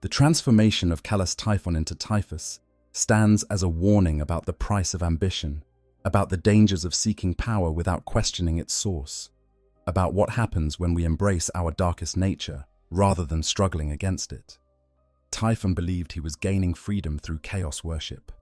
B: The transformation of Callous Typhon into Typhus stands as a warning about the price of ambition, about the dangers of seeking power without questioning its source, about what happens when we embrace our darkest nature rather than struggling against it. Typhon believed he was gaining freedom through chaos worship.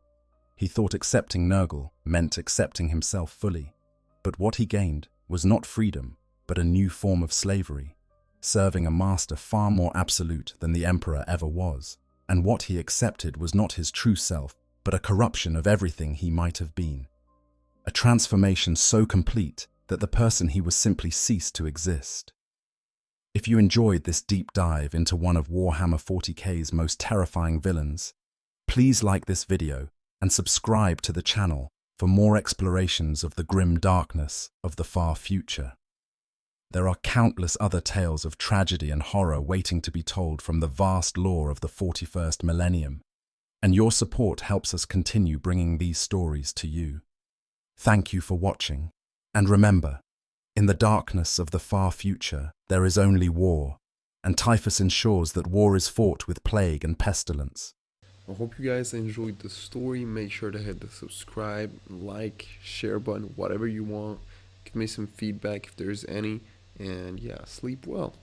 B: He thought accepting Nurgle meant accepting himself fully, but what he gained was not freedom, but a new form of slavery, serving a master far more absolute than the Emperor ever was, and what he accepted was not his true self, but a corruption of everything he might have been. A transformation so complete that the person he was simply ceased to exist. If you enjoyed this deep dive into one of Warhammer 40k's most terrifying villains, please like this video and subscribe to the channel for more explorations of the grim darkness of the far future. There are countless other tales of tragedy and horror waiting to be told from the vast lore of the 41st Millennium, and your support helps us continue bringing these stories to you. Thank you for watching, and remember, in the darkness of the far future, there is only war, and Typhus ensures that war is fought with plague and pestilence.
A: I hope you guys enjoyed the story. Make sure to hit the subscribe, like, share button, whatever you want. Give me some feedback if there's any, and yeah, sleep well.